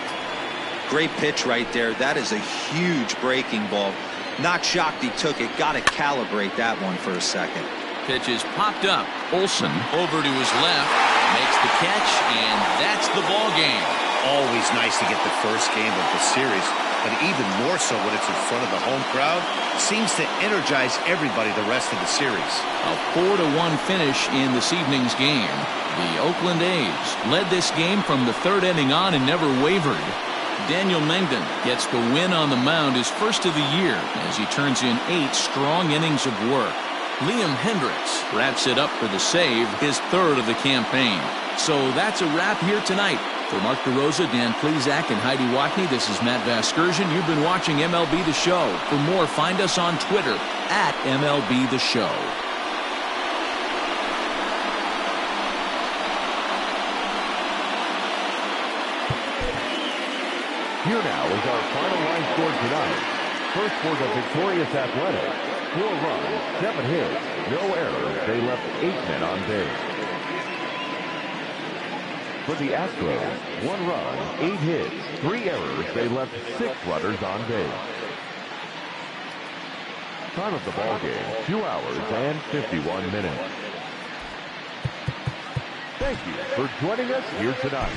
Great pitch right there. That is a huge breaking ball. Not shocked he took it. Got to calibrate that one for a second. Pitch is popped up. Olsen over to his left, makes the catch, and that's the ball game. Always nice to get the first game of the series, but even more so when it's in front of the home crowd. Seems to energize everybody the rest of the series. A 4-1 finish in this evening's game. The Oakland A's led this game from the 3rd inning on and never wavered. Daniel Mengden gets the win on the mound, his first of the year, as he turns in 8 strong innings of work. Liam Hendricks wraps it up for the save, his 3rd of the campaign. So that's a wrap here tonight. For Mark DeRosa, Dan Plesac, and Heidi Watney, this is Matt Vasgersian. You've been watching MLB The Show. For more, find us on Twitter at MLB The Show. Here now is our final line score tonight. First for the victorious Athletics, 4 runs, 7 hits, no errors. They left 8 men on base. For the Astros, 1 run, 8 hits, 3 errors. They left 6 runners on base. Time of the ball game, 2 hours and 51 minutes. Thank you for joining us here tonight.